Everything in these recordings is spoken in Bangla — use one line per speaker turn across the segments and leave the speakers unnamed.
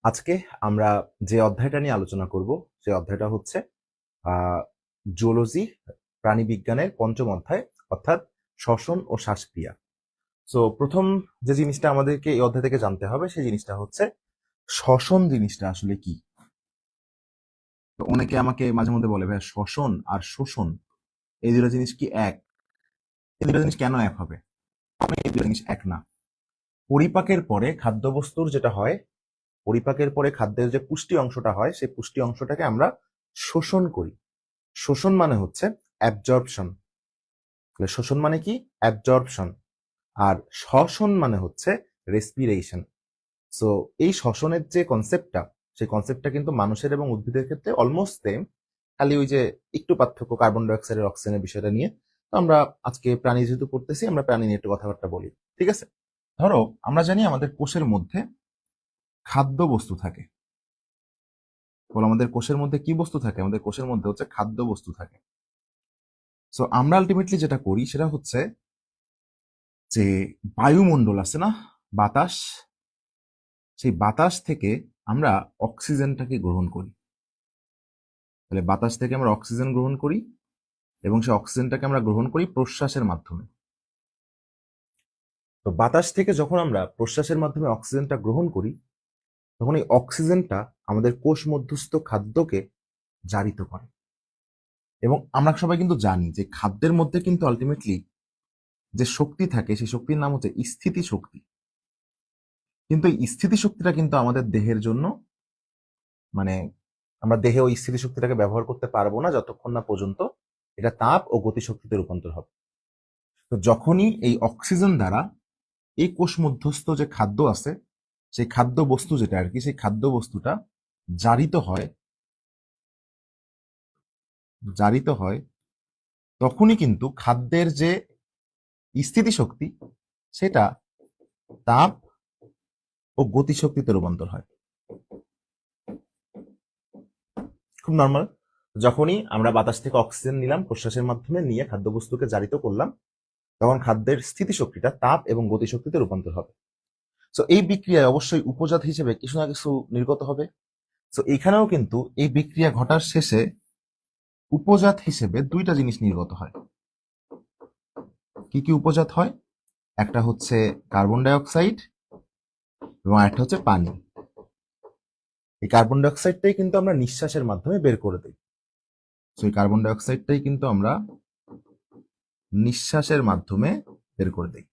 আজকে আমরা যে অধ্যায়টা নিয়ে আলোচনা করব সেই অধ্যায়টা হচ্ছে জুওলজি, প্রাণীবিজ্ঞানের পঞ্চম অধ্যায়, অর্থাৎ শ্বসন ও শ্বাসক্রিয়া। সো প্রথম যে জিনিসটা আমাদেরকে এই অধ্যায় থেকে জানতে হবে সেই জিনিসটা হচ্ছে শ্বসন জিনিসটা আসলে কি। তো অনেকে আমাকে মাঝে মধ্যে বলে, ভাই শ্বসন আর শোষণ এই দুটো জিনিস কি এক? এই দুটো জিনিস কেন এক হবে? এই দুটো জিনিস এক না। পরিপাকের পরে খাদ্যবস্তুর যেটা হয়, পরিপাকের পরে খাদ্যের যে পুষ্টি অংশটা হয় সেই পুষ্টি অংশটাকে আমরা শোষণ করি। শোষণ মানে হচ্ছে অ্যাবজর্পশন। শোষণ মানে কি? অ্যাবজর্পশন। আর শ্বসন মানে হচ্ছে রেসপিরেশন। সো এই শ্বসনের যে কনসেপ্টটা, সেই কনসেপ্টটা কিন্তু মানুষের এবং উদ্ভিদের ক্ষেত্রে অলমোস্ট সেম, খালি ওই যে একটু পার্থক্য কার্বন ডাইঅক্সাইডের অক্সিজেনের বিষয়টা নিয়ে। তো আমরা আজকে প্রাণী যেহেতু পড়তেছি, আমরা প্রাণী নিয়ে একটু কথাবার্তা বলি, ঠিক আছে? ধরো আমরা জানি আমাদের কোষের মধ্যে খাদ্য বস্তু থাকে। বলো, আমাদের কোষের মধ্যে কি বস্তু থাকে? আমাদের কোষের মধ্যে হচ্ছে খাদ্য বস্তু থাকে। সো আমরা আলটিমেটলি যেটা করি সেটা হচ্ছে যে বায়ুমণ্ডল আছে না, বাতাস, সেই বাতাস থেকে আমরা অক্সিজেনটাকে গ্রহণ করি। তাহলে বাতাস থেকে আমরা অক্সিজেন গ্রহণ করি এবং সেই অক্সিজেনটাকে আমরা গ্রহণ করি প্রশ্বাসের মাধ্যমে। তো বাতাস থেকে যখন আমরা প্রশ্বাসের মাধ্যমে অক্সিজেনটা গ্রহণ করি, তখন এই অক্সিজেনটা আমাদের কোষ মধ্যস্থ খাদ্যকে জারিত করে। এবং আমরা সবাই কিন্তু জানি যে খাদ্যের মধ্যে কিন্তু আলটিমেটলি যে শক্তি থাকে সেই শক্তির নাম হচ্ছে স্থিতি শক্তি। কিন্তু এই স্থিতি শক্তিটা কিন্তু আমাদের দেহের জন্য, মানে আমরা দেহে ওই স্থিতি শক্তিটাকে ব্যবহার করতে পারবো না যতক্ষণ না পর্যন্ত এটা তাপ ও গতিশক্তিতে রূপান্তর হবে। তো যখনই এই অক্সিজেন দ্বারা এই কোষ মধ্যস্থ যে খাদ্য আছে, সেই খাদ্য বস্তু যেটা আর কি, সেই খাদ্য বস্তুটা জারিত হয়, তখনই কিন্তু খাদ্যের যে স্থিতি শক্তি সেটা তাপ ও গতিশক্তিতে রূপান্তর হয়। খুব নর্মাল। যখনই আমরা বাতাস থেকে অক্সিজেন নিলাম, প্রশ্বাসের মাধ্যমে নিয়ে খাদ্যবস্তুকে জারিত করলাম, তখন খাদ্যের স্থিতিশক্তিটা তাপ এবং গতিশক্তিতে রূপান্তর হবে। সো এই বিক্রিয়ায় অবশ্যই উপজাত হিসেবে কিছু না কিছু নির্গত হবে। সো এখানেও কিন্তু এই বিক্রিয়া ঘটার শেষে উপজাত হিসেবে দুইটা জিনিস নির্গত হয়। কি কি উপজাত হয়? একটা হচ্ছে কার্বন ডাইঅক্সাইড এবং একটা হচ্ছে পানি। এই কার্বন ডাইঅক্সাইডটাই কিন্তু আমরা নিঃশ্বাসের মাধ্যমে বের করে দিই। সো এই কার্বন ডাইঅক্সাইডটাই কিন্তু আমরা নিঃশ্বাসের মাধ্যমে বের করে দিই।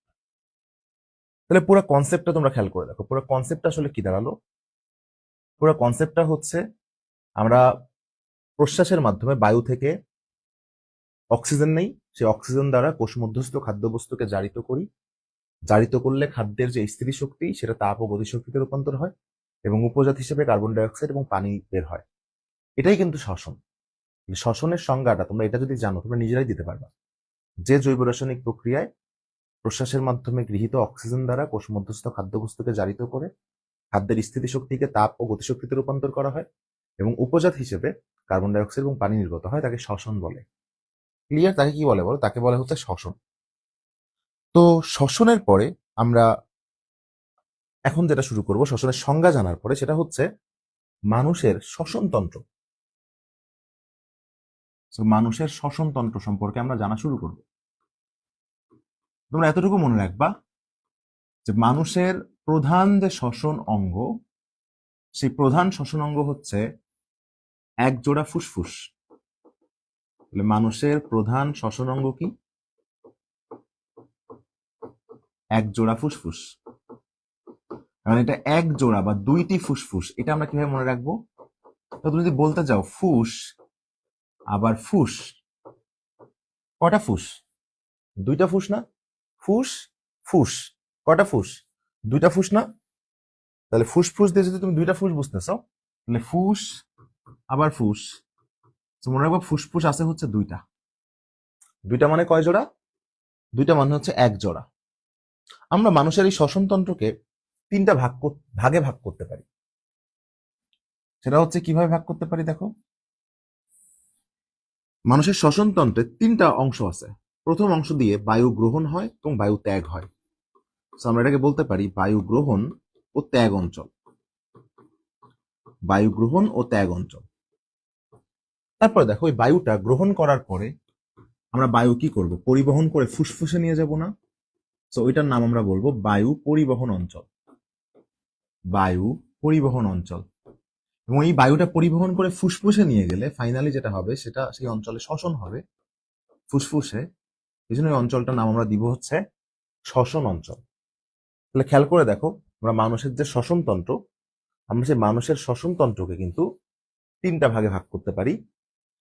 তাহলে পুরো কনসেপ্টটা তোমরা খেয়াল করে দেখো, পুরো কনসেপ্টটা আসলে কি দাঁড়ালো? পুরো কনসেপ্টটা হচ্ছে আমরা প্রশ্বাসের মাধ্যমে বায়ু থেকে অক্সিজেন নেই, সেই অক্সিজেন দ্বারা কোষ মধ্যস্থ খাদ্যবস্তুকে জারিত করি। জারিত করলে খাদ্যের যে স্থিতি শক্তি সেটা তাপ ও গতিশক্তিতে রূপান্তর হয় এবং উপজাত হিসেবে কার্বন ডাইঅক্সাইড এবং পানি বের হয়। এটাই কিন্তু শ্বসন। শ্বসনের সংজ্ঞাটা তোমরা এটা যদি জানো, তোমরা নিজেরাই দিতে পারবা। যে জৈব রাসায়নিক প্রক্রিয়ায় প্রশ্বাসের মাধ্যমে গৃহীত অক্সিজেন দ্বারা কোষ মধ্যস্থ খাদ্যবস্তুকে জারিত করে খাদ্যের স্থিতিশক্তিকে তাপ ও গতিশক্তিতে রূপান্তর করা হয় এবং উপজাত হিসেবে কার্বন ডাইঅক্সাইড এবং পানি নির্গত হয়, তাকে শ্বসন বলে। ক্লিয়ার? তাকে কি বলে বলো? তাকে বলে হচ্ছে শ্বসন। তো শ্বসনের পরে আমরা এখন যেটা শুরু করব, শ্বসনের সংজ্ঞা জানার পরে, সেটা হচ্ছে মানুষের শ্বসনতন্ত্র। মানুষের শ্বসনতন্ত্র সম্পর্কে আমরা জানা শুরু করব। তোমরা এতটুকু মনে রাখবা যে মানুষের প্রধান যে শ্বসন অঙ্গ, সেই প্রধান শ্বসন অঙ্গ হচ্ছে এক জোড়া ফুসফুস। মানুষের প্রধান শ্বসন অঙ্গ কি? এক জোড়া ফুসফুস। কারণ এটা এক জোড়া বা দুইটি ফুসফুস, এটা আমরা কিভাবে মনে রাখবো? তো তুমি যদি বলতে যাও ফুস আবার ফুস, কটা ফুস? দুইটা ফুস না? ফুস ফুস, কটা ফুস? দুইটা ফুস না? তাহলে ফুসফুস দিয়ে যদি তুমি দুইটা ফুস বুঝতেছো, তাহলে ফুস আবার ফুস, মনে রাখবো ফুসফুস আছে হচ্ছে দুইটা। দুইটা মানে কয় জোড়া? দুইটা মানে হচ্ছে এক জোড়া। আমরা মানুষের এই শ্বসনতন্ত্রকে তিনটা ভাগে ভাগ করতে পারি। সেটা হচ্ছে কিভাবে ভাগ করতে পারি দেখো। মানুষের শ্বসনতন্ত্রে তিনটা অংশ আছে। প্রথম অংশ দিয়ে বায়ু গ্রহণ হয় এবং বায়ু ত্যাগ হয়। আমরা এটাকে বলতে পারি বায়ু গ্রহণ ও ত্যাগ অঞ্চল। বায়ু গ্রহণ ও ত্যাগ অঞ্চল। তারপরে দেখো ওই বায়ুটা গ্রহণ করার পরে আমরা বায়ু কি করব, পরিবহন করে ফুসফুসে নিয়ে যাব না? তো ওইটার নাম আমরা বলবো বায়ু পরিবহন অঞ্চল। বায়ু পরিবহন অঞ্চল। এবং এই বায়ুটা পরিবহন করে ফুসফুসে নিয়ে গেলে ফাইনালি যেটা হবে সেটা সেই অঞ্চলে শ্বসন হবে ফুসফুসে। এই জন্য এই অঞ্চলটার নাম আমরা দিব হচ্ছে শ্বসন অঞ্চল। তাহলে খেয়াল করে দেখো, আমরা মানুষের যে শ্বসন তন্ত্র, আমরা সেই মানুষের শ্বসন তন্ত্রকে কিন্তু তিনটা ভাগে ভাগ করতে পারি।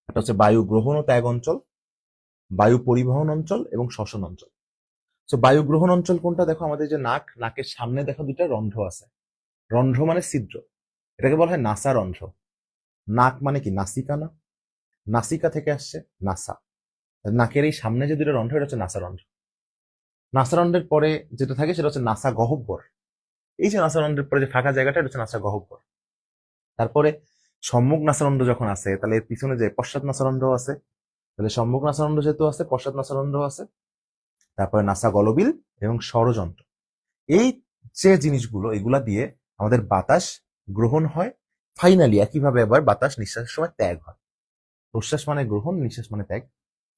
একটা হচ্ছে বায়ু গ্রহণ ও ত্যাগ অঞ্চল, বায়ু পরিবহন অঞ্চল এবং শ্বসন অঞ্চল। তো বায়ু গ্রহণ অঞ্চল কোনটা? দেখো আমাদের যে নাক, নাকের সামনে দেখো দুইটা রন্ধ্র আছে। রন্ধ্র মানে ছিদ্র, এটাকে বলা হয় নাসা রন্ধ্র। নাক মানে কি? নাসিকা না? নাসিকা থেকে আসছে নাসা। নাকের এই সামনে যে দুটো রন্ধ্র, এটা হচ্ছে নাসা রন্ধ্র। নাসা রন্ধ্রের পরে যেটা থাকে সেটা হচ্ছে নাসা গহ্বর। এই যে নাসা রন্ধ্রের পরে যে ফাঁকা জায়গাটা, এটা হচ্ছে নাসা গহ্বর। তারপরে সম্মুখ নাসারন্ধ্র যখন আছে, তাহলে এর পিছনে যে পশ্চাৎ নাসারন্ধ্র আছে, তাহলে সম্মুখ নাসারন্ধ্র যেহেতু আছে, পশ্চাৎ নাসারন্ধ্র আছে, তারপরে নাসা গলবিল এবং ষড়যন্ত্র। এই যে জিনিসগুলো, এগুলা দিয়ে আমাদের বাতাস গ্রহণ হয়, ফাইনালি একইভাবে আবার বাতাস নিঃশ্বাসের সময় ত্যাগ হয়। প্রশ্বাস মানে গ্রহণ, নিঃশ্বাস মানে ত্যাগ।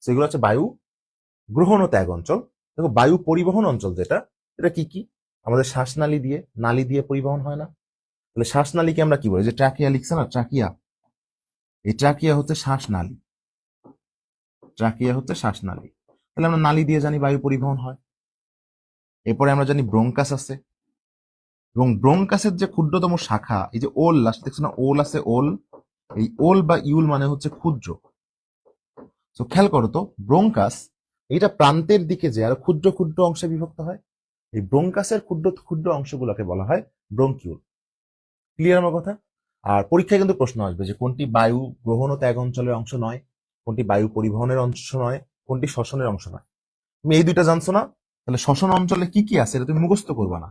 সেগুলো হচ্ছে বায়ু গ্রহণ ও ত্যাগ অঞ্চল। দেখো বায়ু পরিবহন অঞ্চল যেটা, এটা কি কি? আমাদের শ্বাসনালী দিয়ে, নালী দিয়ে পরিবহন হয় না? তাহলে শ্বাসনালীকে আমরা কি বলি? যে ট্রাকিয়া লিখছে না, ট্রাকিয়া। এই ট্রাকিয়া হচ্ছে শ্বাসনালী। ট্রাকিয়া হচ্ছে শ্বাসনালী। তাহলে আমরা নালী দিয়ে জানি বায়ু পরিবহন হয়। এরপরে আমরা জানি ব্রঙ্কাস আছে, এবং ব্রঙ্কাসের যে ক্ষুদ্রতম শাখা, এই যে ওল, লাস্ট দেখছো না ওল আছে, ওল। এই ওল বা ইউল মানে হচ্ছে ক্ষুদ্র। তো খেয়াল করো তো, ব্রঙ্কাস এটা প্রান্তের দিকে যে আরো ক্ষুদ্র ক্ষুদ্র অংশে বিভক্ত হয়। এই ব্রঙ্কাসের ক্ষুদ্র ক্ষুদ্র অংশগুলোকে বলা হয় ব্রঙ্কিউল। ক্লিয়ার আমার কথা? আর পরীক্ষায় কিন্তু প্রশ্ন আসবে যে কোনটি বায়ু গ্রহণ ও ত্যাগ অঞ্চলের অংশ নয়, কোনটি বায়ু পরিবহনের অংশ নয়, কোনটি শ্বসনের অংশ নয়। তুমি এই দুইটা জানছো না? তাহলে শ্বসন অঞ্চলে কি কি আছে এটা তুমি মুখস্থ করবা না।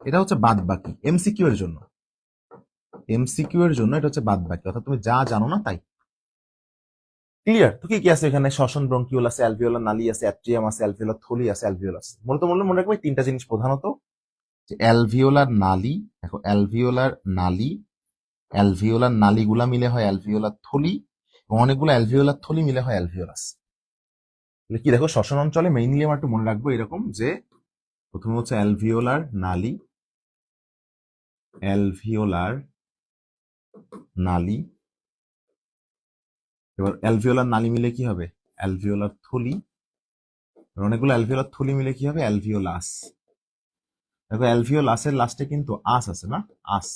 এটা হচ্ছে বাদ বাকি, এমসিকিউ এর জন্য। এমসিকিউ এর জন্য এটা হচ্ছে বাদ বাকি, অর্থাৎ তুমি যা জানো না তাই। ক্লিয়ার? তো কি কি আছে এখানে? শ্বসন ব্রঙ্কিউল আছে, অ্যালভিওলার নালী আছে, অ্যাট্রিয়াম আছে, অ্যালভিওলার থলি আছে, অ্যালভিওল আছে। মনে রাখবে তিনটা জিনিস প্রধানত, যে অ্যালভিওলার নালী। দেখো অ্যালভিওলার নালী, অ্যালভিওলার নালীগুলা মিলে হয় অ্যালভিওলার থলি, এবং অনেকগুলো অ্যালভিওলার থলি মিলে হয় অ্যালভিওলাস। তাহলে কি দেখো, শ্বসন অঞ্চলে মেইনলি আমার একটু মনে রাখবো এরকম, যে প্রথমে হচ্ছে অ্যালভিওলার নালী, অ্যালভিওলার নালী, এবার অ্যালভিওলার নালী মিলে কি হবে? অ্যালভিওলার থলি, অনেকগুলো অ্যালভিওলার থলি মিলে কি হবে? অ্যালভিওলাস। দেখো অ্যালভিওলাসের লাস্টে কিন্তু আস আছে না? আস।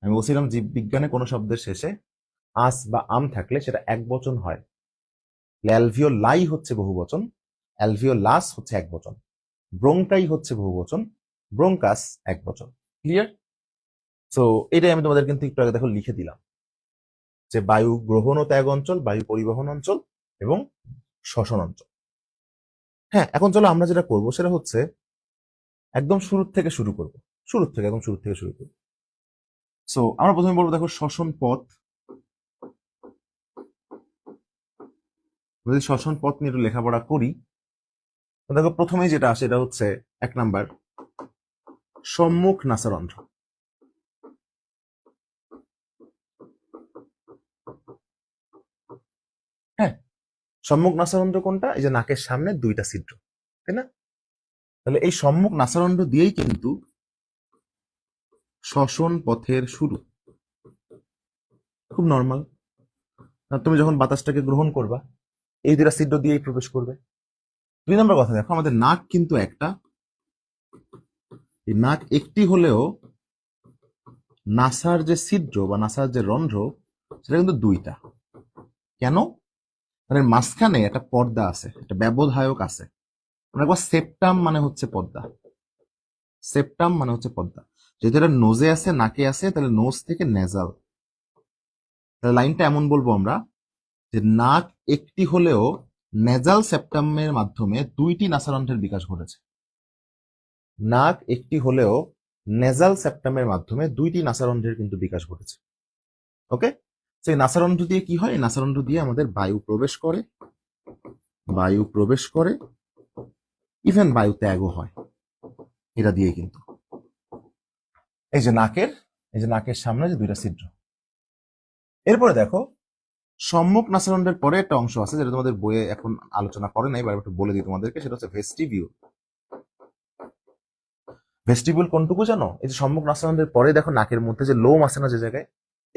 আমি বলছিলাম জীববিজ্ঞানে কোনো শব্দের শেষে আস বা আম থাকলে সেটা এক বচন হয়। অ্যালভিওলাই হচ্ছে বহুবচন, অ্যালভিওলাস হচ্ছে এক বচন, ব্রোঙ্কাই হচ্ছে বহুবচন, ব্রোঙ্কাস এক বচন। ক্লিয়ার? সো এটাই আমি তোমাদের কিন্তু একটু আগে দেখো লিখে দিলাম, যে বায়ু গ্রহণ ও ত্যাগ অঞ্চল, বায়ু পরিবহন অঞ্চল এবং শ্বসন অঞ্চল। হ্যাঁ, এখন চলো আমরা যেটা করবো সেটা হচ্ছে একদম শুরু থেকে শুরু করবো। একদম শুরু থেকে শুরু করবো। সো আমরা প্রথমে বলবো, দেখো শ্বসন পথ। যদি শ্বসন পথ নিয়ে একটু লেখাপড়া করি, দেখো প্রথমেই যেটা আসে এটা হচ্ছে 1 নাম্বার সম্মুখ নাসারন্ধ্র। হ্যাঁ, সম্মুখ নাসারন্ধ্র কোনটা? এই যে নাকের সামনে দুইটা ছিদ্র, তাই না? তাহলে এই সম্মুখ নাসারন্ধ্র দিয়েই কিন্তু শ্বসন পথের শুরু। খুব নর্মাল। তুমি যখন বাতাসটাকে গ্রহণ করবা, এই দুটা ছিদ্র দিয়েই প্রবেশ করবে। 2 নম্বর কথা, দেখো আমাদের নাক কিন্তু একটা, এই নাক একটি হলেও নাসার যে ছিদ্র বা নাসার যে রন্ধ্র, সেটা কিন্তু দুইটা। কেন? মানে মাঝখানে একটা পর্দা আছে, একটা ব্যবধায়ক আছে। মানে একবার সেপ্টাম মানে হচ্ছে পর্দা, সেপ্টাম মানে হচ্ছে পর্দা। যেহেতু এটা নোজে আছে, নাকে আছে, তাহলে নোজ থেকে নেজাল। তাহলে লাইনটা এমন বলবো আমরা, যে নাক একটি হলেও নেজাল সেপ্টামের মাধ্যমে দুইটি নাসারন্ধ্রের বিকাশ ঘটেছে। নাক একটি হলেও নেজাল সেপ্টামের মাধ্যমে দুইটি নাসারন্ধ্রের কিন্তু বিকাশ ঘটেছে। ওকে? সেই নাসারন্ধ্র দিয়ে কি হয়? নাসারন্ধ্র দিয়ে আমাদের বায়ু প্রবেশ করে, বায়ু প্রবেশ করে, ইভেন বায়ু ত্যাগও হয় এটা দিয়ে কিন্তু। এই যে নাকের এই যে নাকের সামনে যে দুইটা ছিদ্র। এরপরে দেখো সম্মুখ নাসারন্ধ্রের পরে একটা অংশ আছে যেটা তোমাদের বইয়ে এখন আলোচনা করে নাই, এবার একটু বলে দিই তোমাদেরকে, সেটা হচ্ছে ভেস্টিবিউল। ভেস্টিবিউল কোনটুকু জানো? এই যে সম্মুখ নাসারন্ধ্রের পরে দেখো নাকের মধ্যে যে লোম আছে না যে জায়গায়,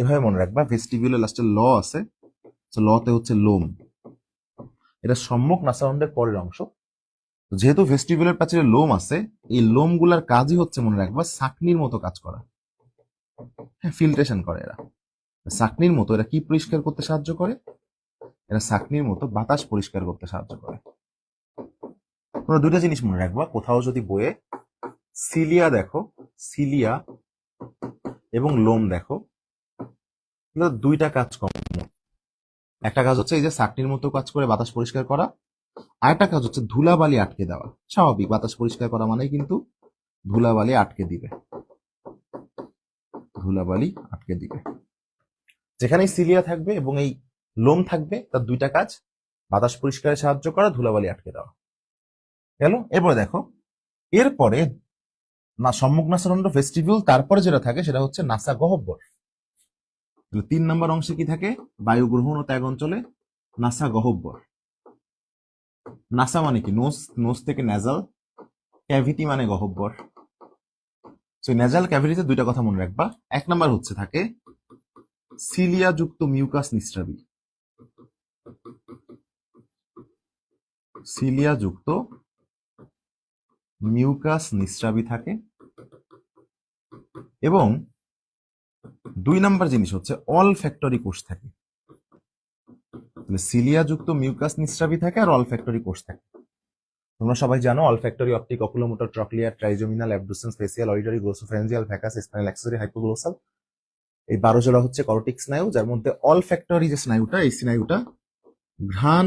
এভাবে মনে রাখবা ভেস্টিবিউলের লাস্টে ল আছে, লতে হচ্ছে লোম, এটা সম্মুখ নাসারন্ধ্রের পরের অংশ। যেহেতু ভেস্টিবিউলের প্রাচীরে লোম আছে, এই লোমগুলার কাজই হচ্ছে মনে রাখবা ছাকনির মতো কাজ করা। হ্যাঁ, ফিল্ট্রেশন করে এরা ছাকনির মতো। এরা কি পরিষ্কার করতে সাহায্য করে? এরা ছাকনির মতো বাতাস পরিষ্কার করতে সাহায্য করে। তোমরা দুইটা জিনিস মনে রাখবা, কোথাও যদি বইয়ে সিলিয়া দেখো, সিলিয়া এবং লোম দেখো, দুইটা কাজ কম। একটা কাজ হচ্ছে এই যে ছাকনির মতো কাজ করে বাতাস পরিষ্কার করা, আরেকটা কাজ হচ্ছে ধুলাবালি আটকে দেওয়া। স্বাভাবিক, বাতাস পরিষ্কার করা মানে কিন্তু ধুলাবালি আটকে দিবে, ধুলাবালি আটকে দিবে। যেখানে সিলিয়া থাকবে এবং এই লোম থাকবে, তার দুইটা কাজ, বাতাস পরিষ্কারে সাহায্য করা, ধুলাবালি আটকে দেওয়া। গেল। এরপরে দেখো, এরপরে না সম্মুখ নাসারন্ধ্র ভেস্টিবিউল, তারপরে যেটা থাকে সেটা হচ্ছে নাসা গহ্বর। 3 নম্বর অংশে কি থাকে? বায়ু গ্রহণ ও ত্যাগ অঞ্চলে নাসা গহ্বর। নাসা মানে কি? নোজ, নোজ থেকে নেজাল, ক্যাভিটি মানে গহ্বর। নেজাল ক্যাভিটিতে দুইটা কথা মনে রাখবা। 1 নাম্বার হচ্ছে থাকে সিলিয়া যুক্ত মিউকাস নিঃস্রাবী, সিলিয়া যুক্ত মিউকাস নিঃস্রাবী থাকে। এবং 2 নাম্বার জিনিস হচ্ছে অল ফ্যাক্টরি কোষ থাকে। সিলিয়া যুক্ত মিউকাস নিঃস্রাবী থাকে আর অল ফ্যাক্টরি কোষ থাকে। তোমরা সবাই জানো olfactory, optic, oculomotor, trochlear, trigeminal, abducens, facial, auditory, glossopharyngeal, vagus, spinal, accessory, hypoglossal. এই 12 জোড়া হচ্ছে করোটিক স্নায়ু, যার মধ্যে অল ফ্যাক্টরি যে স্নায়ুটা, এই স্নায়ুটা ঘ্রাণ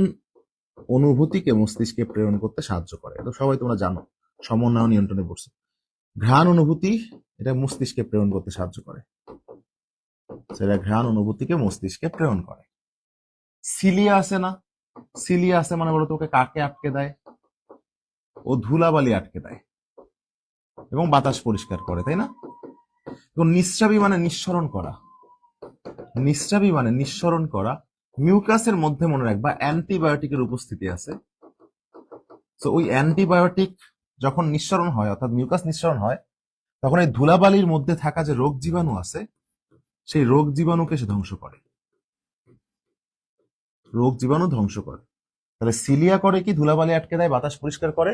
অনুভূতিকে মস্তিষ্কে প্রেরণ করতে সাহায্য করে। এটা সবাই তোমরা জানো, সমন্বয় নিয়ন্ত্রণে পড়ছে। ঘ্রাণ অনুভূতি এটা মস্তিষ্কে প্রেরণ করতে সাহায্য করে, সেটা ঘ্রাণ অনুভূতিকে মস্তিষ্কে প্রেরণ করে। সিলিয়া আছে না, সিলিয়া আছে মানে বলো তোকে কাকে আটকে দেয়? ও ধুলাবালি আটকে দেয় এবং বাতাস পরিষ্কার করে, তাই না? এবং নিঃস্রাবী মানে নিঃসরণ করা, নিঃস্রাবী মানে নিঃসরণ করা। মিউকাসের মধ্যে মনে রাখবা অ্যান্টিবায়োটিকের উপস্থিতি আছে। তো ওই অ্যান্টিবায়োটিক যখন নিঃসরণ হয়, অর্থাৎ মিউকাস নিঃসরণ হয়, তখন এই ধুলাবালির মধ্যে থাকা যে রোগ জীবাণু আছে, সেই রোগ জীবাণুকে সে ধ্বংস করে, রোগ জীবাণু ধ্বংস করে। তাহলে সিলিয়া করে কি? ধুলাবালি আটকে দেয়, বাতাস পরিষ্কার করে।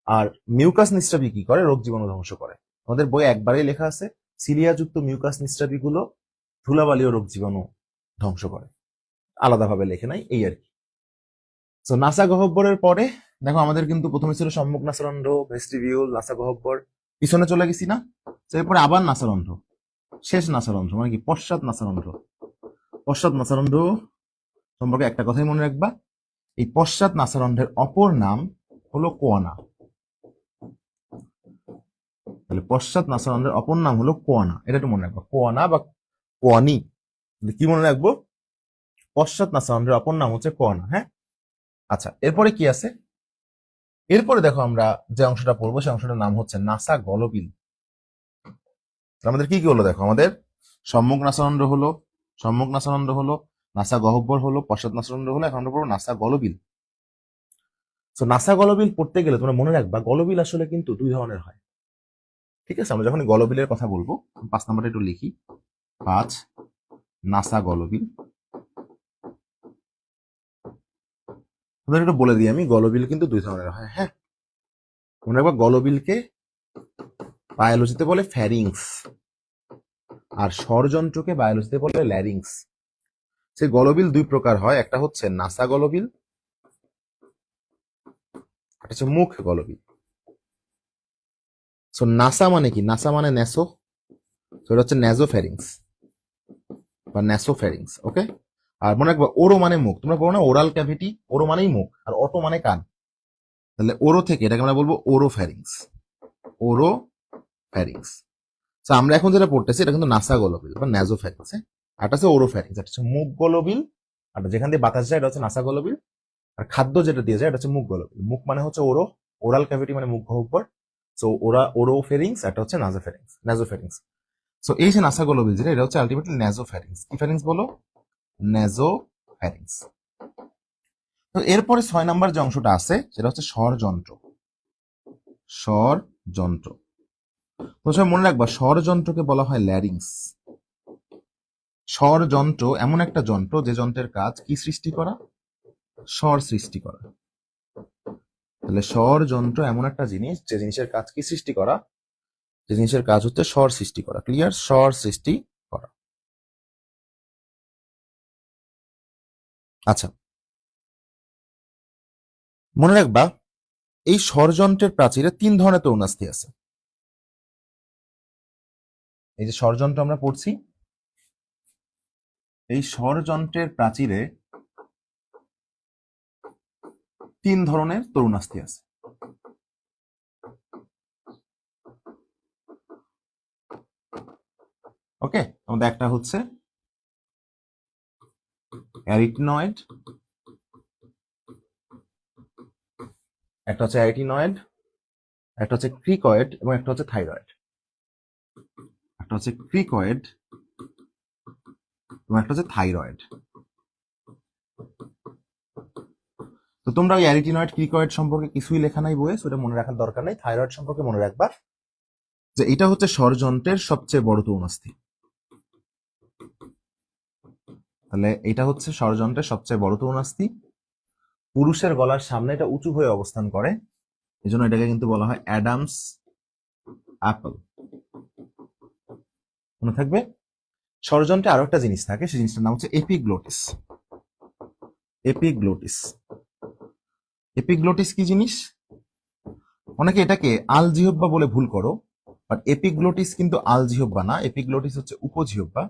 আর মিউকাস নিঃস্রাবী কি করে? রোগ জীবাণু ধ্বংস করে। আমাদের বই একবারেই লেখা আছে সিলিয়া যুক্ত মিউকাস নিঃস্রাবী গুলো ধুলাবালি ও রোগ জীবাণু ধ্বংস করে, আলাদাভাবে লেখে নাই, এই আর কি। তো নাসা গহ্বরের পরে দেখো আমাদের কিন্তু প্রথমে ছিল সম্মুখ নাসারন্ধ্র, ভেস্টিবিউল, নাসা গহ্বর, পিছনে চলে গেছি না? এরপরে আবার নাসারন্ধ্র, শেষ নাসারন্ধ্র মানে কি? পশ্চাৎ নাসারন্ধ্র। পশ্চাৎ নাসারন্ধ্র সম্পর্কে একটা কথাই মনে রাখবা, এই পশ্চাৎ নাসারন্ধ্রের অপর নাম হলো কোয়ানা। তাহলে পশ্চাৎ নাসারন্ধ্রের অপর নাম হলো কোয়ানা, এটা একটু মনে রাখবা, কোয়ানা বা কোয়ানি। কি মনে রাখবো? পশ্চাৎ নাসারন্ধ্রের অপর নাম হচ্ছে কোয়ানা। হ্যাঁ, আচ্ছা, এরপরে কি আছে? এরপরে দেখো আমরা যে অংশটা পড়বো সেই অংশটার নাম হচ্ছে নাসা গলবিল। আমাদের কি কি হলো দেখো, আমাদের সম্মুখ নাসারন্ধ্র হলো, সম্মুখ নাসারন্ধ্র হলো, নাসা গহ্বর হলো, পশ্চাৎ নাসারন্ধ্র হলো, এখন আমরা পড়বো নাসা গলবিল। তো নাসা গলবিল পড়তে গেলে তোমরা মনে রাখবা গলবিল আসলে কিন্তু 2 ধরনের হয়। ঠিক আছে, আমরা যখন গলবিলের কথা বলবো, 5 নাম্বারটা একটু লিখি। 5 নাসা গলবিল। তোমাদের একটু বলে দিই আমি, গলবিল কিন্তু 2 ধরনের হয়। হ্যাঁ, মনে রাখবা গলবিলকে বায়োলজিতে বলে ফ্যারিংস, আর স্বরযন্ত্রকে বায়োলজিতে বলে ল্যারিংস। সেই গলবিল 2 প্রকার হয়, একটা হচ্ছে নাসা গলবিল, একটা হচ্ছে মুখ গলবিল। সো নাসা মানে কি? নাসা মানে ন্যাসো, তো এটা হচ্ছে ন্যাজোফ্যারিংস বা ন্যাসোফ্যারিংস। ওকে, আর মনে রাখবা ওরো মানে মুখ, তোমরা বলো না ওরাল ক্যাভিটি, ওরো মানেই মুখ, আর অটো মানে কান। তাহলে ওরো থেকে এটাকে আমরা বলবো ওরোফ্যারিংস, ওরোফ্যারিংস। তো আমরা এখন যেটা পড়তেছি এটা কিন্তু নাসা গলবিল বা ন্যাজোফ্যারিংস। আর হচ্ছে ওরোফ্যারিংস, এটা হচ্ছে মুখ গলবিল, আর যেখান দিয়ে বাতাস যায় এটা হচ্ছে নাসা গলবিল, আর খাদ্য যেটা দিয়ে যায় এটা হচ্ছে মুখ গলবিল। মুখ মানে হচ্ছে ওরো, ওরাল ক্যাভিটি মানে মুখ গহ্বর, সো ওরা ওরোফেরিংস, এটা হচ্ছে নাজোফেরিংস, নাজোফেরিংস। সো এই যে নাসাগোলবিল যেটা, এটা হচ্ছে আলটিমেটলি ন্যাজোফ্যারিংস। কি ফ্যারিংস বলো? ন্যাজোফ্যারিংস। তো এরপরে 6 নাম্বার যে অংশটা আছে সেটা হচ্ছে স্বরযন্ত্র। স্বরযন্ত্র, তো সবাই মনে রাখবা স্বরযন্ত্রকে বলা হয় ল্যারিংস। স্বরযন্ত্র এমন একটা যন্ত্র যে যন্ত্রের কাজ কি সৃষ্টি করা? স্বর সৃষ্টি করা। তাহলে স্বরযন্ত্র এমন একটা জিনিস যে জিনিসের কাজ কি সৃষ্টি করা? যে জিনিসের কাজ হচ্ছে স্বর সৃষ্টি করা। ক্লিয়ার? স্বর সৃষ্টি করা। আচ্ছা, মনে রাখবা এই স্বরযন্ত্রের প্রাচীরে 3 ধরনের তরুণাস্থি আছে। এই যে স্বরযন্ত্র আমরা পড়ছি, এই স্বরযন্ত্রের প্রাচীরে 3 ধরনের তরুণাস্থি আছে। ওকে, আমাদের একটা হচ্ছে অ্যারিটিনয়েড, একটা হচ্ছে অ্যারিটিনয়েড, একটা হচ্ছে ক্রিকয়েড এবং একটা হচ্ছে থাইরয়েড। একটা হচ্ছে ক্রিকয়েড এবং একটা হচ্ছে থাইরয়েড। তো তোমরা ওই অ্যারিটিনয়েড ক্রিকয়েড সম্পর্কে কিছুই লেখা নাই বইয়ে, সেটা মনে রাখার দরকার নেই। থাইরয়েড সম্পর্কে মনে রাখবা যে এটা হচ্ছে স্বরযন্ত্রের সবচেয়ে বড় তরুণাস্থি। তাহলে এটা হচ্ছে স্বরযন্ত্রের সবচেয়ে বড় তরুণাস্থি। পুরুষের গলার সামনে এটা উঁচু হয়ে অবস্থান করে, এই জন্য এটাকে কিন্তু বলা হয় অ্যাডামস অ্যাপল। মনে থাকবে। স্বরযন্ত্রে আরো একটা জিনিস থাকে, সেই জিনিসটার নাম হচ্ছে এপিগ্লোটিস। এপিগ্লোটিস, এপিগ্লোটিস কি জিনিস? অনেকে এটাকে আলজিহ্বা বলে ভুল করো, বাট এপিগ্লোটিস কিন্তু আলজিহ্বা না, এপিগ্লোটিস হচ্ছে উপজিহ্বা।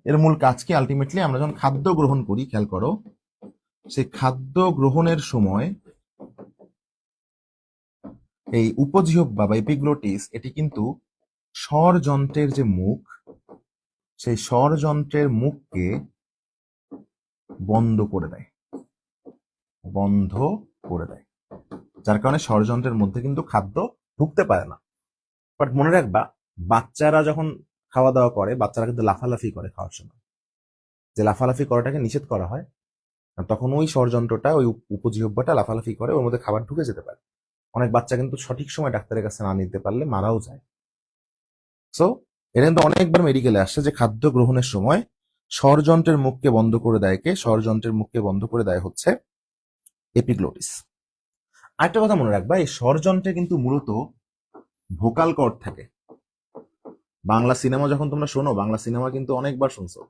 এর মূল কাজ কি? আলটিমেটলি আমরা যখন খাদ্য গ্রহণ করি, খেয়াল করো, সেই খাদ্য গ্রহণের সময় এই উপজিহ্বা বা এপিগ্লোটিস এটি কিন্তু স্বরযন্ত্রের যে মুখ, সেই স্বরযন্ত্রের মুখকে বন্ধ করে দেয়, বন্ধ করে দেয়, যার কারণে স্বরযন্ত্রের মধ্যে কিন্তু খাদ্য ঢুকতে পারে না। বাট মনে রাখবা, বাচ্চারা যখন খাওয়া দাওয়া করে, বাচ্চারা কিন্তু লাফালাফি করে খাওয়ার সময়। যে লাফালাফি করাটাকে নিষেধ করা হয়, তখন ওই স্বরযন্ত্রটা, ওই উপজিহ্বাটা লাফালাফি করে, ওর মধ্যে খাবার ঢুকে যেতে পারে। অনেক বাচ্চা কিন্তু সঠিক সময় ডাক্তারের কাছে না নিতে পারলে মারাও যায়। সো এটা কিন্তু অনেকবার মেডিকেলে আসছে যে খাদ্য গ্রহণের সময় স্বরযন্ত্রের মুখকে বন্ধ করে দেয় কে? স্বরযন্ত্রের মুখকে বন্ধ করে দেয় হচ্ছে এপিগ্লোটিস। আরেকটা কথা মনে রাখবা, এই স্বরযন্ত্রে কিন্তু মূলত ভোকাল কর্ড থাকে। বাংলা সিনেমা যখন তোমরা শোনো, বাংলা সিনেমা কিন্তু অনেকবার শুনছো,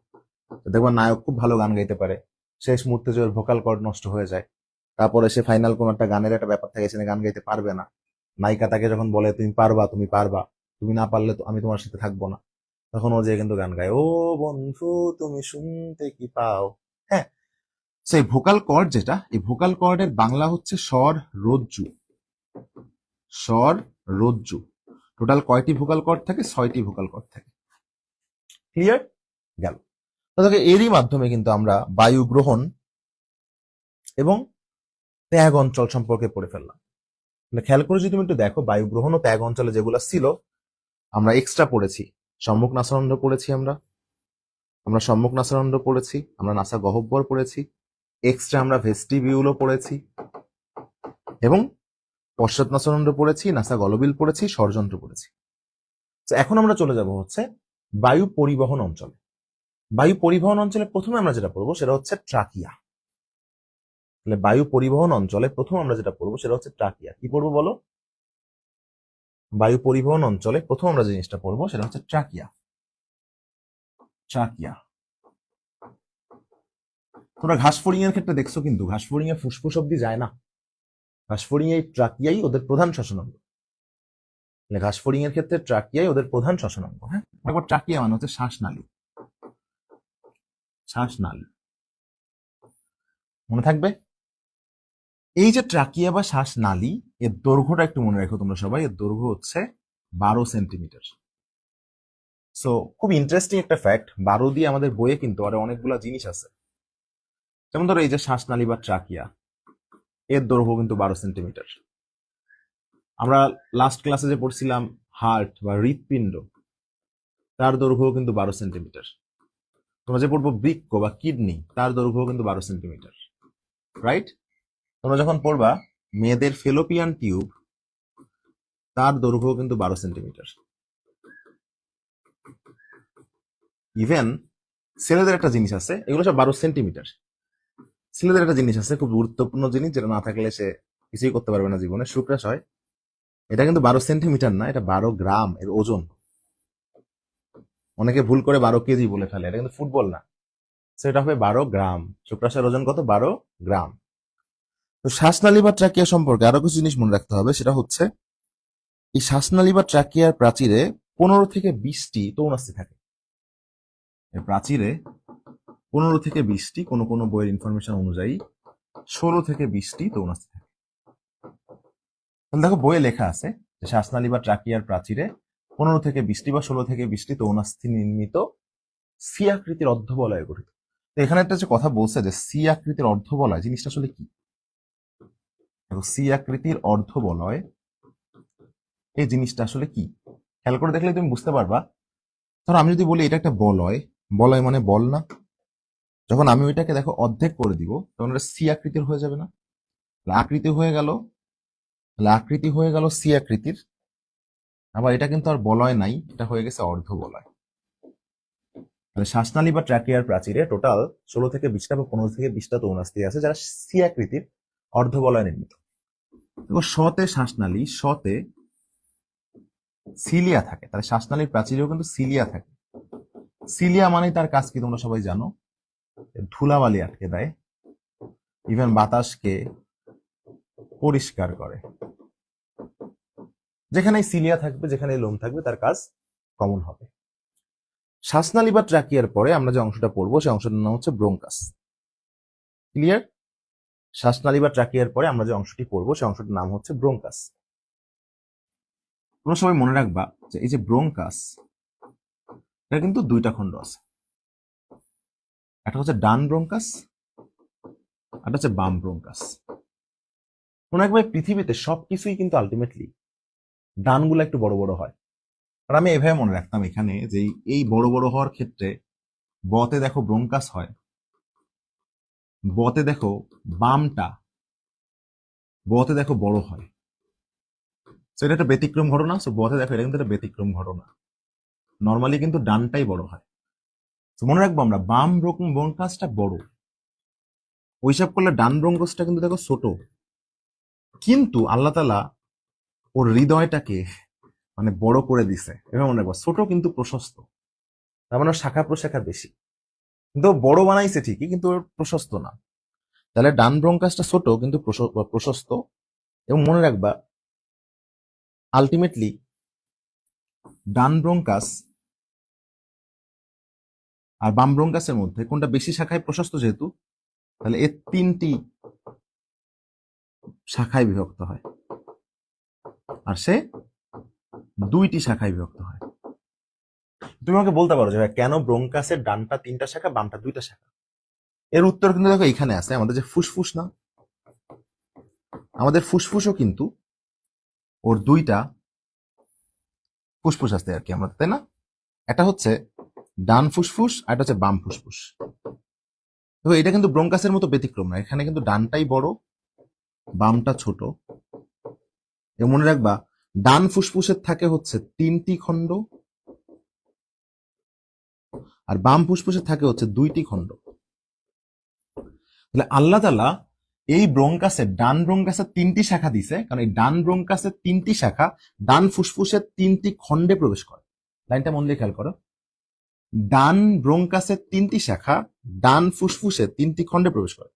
দেখবা নায়ক খুব ভালো গান গাইতে পারে, শেষ মুহূর্তে যে ভোকাল কর্ড নষ্ট হয়ে যায়, তারপরে সে ফাইনাল কোন একটা গানের একটা ব্যাপার থাকে, সে গান গাইতে পারবে না। নায়িকা তাকে যখন বলে তুমি পারবা, তুমি পারবা, তুমি না পারলে তো আমি তোমার সাথে থাকবো না, তখন ও যে কিন্তু গান গায়, ও বন্ধু তুমি শুনতে কি পাও। হ্যাঁ, সেই ভোকাল কর্ড যেটা, এই ভোকাল কর্ডের বাংলা হচ্ছে স্বর রজ্জু। স্বর রজ্জু। টোটাল কয়টি ভোকাল কর্ড থাকে? 6টি ভোকাল কর্ড থাকে। ক্লিয়ার? গেল। তাহলে এরই মাধ্যমে কিন্তু আমরা বায়ু গ্রহণ এবং ত্যাগ অঞ্চল সম্পর্কে পড়ে ফেললাম। খেয়াল করে যদি তুমি একটু দেখো, বায়ু গ্রহণ ও ত্যাগ অঞ্চলে যেগুলো ছিল আমরা এক্সট্রা পড়েছি। সম্মুখ নাসারন্ধ্র পড়েছি, আমরা সম্মুখ নাসারন্ধ্র পড়েছি, আমরা নাসা গহ্বর পড়েছি, এক্সট্রা আমরা ভেস্টিবিউলও পড়েছি, এবং পশ্চাৎ নাসারন্ধ্র পড়েছি, নাসা গলবিল পড়েছি, স্বরযন্ত্র পড়েছি। তো এখন আমরা চলে যাব হচ্ছে বায়ু পরিবহন অঞ্চলে। বায়ু পরিবহন অঞ্চলে প্রথমে আমরা যেটা পড়বো সেটা হচ্ছে ট্রাকিয়া। তাহলে বায়ু পরিবহন অঞ্চলে প্রথম আমরা যেটা পড়বো সেটা হচ্ছে ট্রাকিয়া। কি পড়বো বলো? বায়ু পরিবহন অঞ্চলে প্রথম আমরা যে জিনিসটা পড়বো সেটা হচ্ছে ট্রাকিয়া। ট্রাকিয়া। তোমরা ঘাসফড়িং এর ক্ষেত্রে দেখছো, কিন্তু ঘাসফড়িং এ ফুসফুস অব্দি যায় না, ঘাসফড়িং এই ট্রাকিয়াই ওদের প্রধান শ্বসনাঙ্গ। ঘাসফড়িং এর ক্ষেত্রে ট্রাকিয়াই ওদের প্রধান শ্বসনাঙ্গ। হ্যাঁ, একবার ট্রাকিয়া মানে হচ্ছে শ্বাসনালী। শ্বাসনালী মনে থাকবে। এই যে ট্রাকিয়া বা শ্বাসনালী, এর দৈর্ঘ্যটা একটু মনে রাখো তোমরা সবাই, এর দৈর্ঘ্য হচ্ছে 12 সেন্টিমিটার। সো খুব ইন্টারেস্টিং একটা ফ্যাক্ট, 12 দিয়ে আমাদের বইয়ে কিন্তু আরো অনেকগুলা জিনিস আছে। যেমন ধরো এই যে শ্বাসনালী বা ট্রাকিয়া, এর দৈর্ঘ্য কিন্তু 12 সেন্টিমিটার। আমরা লাস্ট ক্লাসে যে পড়ছিলাম হার্ট বা হৃৎপিণ্ড, তার দৈর্ঘ্য কিন্তু 12 সেন্টিমিটার। তোমরা যে পড়বো বৃক্ক বা কিডনি, তার দৈর্ঘ্য কিন্তু 12 সেন্টিমিটার, রাইট? তোমরা যখন পড়বা মেয়েদের ফেলোপিয়ান টিউব, তার দৈর্ঘ্য কিন্তু 12 সেন্টিমিটার। ইভেন ছেলেদের একটা জিনিস আছে, এগুলো সব 12 সেন্টিমিটার। ছেলেদের একটা জিনিস আছে খুব গুরুত্বপূর্ণ জিনিস, যেটা না থাকলে সে কিছুই করতে পারবে না জীবনে, শুক্রাশয়। এটা কিন্তু 12 সেন্টিমিটার না, এটা 12 গ্রাম এর ওজন। অনেকে ভুল করে 12 কেজি বলে ফেলে, এটা কিন্তু ফুটবল না, সেটা হবে 12 গ্রাম। শুক্রাশয়ের ওজন কত? 12 গ্রাম। তো শ্বাসনালী বা ট্রাকিয়া সম্পর্কে আরো কিছু জিনিস মনে রাখতে হবে, সেটা হচ্ছে এই শ্বাসনালী বা ট্রাকিয়ার প্রাচীরে 15 থেকে 20টি তৌনাস্থি থাকে। এই প্রাচীরে 15 থেকে 20টি, কোনো কোনো বইয়ের ইনফরমেশন অনুযায়ী 16 থেকে 20টি তৌনাস্থি থাকে। তাহলে দেখো বইয়ে লেখা আছে যে শ্বাসনালী বা ট্রাকিয়ার প্রাচীরে 15 থেকে 20টি বা 16 থেকে 20টি তৌনাস্থি নির্মিত সি আকৃতির অর্ধবলয়ে গঠিত। তো এখানে একটা যে কথা বলছে যে সি আকৃতির অর্ধবলয়, জিনিসটা আসলে কি? দেখো সি আকৃতির অর্ধবলয়, এই জিনিসটা আসলে কি খেয়াল করে দেখলে তুমি বুঝতে পারবা। ধরো আমি যদি বলি এটা একটা বলয়, বলয় মানে বল না? যখন আমি ওইটাকে দেখো অর্ধেক করে দিব, তখন এটা সি আকৃতির হয়ে যাবে না? আকৃতি হয়ে গেল, তাহলে আকৃতি হয়ে গেল সি আকৃতির। আবার এটা কিন্তু আর বলয় নাই, এটা হয়ে গেছে অর্ধ বলয়। তাহলে শ্বাসনালী বা ট্রাকিয়ার প্রাচীরে টোটাল 16 থেকে 20টা বা 15 থেকে 20টা তৌনাস্থি আছে, যারা সি আকৃতির অর্ধ বলয় নির্মিত। এবং শতে শ্বাসনালী, শতে সিলিয়া থাকে, তাহলে শ্বাসনালীর প্রাচীরেও কিন্তু সিলিয়া থাকে। সিলিয়া মানে তার কাজ কি তোমরা সবাই জানো, ধুলাবালি আটকে দেয়, ইভেন বাতাসকে পরিষ্কার করে। যেখানে সিলিয়া থাকবে, যেখানে লোম থাকবে, তার কাজ কমন হবে। শ্বাসনালী বা ট্রাকিয়ার পরে আমরা যে অংশটা পড়বো, সেই অংশটার নাম হচ্ছে ব্রোঙ্কাস। ক্লিয়ার? শ্বাসনালী বা ট্রাকিয়ার পরে আমরা যে অংশটি পড়বো, সেই অংশটার নাম হচ্ছে ব্রোঙ্কাস। তোমরা সবাই মনে রাখবা যে এই যে ব্রোঙ্কাস, এটা কিন্তু দুইটা খণ্ড আছে। একটা হচ্ছে ডান ব্রোঙ্কাস, আর হচ্ছে বাম ব্রোঙ্কাস। মনে রাখবে পৃথিবীতে সবকিছুই কিন্তু আলটিমেটলি ডানগুলো একটু বড় বড় হয়। আর আমি এভাবে মনে রাখতাম এখানে যে এই বড় বড় হওয়ার ক্ষেত্রে বতে দেখো ব্রোঙ্কাস হয়, বতে দেখো বামটা, বতে দেখো বড় হয়। এটা একটা ব্যতিক্রম ঘটনা। বতে দেখো এটা কিন্তু একটা ব্যতিক্রম ঘটনা, নর্মালি কিন্তু ডানটাই বড় হয়। মনে রাখবো আমরা বাম ব্রোঙ্কাসটা বড়, ওইসব করলে ডান ব্রোঙ্কাসটা কিন্তু দেখো ছোট। কিন্তু আল্লাহ তাআলা ওর হৃদয়টাকে মানে বড় করে দিছে, এভাবে মনে রাখবো, ছোট কিন্তু প্রশস্ত, তার মানে শাখা প্রশাখা বেশি, কিন্তু বড় বানাইছে ঠিকই, কিন্তু ওর প্রশস্ত না। তাহলে ডান ব্রোঙ্কাসটা ছোট কিন্তু প্রশস্ত। এবং মনে রাখবা আলটিমেটলি ডান ব্রোঙ্কাস আর বাম ব্রোঙ্কাসের মধ্যে কোনটা বেশি শাখায় প্রশস্ত, যেহেতু তাহলে এর 3টি শাখায় বিভক্ত হয়, আর সে 2টি শাখায় বিভক্ত হয়। তুমি আমাকে বলতে পারো যে কেন ব্রোঙ্কাসের ডানটা 3টা শাখা, বামটা 2টা শাখা? এর উত্তর কিন্তু দেখো এখানে আছে। আমাদের যে ফুসফুস না, আমাদের ফুসফুসও কিন্তু ওর 2টা ফুসফুস আছে আর কি, আমরা তাই না? একটা হচ্ছে ডান ফুসফুস আর একটা হচ্ছে বাম ফুসফুস। তো এটা কিন্তু ব্রোঙ্কাসের মতো ব্যতিক্রম না, এখানে কিন্তু ডানটাই বড়, বামটা ছোট। এবং মনে রাখবা ডান ফুসফুসের থাকে হচ্ছে 3টি খণ্ড, আর বাম ফুসফুসের থাকে হচ্ছে 2টি খণ্ড। তাহলে আল্লাহ তাআলা এই ব্রোঙ্কাসের, ডান ব্রোঙ্কাসের 3টি শাখা দিছে, কারণ এই ডান ব্রোঙ্কাসের 3টি শাখা ডান ফুসফুসের 3টি খণ্ডে প্রবেশ করে। লাইনটা মন দিয়ে খেয়াল করো, ডান ব্রোঙ্কাসের 3টি শাখা ডান ফুসফুসের 3টি খণ্ডে প্রবেশ করে।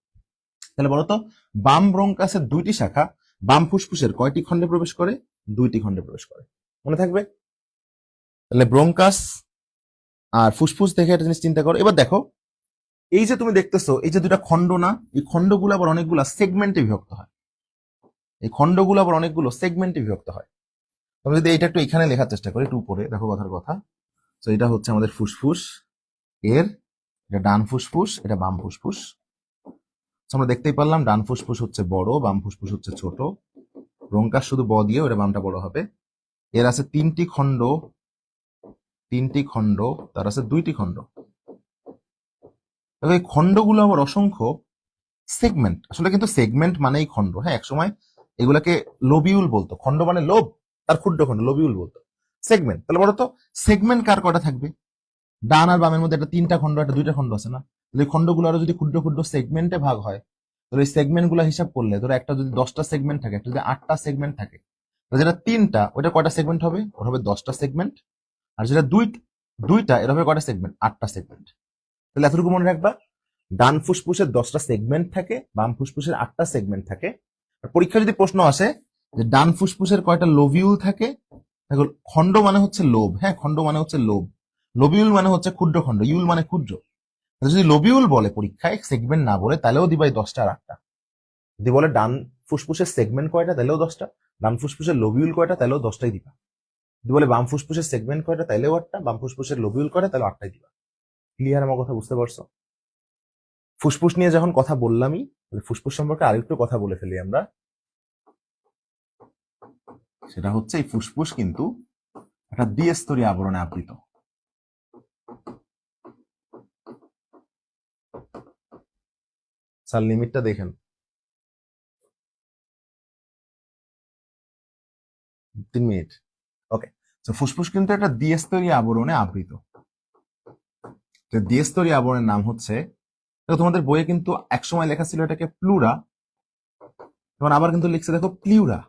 তাহলে বলতো বাম ব্রোঙ্কাসের 2টি শাখা বাম ফুসফুসের কয়টি খণ্ডে প্রবেশ করে? 2টি খণ্ডে প্রবেশ করে। মনে থাকবে? তাহলে ব্রোঙ্কাস আর ফুসফুস দেখে একটা জিনিস চিন্তা করো। এবার দেখো এই যে তুমি দেখতেছো এই যে 2টা খণ্ড না, এই খণ্ডগুলো আবার অনেকগুলো সেগমেন্টে বিভক্ত হয়। এই খণ্ডগুলো আবার অনেকগুলো সেগমেন্টে বিভক্ত হয়। আমি যদি এটা একটু এখানে লেখার চেষ্টা করি, একটু উপরে দেখো কথার কথা। তো এটা হচ্ছে আমাদের ফুসফুস, এর এটা ডান ফুসফুস, এটা বাম ফুসফুস। আমরা দেখতেই পারলাম ডান ফুসফুস হচ্ছে বড়, বাম ফুসফুস হচ্ছে ছোট। ব্রোঙ্কাস শুধু ব দিয়ে, ওটা বামটা বড় হবে। এর আছে তিনটি খণ্ড, তার আছে দুইটি খণ্ড। তবে এই খণ্ডগুলো আবার অসংখ্য সেগমেন্ট, আসলে কিন্তু সেগমেন্ট মানেই খণ্ড। হ্যাঁ, একসময় এগুলাকে লোবিউল বলতো, খণ্ড মানে লোভ, তার ক্ষুদ্র খণ্ড লোবিউল বলতো। সেগমেন্ট, তাহলে বলো তো সেগমেন্ট কার কটা থাকবে? ডান আর বামের মধ্যে একটা তিনটা খণ্ড, একটা দুইটা খণ্ড আছে না? এই খণ্ডগুলো আরো যদি ক্ষুদ্র ক্ষুদ্র সেগমেন্টে ভাগ হয়, তাহলে এই সেগমেন্ট গুলা হিসাব করলে ধরো একটা যদি 10টা সেগমেন্ট থাকে, একটা যদি 8টা সেগমেন্ট থাকে, যেটা তিনটা ওইটা কয়টা সেগমেন্ট হবে? ওটা হবে 10টা সেগমেন্ট। আর যেটা দুইটা এটা হবে কয়টা সেগমেন্ট? 8টা সেগমেন্ট। তাহলে এতটুকু মনে রাখবা, ডান ফুসফুসের 10টা সেগমেন্ট থাকে, বাম ফুসফুসের 8টা সেগমেন্ট থাকে। আর পরীক্ষা যদি প্রশ্ন আসে যে ডান ফুসফুসের কয়টা লোবিউল থাকে, দেখো খণ্ড মানে হচ্ছে লোব, হ্যাঁ খণ্ড মানে হচ্ছে লোব, লোবিউল মানে হচ্ছে ক্ষুদ্র খণ্ড, ইউল মানে ক্ষুদ্র। যদি লোবিউল বলে পরীক্ষায়, সেগমেন্ট না বলে, তাহলেও দিবাই 10টা আর 8টা। যদি বলে ডান ফুসফুসের সেগমেন্ট কয়টা, তাহলেও 10টা। ডান ফুসফুসের লোবিউল কয়টা, তাহলেও 10টাই দিবা। যদি বলে বাম ফুসফুসের সেগমেন্ট কয়টা, তাইলেও 8টা। বাম ফুসফুসের লোবিউল কয়টা, তাহলে 8টাই দিবা। ক্লিয়ার আমার কথা বুঝতে পারছো? ফুসফুস নিয়ে যখন কথা বললামই, ফুসফুস সম্পর্কে আরেকটু কথা বলে ফেলি আমরা। সেটা হচ্ছে এই ফুসফুস কিন্তু একটা দ্বিস্তরীয় আবরণে আবৃত। স্যার লিমিটটা দেখেন, 3 মিনিট। ওকে, তো ফুসফুস কিন্তু একটা দ্বিস্তরীয় আবরণে আবৃত। দ্বিস্তরীয় আবরণের নাম হচ্ছে, তোমাদের বইয়ে কিন্তু একসময় লেখা ছিল এটাকে প্লুরা, এবং আবার কিন্তু লিখছে দেখো প্লিউরা।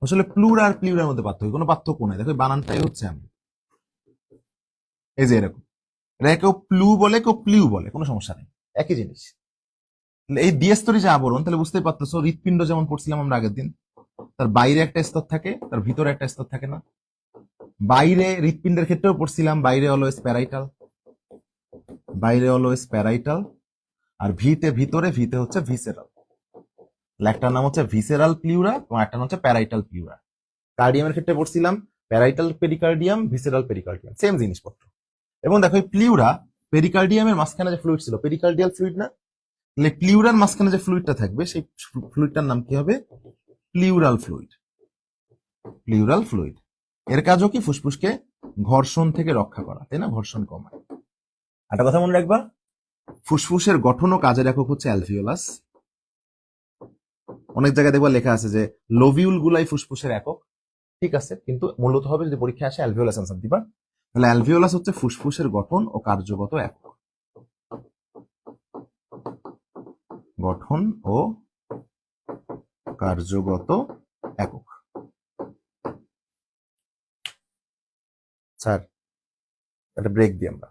আসলে প্লুরা আর প্লিউরার মধ্যে পার্থক্য, কোনো পার্থক্য নাই। দেখো বানানটাই হচ্ছে আমি এই যে এরকম, এটা কেউ প্লু বলে, কেউ প্লিউ বলে, কোনো সমস্যা নেই, একই জিনিস। এই দ্বিস্তরী যে আবরণ, তাহলে বুঝতেই পারতেছো হৃৎপিণ্ড যেমন পড়ছিলাম আমরা আগের দিন, তার বাইরে একটা স্তর থাকে, তার ভিতরে একটা স্তর থাকে না? বাইরে হৃৎপিণ্ডের ক্ষেত্রেও পড়ছিলাম, বাইরে অলওয়েজ প্যারাইটাল, বাইরে অলওয়েজ প্যারাইটাল। আর ভিতরে হচ্ছে ভিসেরাল। একটার নাম হচ্ছে ভিসেরাল প্লিউরা এবং একটা নাম হচ্ছে প্যারাইটাল প্লিউরা। কার্ডিয়ামের ক্ষেত্রে পড়ছিলাম parietal pericardium, visceral pericardium, same জিনিসপত্র। এবং দেখো এই প্লিউরা, পেরিকার্ডিয়ামের মাঝখানে যে ফ্লুইড ছিল পেরিকার্ডিয়াল ফ্লুইড না? তাহলে প্লিউরার মাঝখানে যে ফ্লুইডটা থাকবে, সেই ফ্লুইডটার নাম কি হবে? Plural fluid. প্লিউরাল ফ্লুইড এর কাজও কি? ফুসফুসকে ঘর্ষণ থেকে রক্ষা করা, তাই না? ঘর্ষণ কমায়। একটা কথা মনে রাখবা, ফুসফুসের গঠন ও কাজের একক হচ্ছে অ্যালভিওলাস। অনেক জায়গায় দেখবা লেখা আছে যে লোভিউল গুলাই ফুসফুসের একক, ঠিক আছে, কিন্তু মূলত হবে যদি পরীক্ষা আসে অ্যালভিওলাস আনসার দিবা। তাহলে অ্যালভিওলাস হচ্ছে ফুসফুসের গঠন ও কার্যগত একক। গঠন ও কার্যগত একক। স্যার একটা ব্রেক দিই আমরা।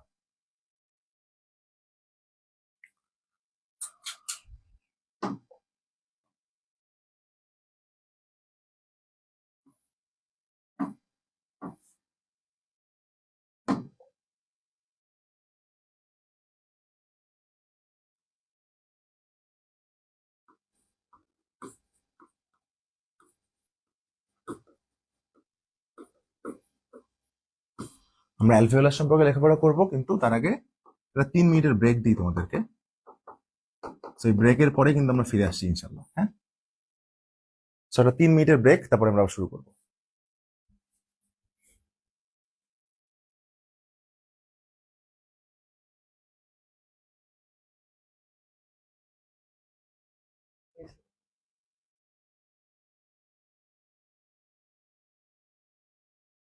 আমরা অ্যালভিওলাস সম্পর্কে লেখাপড়া করব, কিন্তু তার আগে একটা 3 মিনিটের ব্রেক দিই তোমাদেরকে। সেই ব্রেকের পরে কিন্তু আমরা ফিরে আসছি ইনশাল্লাহ। হ্যাঁ, সেটা 3 মিনিটের ব্রেক, তারপরে আমরা শুরু করবো।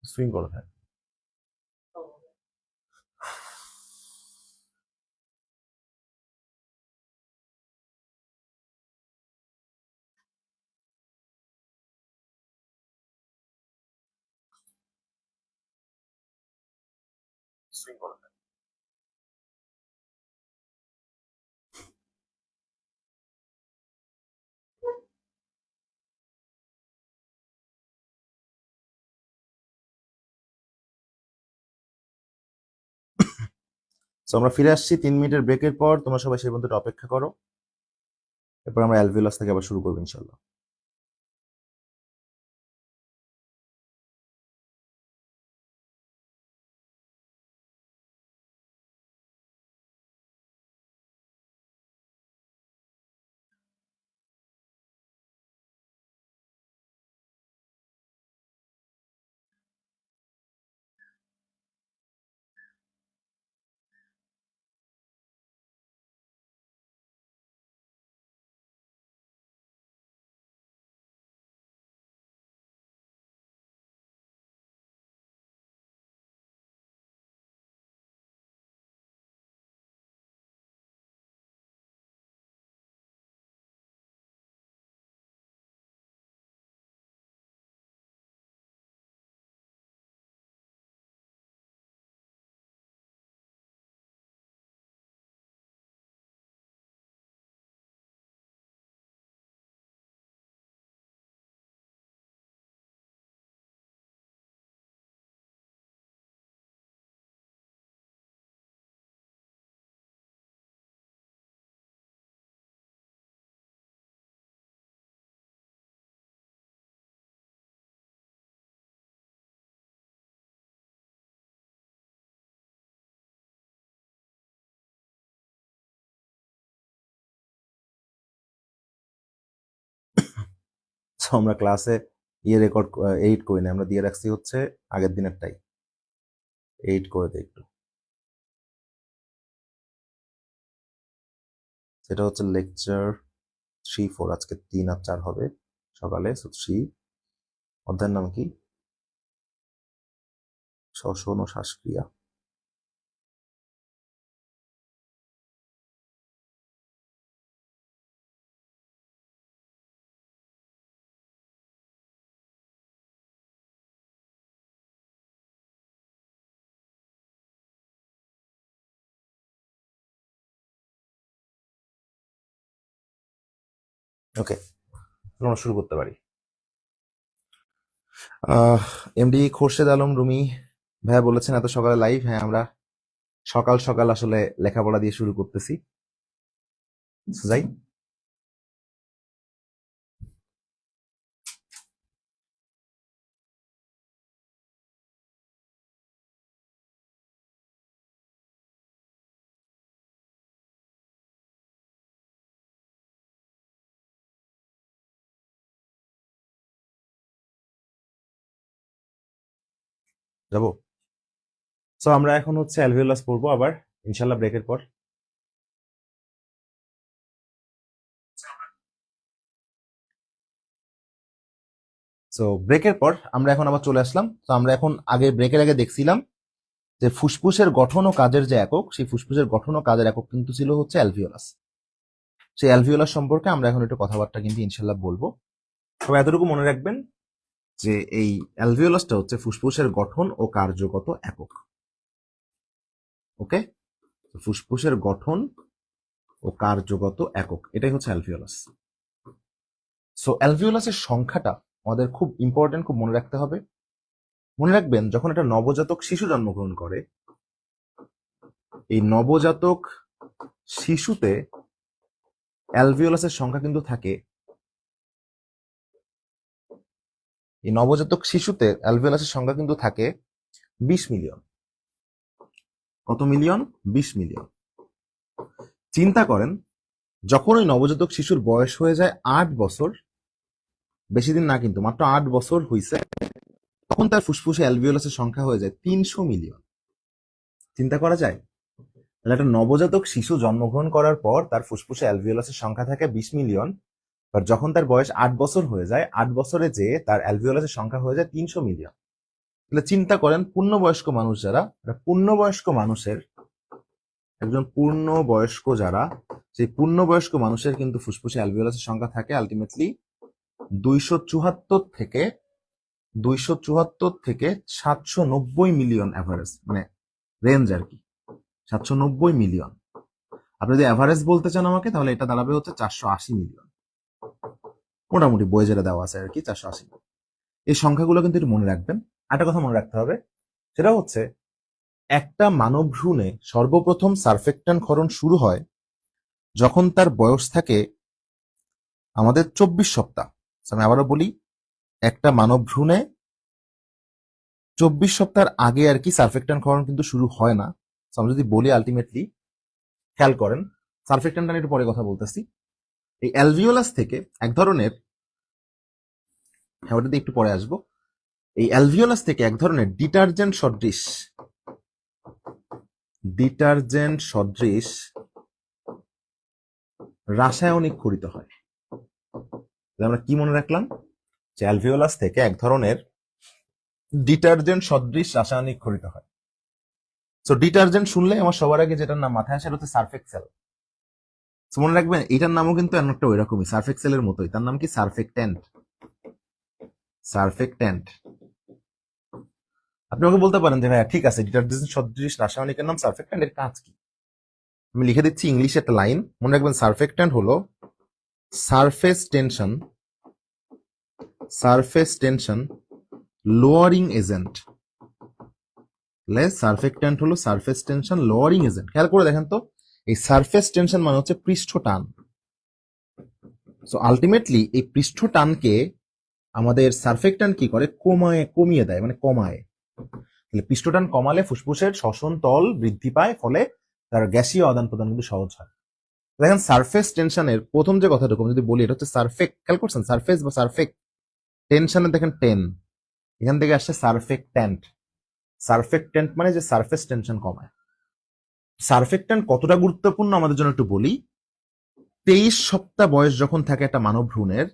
সুইং করো, হ্যাঁ। সুইং করো। তো আমরা ফিরে আসছি 3 মিনিটের ব্রেকের পর। তোমরা সবাই সেই পর্যন্ত অপেক্ষা করো, এরপর আমরা অ্যালভিওলাস থেকে আবার শুরু করবো ইনশাল্লাহ। সো আমরা ক্লাসে রেকর্ড 8 করি না, আমরা দিয়ে রাখছি হচ্ছে আগের দিনেরটাই। 8 করে দিই একটু। সেটা হচ্ছে লেকচার 3-4, আজকে 3 আর 4 হবে সকালে। সো 3, অধ্যায়ের নাম কি? শ্বসন ও শ্বাসক্রিয়া। ওকে, আমরা শুরু করতে পারি। এমডি খোরশেদ আলম রুমি ভাইয়া বলেছেন এত সকালে লাইভ। হ্যাঁ, আমরা সকাল সকাল আসলে লেখাপড়া দিয়ে শুরু করতেছি। যাই। যাবো। সো আমরা এখন হচ্ছে অ্যালভিওলাস পড়বো আবার ইনশাল্লাহ ব্রেকের পর। সো ব্রেকের পর আমরা এখন আবার চলে আসলাম। তো আমরা এখন ব্রেকের আগে দেখছিলাম যে ফুসফুসের গঠন ও কাজের যে একক, সেই ফুসফুসের গঠন ও কাজের একক কিন্তু ছিল হচ্ছে অ্যালভিওলাস। সেই অ্যালভিওলাস সম্পর্কে আমরা এখন একটু কথাবার্তা কিন্তু ইনশাল্লাহ বলবো। তবে এতটুকু মনে রাখবেন যে এই অ্যালভিওলাসটা হচ্ছে ফুসফুসের গঠন ও কার্যগত একক। ওকে, ফুসফুসের গঠন ও কার্যগত একক, এটাই হচ্ছে অ্যালভিওলাস। সো অ্যালভিওলাসের সংখ্যাটা আমাদের খুব ইম্পর্টেন্ট, খুব মনে রাখতে হবে। মনে রাখবেন যখন একটা নবজাতক শিশু জন্মগ্রহণ করে, এই নবজাতক শিশুতে অ্যালভিওলাসের সংখ্যা কিন্তু থাকে, এই নবজাতক শিশুতে অ্যালভিওলাসের সংখ্যা কিন্তু থাকে 20 মিলিয়ন। কত মিলিয়ন? 20 মিলিয়ন। চিন্তা করেন, যখন ওই নবজাতক শিশুর বয়স হয়ে যায় 8 বছর, বেশি দিন না কিন্তু, মাত্র 8 বছর হয়েছে, তখন তার ফুসফুসে অ্যালভিওলাসের সংখ্যা হয়ে যায় 300 মিলিয়ন। চিন্তা করা যায়? তাহলে একটা নবজাতক শিশু জন্মগ্রহণ করার পর তার ফুসফুসে অ্যালভিওলাসের সংখ্যা থাকে 20 মিলিয়ন, আর যখন তার বয়স 8 বছর হয়ে যায়, 8 বছরে যে তার অ্যালভিওলাসের সংখ্যা হয়ে যায় 300 মিলিয়ন। তাহলে চিন্তা করেন, পূর্ণবয়স্ক মানুষ যারা, পূর্ণবয়স্ক মানুষের, একজন পূর্ণবয়স্ক যারা, সেই পূর্ণবয়স্ক মানুষের কিন্তু ফুসফুসে অ্যালভিওলাসের সংখ্যা থাকে আলটিমেটলি 274 থেকে 790 মিলিয়ন অ্যাভারেজ, মানে রেঞ্জ আর কি, 790 মিলিয়ন। আপনি যদি অ্যাভারেজ বলতে চান আমাকে, তাহলে এটা দাঁড়াবে হচ্ছে 480 মিলিয়ন। মোটামুটি বই যেটা দেওয়া আছে আর কি, 480 মিলিয়ন। এই সংখ্যাগুলো কিন্তু একটু মনে রাখবেন। একটা কথা মনে রাখতে হবে, সেটা হচ্ছে একটা মানব ভ্রূণে সর্বপ্রথম সারফেক্টান ক্ষরণ শুরু হয় যখন তার বয়স থাকে আমাদের 24 সপ্তাহ। আমি আবারও বলি, একটা মানব ভ্রূণে 24 সপ্তাহের আগে আর কি সারফেক্টান ক্ষরণ কিন্তু শুরু হয় না। আমি যদি বলি আলটিমেটলি, খেয়াল করেন, সারফেক্টানটা নিয়ে একটু পরে কথা বলতেছি। এই অ্যালভিওলাস থেকে এক ধরনের, হ্যাঁ ওটাতে একটু পরে আসবো, এই অ্যালভিওলাস থেকে এক ধরনের ডিটারজেন্ট সদৃশ রাসায়নিক ক্ষরিত হয়। আমরা কি মনে রাখলাম? যে অ্যালভিওলাস থেকে এক ধরনের ডিটারজেন্ট সদৃশ রাসায়নিক ক্ষরিত হয়। সো ডিটারজেন্ট শুনলে আমার সবার আগে যেটার নাম মাথায় আসে, হচ্ছে সারফেক্সেল। মনে রাখবেন এটার নামও কিন্তু অনেকটা ওই রকমই, সারফেক্সেলের মতোই। তার নাম কি? সারফেক্ট্যান্ট। আপনি ওকে বলতে পারেন যে ভাইয়া ঠিক আছে, ডিটারজেন্ট সদৃশ রাসায়নিকের নাম সারফেক্ট্যান্ট, এর কাজ কি? আমি লিখে দিচ্ছি ইংলিশে একটা লাইন, মনে রাখবেন সারফেক্ট্যান্ট হলো সারফেস টেনশন লোয়ারিং এজেন্ট। সারফেক্ট্যান্ট হলো সারফেস টেনশন লোয়ারিং এজেন্ট। খেয়াল করে দেখেন তো, এই সারফেস টেনশন মানে হচ্ছে পৃষ্ঠ টান। সো আলটিমেটলি এই পৃষ্ঠ টানকে আমাদের সারফেক্ট্যান্ট কি করে? কমিয়ে দেয়, মানে কমায়। তাহলে পৃষ্ঠটান কমালে ফুসফুসের শ্বসন তল বৃদ্ধি পায়, ফলে তার গ্যাসীয় আদান প্রদান কিন্তু সহজ হয়। দেখেন সারফেস টেনশনের প্রথম যে কথাটুকু যদি বলি, এটা হচ্ছে সারফেক্ট। খেয়াল করছেন? সারফেস বা সারফেক্ট, টেনশনে দেখেন টেন, এখান থেকে আসছে সারফেক্ট্যান্ট। সারফেক্ট্যান্ট মানে যে সারফেস টেনশন কমায়। সারফেক্ট্যান্ট কতটা গুরুত্বপূর্ণ আমাদের জন্য একটু বলি। 23 সপ্তাহ বয়স যখন থাকে একটা মানব ভ্রূণের,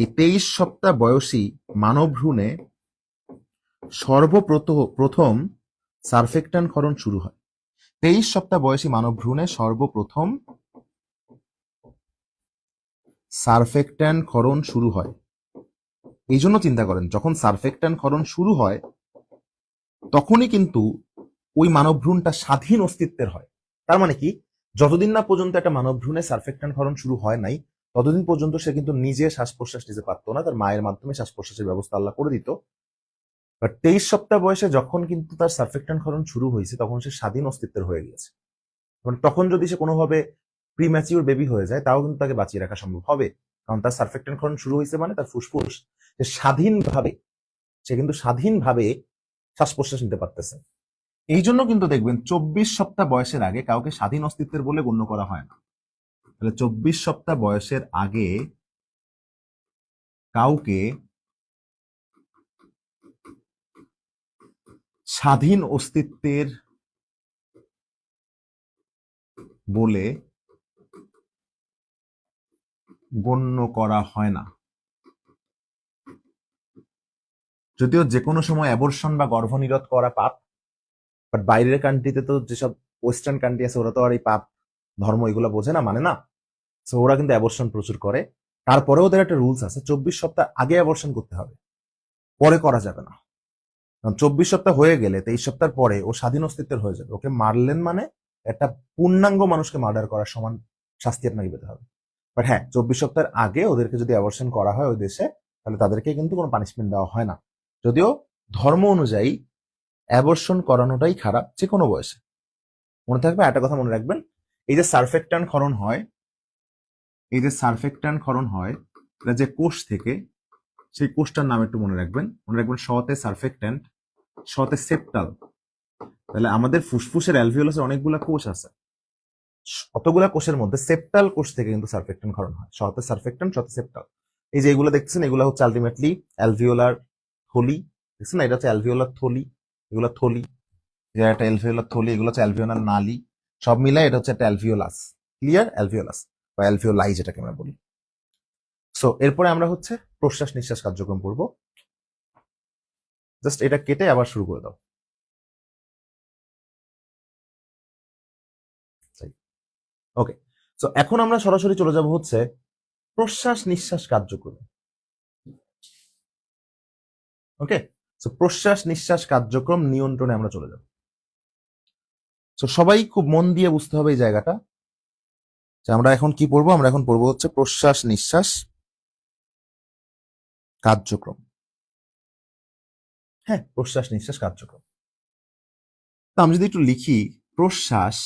এই 23 সপ্তাহ বয়সী মানব ভ্রূণে সর্বপ্রথম সারফেক্ট্যান্ট ক্ষরণ শুরু হয়। 23 সপ্তাহ বয়সী মানব ভ্রূণে সর্বপ্রথম সারফেক্ট্যান্ট ক্ষরণ শুরু হয়। এই জন্য চিন্তা করেন, যখন সারফেক্ট্যান্ট ক্ষরণ শুরু হয় তখনই কিন্তু ওই মানব ভ্রূণটা স্বাধীন অস্তিত্বের হয়। তার মানে কি, যতদিন না পর্যন্ত একটা মানব ভ্রূণে সারফেক্ট্যান্ট ক্ষরণ শুরু হয় নাই, ততদিন পর্যন্ত সে কিন্তু নিজে শ্বাস প্রশ্বাস নিতে পারতো না, তার মায়ের মাধ্যমে শ্বাস প্রশ্বাসের ব্যবস্থা আল্লাহ করে দিত। বাট 23 সপ্তাহ বয়সে যখন কিন্তু তার সারফেক্ট্যান্ট ক্ষরণ শুরু হয়েছে, তখন সে স্বাধীন অস্তিত্বের হয়ে গিয়েছে। তখন যদি সে কোনোভাবে প্রিম্যাচিউর বেবি হয়ে যায়, তাও কিন্তু তাকে বাঁচিয়ে রাখা সম্ভব হবে, কারণ তার সারফেক্ট্যান্ট ক্ষরণ শুরু হয়েছে মানে তার ফুসফুস সে কিন্তু স্বাধীনভাবে শ্বাস প্রশ্বাস নিতে পারতেছে। এই জন্য কিন্তু দেখবেন 24 সপ্তাহ বয়সের আগে কাউকে স্বাধীন অস্তিত্বের বলে গণ্য করা হয় না। তাহলে 24 সপ্তাহ বয়সের আগে কাউকে স্বাধীন অস্তিত্বের বলে গণ্য করা হয় না। যদিও যে কোনো সময় অ্যাবর্শন বা গর্ভনিরোধ করা পাপ, বাট বাইরের কান্ট্রিতে তো যেসব ওয়েস্টার্ন কান্ট্রি আছে, ওরা তো আর এই পাপ ধর্ম এগুলো বোঝে না, মানে না। সো ওরা কিন্তু অ্যাবর্শন প্রচুর করে। তারপরে ওদের একটা রুলস আছে, 24 সপ্তাহ আগে অ্যাবর্শন করতে হবে, পরে করা যাবে না। কারণ 24 সপ্তাহ হয়ে গেলে 23 সপ্তাহ পরে ও স্বাধীন অস্তিত্বের হয়ে যাবে। ওকে মারলেন মানে একটা পূর্ণাঙ্গ মানুষকে মার্ডার করার সমান শাস্তি আপনাকে পেতে হবে। বাট হ্যাঁ, 24 সপ্তাহের আগে ওদেরকে যদি অ্যাবর্শন করা হয় ওই দেশে, তাহলে তাদেরকে কিন্তু কোনো পানিশমেন্ট দেওয়া হয় না। যদিও ধর্ম অনুযায়ী অ্যাবর্শন করানোটাই খারাপ যে কোনো বয়সে। মনে থাকবে একটা কথা মনে রাখবেন, এই যে সারফেক্ট্যান্ট ক্ষরণ হয়, এটা যে কোষ থেকে, সেই কোষটার নাম একটু মনে রাখবেন। সতে সারফেক্ট্যান্ট, সতে সেপ্টাল। তাহলে আমাদের ফুসফুসের অ্যালভিওলাসের অনেকগুলা কোষ আছে, অতগুলা কোষের মধ্যে সেপ্টাল কোষ থেকে কিন্তু সারফেক্ট্যান্ট ক্ষরণ হয়। সতে সারফেক্ট্যান্ট, সতে সেপ্টাল। এই যে এগুলো দেখতেছেন, এগুলো হচ্ছে আলটিমেটলি অ্যালভিওলার থলি। দেখছেন না, এটা হচ্ছে অ্যালভিওলার থলি, এগুলো থলি, এটা একটা অ্যালভিওলার থলি, এগুলো হচ্ছে অ্যালভিওলার নালী। সব মিলাই এটা হচ্ছে একটা অ্যালভিওলাস। ক্লিয়ার? অ্যালভিওলাস বা অ্যালভিওলাই যেটাকে আমরা বলি। সো এরপরে আমরা হচ্ছে প্রশ্বাস নিঃশ্বাস কার্যক্রম করব। জাস্ট এটা কেটে আবার শুরু করে দাও। ওকে, সো এখন আমরা সরাসরি চলে যাব হচ্ছে প্রশ্বাস নিঃশ্বাস কার্যক্রমে। ওকে, সো প্রশ্বাস নিঃশ্বাস কার্যক্রম নিয়ন্ত্রণে আমরা চলে যাব। সো সবাই খুব মন দিয়ে বুঝতে হবে এই জায়গাটা, যে আমরা এখন কি পড়বো। আমরা এখন পড়বো হচ্ছে প্রশ্বাস নিঃশ্বাস কার্যক্রম। হ্যাঁ, প্রশ্বাস নিঃশ্বাস কার্যক্রম। তো আমি যদি একটু লিখি প্রশ্বাস,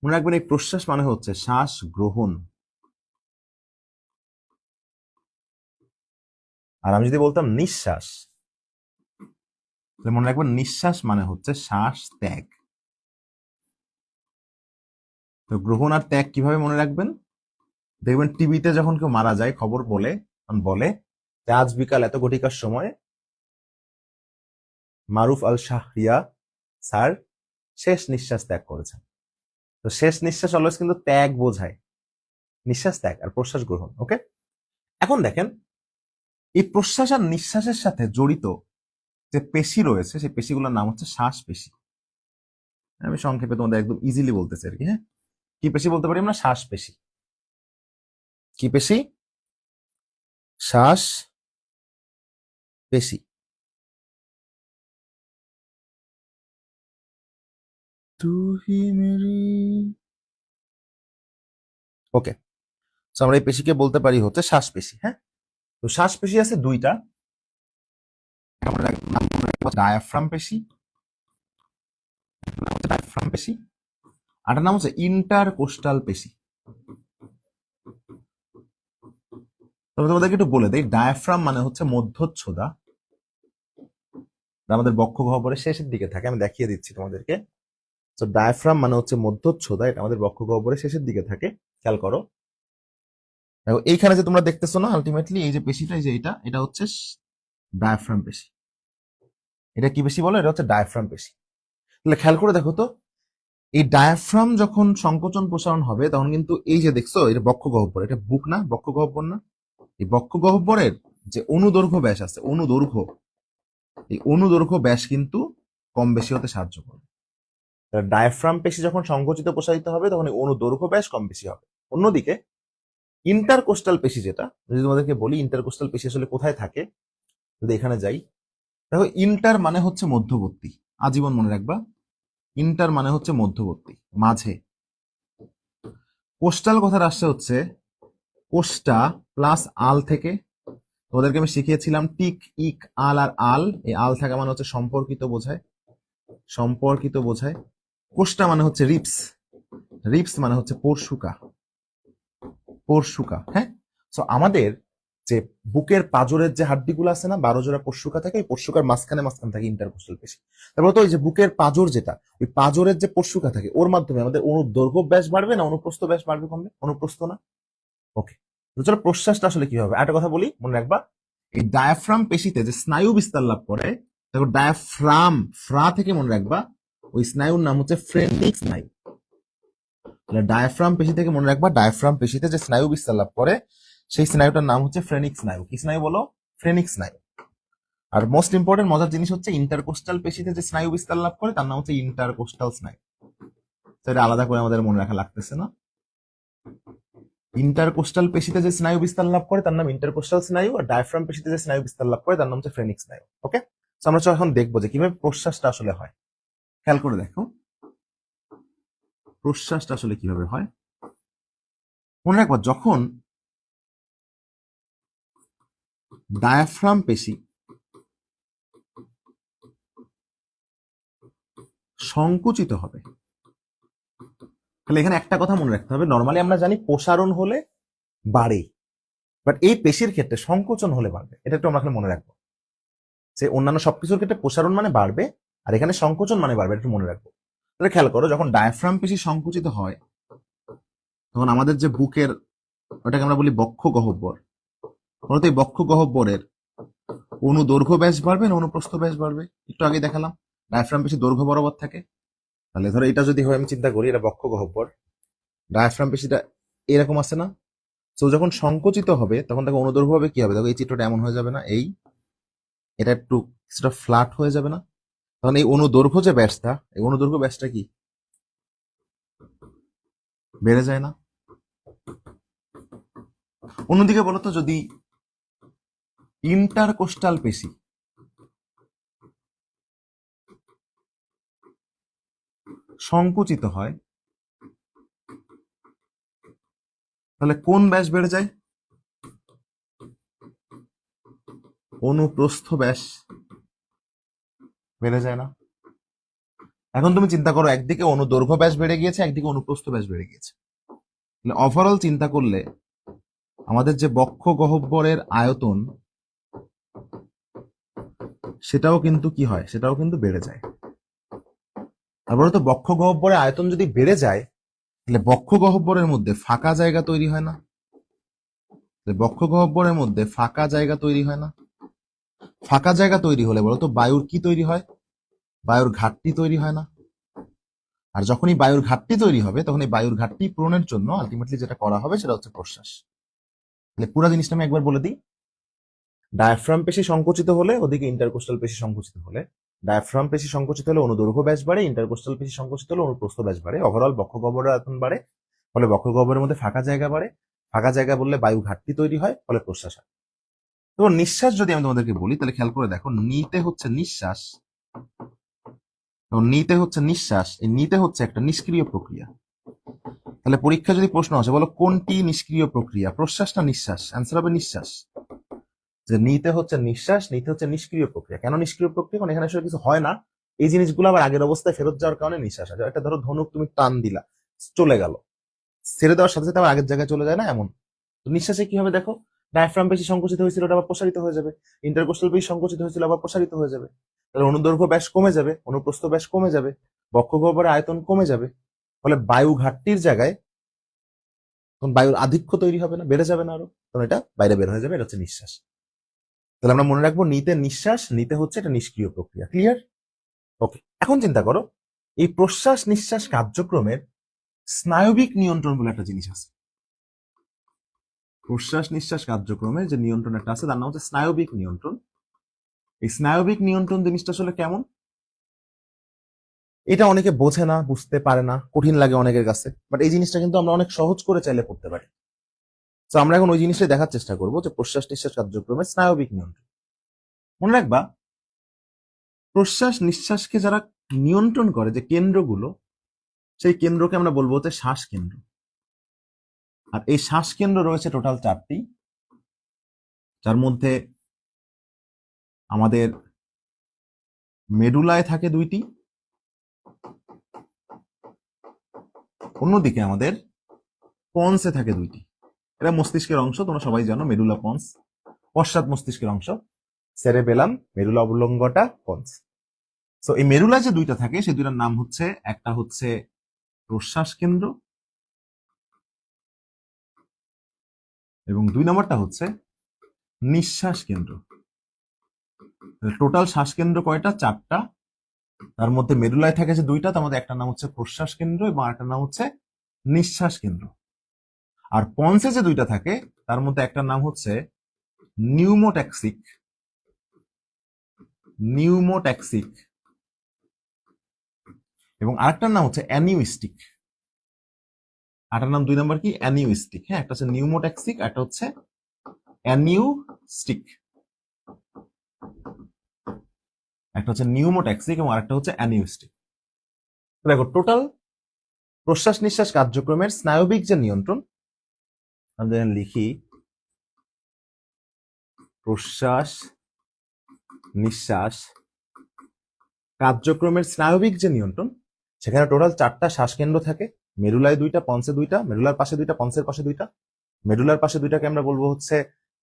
মনে রাখবেন এই প্রশ্বাস মানে হচ্ছে শ্বাস গ্রহণ। আর আমি যদি বলতাম নিঃশ্বাস, মনে রাখবেন নিঃশ্বাস মানে হচ্ছে শ্বাস ত্যাগ। তো গ্রহণ আর ত্যাগ কিভাবে মনে রাখবেন? দেখবেন টিভিতে যখন কেউ মারা যায় খবর বলে যে আজ বিকাল এত ঘটিকার সময় মারুফ আল শাহরিয়া স্যার শেষ নিঃশ্বাস ত্যাগ করেছেন। তো শেষ নিঃশ্বাস অলওয়েজ কিন্তু ত্যাগ বোঝায়, নিঃশ্বাস ত্যাগ আর প্রশ্বাস গ্রহণ। ওকে, এখন দেখেন এই প্রশ্বাস আর নিঃশ্বাসের সাথে জড়িত যে পেশি রয়েছে, সেই পেশিগুলোর নাম হচ্ছে শ্বাস পেশি। আমি সংক্ষেপে তোমাদের একদম ইজিলি বলতেছি আর কি। হ্যাঁ, কি পেশি বলতে পারি আমরা? শ্বাস পেশি। কি পেশি? শ্বাস পেশি। ওকে, তো আমরা এই পেশিকে বলতে পারি হচ্ছে শ্বাস পেশি। হ্যাঁ, তো শ্বাস পেশি আছে দুইটা, ডায়াফ্রাম পেশি, ডায়াফ্রাম পেশি, আর নাম হচ্ছে ইন্টারকোস্টাল পেশি। তবে তোমাদেরকে একটু বলে দেই, ডায়াফ্রাম মানে হচ্ছে মধ্যচ্ছদা, আমাদের বক্ষ গহ্বরের শেষের দিকে থাকে। আমি দেখিয়ে দিচ্ছি তোমাদেরকে। তো ডায়াফ্রাম মানে হচ্ছে মধ্যচ্ছদা, এটা আমাদের বক্ষ গহ্বরের শেষের দিকে থাকে। খেয়াল করো। দেখো এইখানে যে তোমরা দেখতেছো না, আলটিমেটলি এই যে পেশিটা, এই যে এটা হচ্ছে ডায়াফ্রাম পেশি। এটা কি পেশি বলো? এটা হচ্ছে ডায়াফ্রাম পেশি। তাহলে খেয়াল করে দেখো তো, এই ডায়াফ্রাম যখন সংকোচন প্রসারণ হবে তখন কিন্তু এই যে দেখছো, এটা বক্ষ গহ্বর, এটা বুক না, বক্ষ গহ্বর না? এই বক্ষ গহ্বরের যে অনুদৈর্ঘ্য ব্যাস আছে, এই অনুদৈর্ঘ্য ব্যাস কিন্তু কম বেশি হতে সাহায্য করে। ডায়াফ্রাম পেশি যখন সংকুচিত প্রসারিত হবে তখন এই অনুদৈর্ঘ্য ব্যাস কম বেশি হবে। অন্যদিকে ইন্টারকোস্টাল পেশি, যেটা যদি তোমাদেরকে বলি ইন্টারকোস্টাল পেশি আসলে কোথায় থাকে, যদি এখানে যাই, দেখো ইন্টার মানে হচ্ছে মধ্যবর্তী, আজীবন মনে রাখবা। ইন্টার মানে হচ্ছে মধ্যবর্তী, মাঝে। কোস্টাল কথার আসছে হচ্ছে কোস্টা প্লাস আল থেকে। ওদেরকে আমি শিখিয়েছিলাম টিক, ইক, আল আর আল, এই আল থাকা মানে হচ্ছে সম্পর্কিত বোঝায়, সম্পর্কিত বোঝায়। কোস্টা মানে হচ্ছে রিপস, রিপস মানে হচ্ছে পরশুকা, পরশুকা। হ্যাঁ, সো আমাদের যে বুকের পাঁজরের যে হাড্ডিগুলো আছে না, 12 জোড়া পরশুকা থাকে, এই পরশুকার মাঝখানে থাকে ইন্টারকোস্টাল পেশি। তারপর তো ওই যে বুকের পাঁজর যেটা, ওই পাঁজরের যে পরশুকা থাকে ওর মাধ্যমে আমাদের অনুদৈর্ঘ্য ব্যাস বাড়বে না অনুপ্রস্থ ব্যাস বাড়বে কমবে? অনুপ্রস্থ না? ওকে, তো চলো প্রশ্বাসটা আসলে কি হবে একটা কথা বলি, মনে রাখবা। এই ডায়াফ্রাম পেশিতে যে স্নায়ু বিস্তার লাভ করে, দেখো ডায়াফ্রাম, ফ্রা থেকে মনে রাখবা, ওই স্নায়ুর নাম হচ্ছে ফ্রেনিক স্নায়ু। ডায়াফ্রাম পেশি থেকে মনে রাখবা, ডায়াফ্রাম পেশিতে যে স্নায়ু বিস্তার লাভ করে সেই স্নায়ুটার নাম হচ্ছে ফ্রেনিক স্নায়ু। কি স্নায়ু বলো? ফ্রেনিক স্নায়ু। আর মোস্ট ইম্পর্টেন্ট মজার জিনিস হচ্ছে ইন্টারকোস্টাল পেশিতে যে স্নায়ু বিস্তার লাভ করে তার নাম হচ্ছে ইন্টারকোস্টাল স্নায়ু। সেটা আলাদা করে আমাদের মনে রাখা লাগতেছে না। ইন্টারকোস্টাল পেশিতে যে স্নায়ু বিস্তার লাভ করে তার নাম ইন্টারকোস্টাল স্নায়ু, আর ডায়াফ্রাম পেশিতে যে স্নায়ু বিস্তার লাভ করে তার নাম হচ্ছে ফ্রেনিক স্নায়ু। ওকে, তো আমরা এখন দেখবো যে কিভাবে প্রশ্বাসটা আসলে হয়। খেয়াল করে দেখো প্রশ্বাসটা আসলে কিভাবে হয়। মনে রাখবো, যখন ডায়াফ্রাম পেশি সংকুচিত হবে, তাহলে এখানে একটা কথা মনে রাখতে হবে, নর্মালি আমরা জানি প্রসারণ হলে বাড়ে, বাট এই পেশির ক্ষেত্রে সংকোচন হলে বাড়বে। এটা একটু আমরা এখানে মনে রাখবো যে অন্যান্য সবকিছুর ক্ষেত্রে প্রসারণ মানে বাড়বে, আর এখানে সংকোচন মানে বাড়বে, একটু মনে রাখবো। তাহলে খেয়াল করো, যখন ডায়াফ্রাম পেশি সংকুচিত হয় তখন আমাদের যে বুকের, ওটাকে আমরা বলি বক্ষ গহ্বর, মূলত এই বক্ষ গহ্বরের অনুদৈর্ঘ্য ব্যাস বাড়বে না অনুপ্রস্থ ব্যাস বাড়বে? একটু আগে দেখালাম ডায়াফ্রাম পেশি দৈর্ঘ্য বরাবর থাকে। তাহলে ধরো এটা যদি হয়, আমি চিন্তা করি এটা বক্ষ গহ্বর, ডায়াফ্রাম পেশিটা এরকম আছে না? তো যখন সংকুচিত হবে তখন তাকে অনুদৈর্ঘ্য হবে কি হবে? দেখো এই চিত্রটা এমন হয়ে যাবে না, এটা একটু কিছুটা ফ্ল্যাট হয়ে যাবে না? তখন এই অনুদৈর্ঘ্য যে ব্যাসটা, এই অনুদৈর্ঘ্য ব্যাসটা কি বেড়ে যায় না? অন্যদিকে বলতো, যদি ইন্টারকোস্টাল পেশি সংকুচিত হয় তাহলে কোন ব্যাস বেড়ে যায়? অনুপ্রস্থ ব্যাস বেড়ে যায় না? এখন তুমি চিন্তা করো, একদিকে অনুদৈর্ঘ্য ব্যাস বেড়ে গিয়েছে, একদিকে অনুপ্রস্থ ব্যাস বেড়ে গিয়েছে। ওভারঅল চিন্তা করলে আমাদের যে বক্ষ গহ্বরের আয়তন, সেটাও কিন্তু কি হয়, সেটাও কিন্তু বেড়ে যায়। তারপরে তো বক্ষ গহ্বরের আয়তন যদি বেড়ে যায় তাহলে বক্ষ গহ্বরের মধ্যে ফাঁকা জায়গা তৈরি হয় না? বক্ষ গহ্বরের মধ্যে ফাঁকা জায়গা তৈরি হয় না? ফাঁকা জায়গা তৈরি হলে বলতো বায়ুর কি তৈরি হয়? বায়ুর ঘাটতি তৈরি হয় না? আর যখনই বায়ুর ঘাটতি তৈরি হবে তখন এই বায়ুর ঘাটতি পূরণের জন্য আলটিমেটলি যেটা করা হবে সেটা হচ্ছে প্রশ্বাস। তাহলে পুরো জিনিসটা আমি একবার বলে দিই। ডায়াফ্রাম পেশি সংকুচিত হলে, ওদিকে ইন্টারকোস্টাল পেশি সংকুচিত হলে, ডায়াফ্রাম পেশি সংকুচিত হলে অনুদৈর্ঘ্য ব্যাস বাড়ে, ইন্টারকোস্টাল পেশি সংকুচিত হলে অনুপ্রস্থ ব্যাস বাড়ে। ওভারঅল বক্ষ গহ্বরের আয়তন বাড়ে, ফলে বক্ষ গহ্বরের মধ্যে ফাঁকা জায়গা বাড়ে, ফাঁকা জায়গা বললে বায়ু ঘাটতি তৈরি হয়, ফলে প্রশ্বাস হয়। তো নিঃশ্বাস যদি আমি তোমাদেরকে বলি তাহলে খেয়াল করে দেখো, নিতে হচ্ছে নিঃশ্বাস, নিতে হচ্ছে নিঃশ্বাস, এই নিতে হচ্ছে একটা নিষ্ক্রিয় প্রক্রিয়া। তাহলে পরীক্ষা যদি প্রশ্ন আসে বলো কোনটি নিষ্ক্রিয় প্রক্রিয়া, প্রশ্বাস না নিঃশ্বাস? অ্যান্সার হবে নিঃশ্বাস। যে নিতে হচ্ছে নিঃশ্বাস, নিতে হচ্ছে নিষ্ক্রিয় প্রক্রিয়া। কেন নিষ্ক্রিয় প্রক্রিয়া? কারণ এখানে আসলে কিছু হয় না, এই জিনিসগুলো আবার আগের অবস্থায় ফেরত যাওয়ার কারণে নিঃশ্বাস আছে। একটা ধরো ধনুক তুমি টান দিলা, চলে গেল, ছেড়ে দেওয়ার সাথে সাথে আবার আগের জায়গায় চলে যায় না, এমন। তো নিঃশ্বাসে কি হবে দেখো, ডায়াফ্রাম পেশি সংকুচিত হয়েছিল, ওটা আবার প্রসারিত হয়ে যাবে, ইন্টারকোস্টাল পেশি সংকুচিত হয়েছিল, আবার প্রসারিত হয়ে যাবে। তাহলে অনুদৈর্ঘ্য ব্যাস কমে যাবে, অনুপ্রস্থ ব্যাস কমে যাবে, বক্ষ গহ্বরের আয়তন কমে যাবে, ফলে বায়ু ঘাটতির জায়গায় তখন বায়ুর আধিক্য তৈরি হবে না, বেড়ে যাবে না আরো, তখন এটা বাইরে বের হয়ে যাবে, এটা হচ্ছে নিঃশ্বাস। তাহলে আমরা মনে রাখবো নিতে নিঃশ্বাস, নিতে হচ্ছে এটা নিষ্ক্রিয় প্রক্রিয়া। ক্লিয়ার? ওকে, এখন চিন্তা করো এই প্রশ্বাস নিঃশ্বাস কার্যক্রমের স্নায়বিক নিয়ন্ত্রণ বলে একটা জিনিস আছে। প্রশ্বাস নিঃশ্বাস কার্যক্রমের যে নিয়ন্ত্রণ একটা আছে তার নাম হচ্ছে স্নায়বিক নিয়ন্ত্রণ। এই স্নায়বিক নিয়ন্ত্রণ জিনিসটা আসলে কেমন, এটা অনেকে বোঝে না, বুঝতে পারে না, কঠিন লাগে অনেকের কাছে, বাট এই জিনিসটা কিন্তু আমরা অনেক সহজ করে চাইলে করতে পারি। তো আমরা এখন ওই জিনিসটাই দেখার চেষ্টা করবো যে প্রশ্বাস নিঃশ্বাস কার্যক্রমের স্নায়বিক নিয়ন্ত্রণ। মনে রাখবা প্রশ্বাস নিঃশ্বাসকে যারা নিয়ন্ত্রণ করে, যে কেন্দ্রগুলো, সেই কেন্দ্রকে আমরা বলবো হচ্ছে শ্বাস কেন্দ্র। আর এই শ্বাস কেন্দ্র রয়েছে টোটাল 4টি, যার মধ্যে আমাদের মেডুলায় থাকে 2টি, অন্যদিকে আমাদের পন্সে থাকে 2টি। এটা মস্তিষ্কের অংশ, তোমরা সবাই জানো, মেডুলা পন্স পশ্চাৎ মস্তিষ্কের অংশ, সেরেবেলাম, মেডুলা অবলঙ্গটা, পন্স। তো এই মেরুলায় যে 2টা থাকে সেই 2টার নাম হচ্ছে, একটা হচ্ছে প্রশ্বাস কেন্দ্র এবং 2 নম্বরটা হচ্ছে নিঃশ্বাস কেন্দ্র। টোটাল শ্বাস কেন্দ্র কয়টা? 4টা। তার মধ্যে মেরুলায় থাকে যে 2টা, তার মধ্যে একটা নাম হচ্ছে প্রশ্বাস কেন্দ্র এবং আরেকটা নাম হচ্ছে নিঃশ্বাস কেন্দ্র। আর পন্সে যে 2টা থাকে তার মধ্যে একটা নাম হচ্ছে নিউমোট্যাক্সিক, নিউমোট্যাক্সিক, এবং আরেকটার নাম হচ্ছে অ্যানিউইস্টিক। আরেকটার নাম 2 নম্বর কি? অ্যানিউইস্টিক। হ্যাঁ, একটা হচ্ছে নিউমোট্যাক্সিক, একটা হচ্ছে অ্যানিউস্টিক। একটা হচ্ছে নিউমোট্যাক্সিক এবং আরেকটা হচ্ছে অ্যানিউস্টিক। দেখো টোটাল প্রশ্বাস নিঃশ্বাস কার্যক্রমের স্নায়বিক যে নিয়ন্ত্রণ, আমরা লিখি প্রশ্বাস নিঃশ্বাস কার্যক্রমের স্নায়বিক যে নিয়ন্ত্রণ, সেখানে টোটাল 4টা শ্বাসকেন্দ্র থাকে। মেরুলায় 2টা, পন্সে 2টা, মেরুলার পাশে 2টা, পন্সের পাশে 2টা। মেডুলার পাশে 2টাকে আমরা বলবো হচ্ছে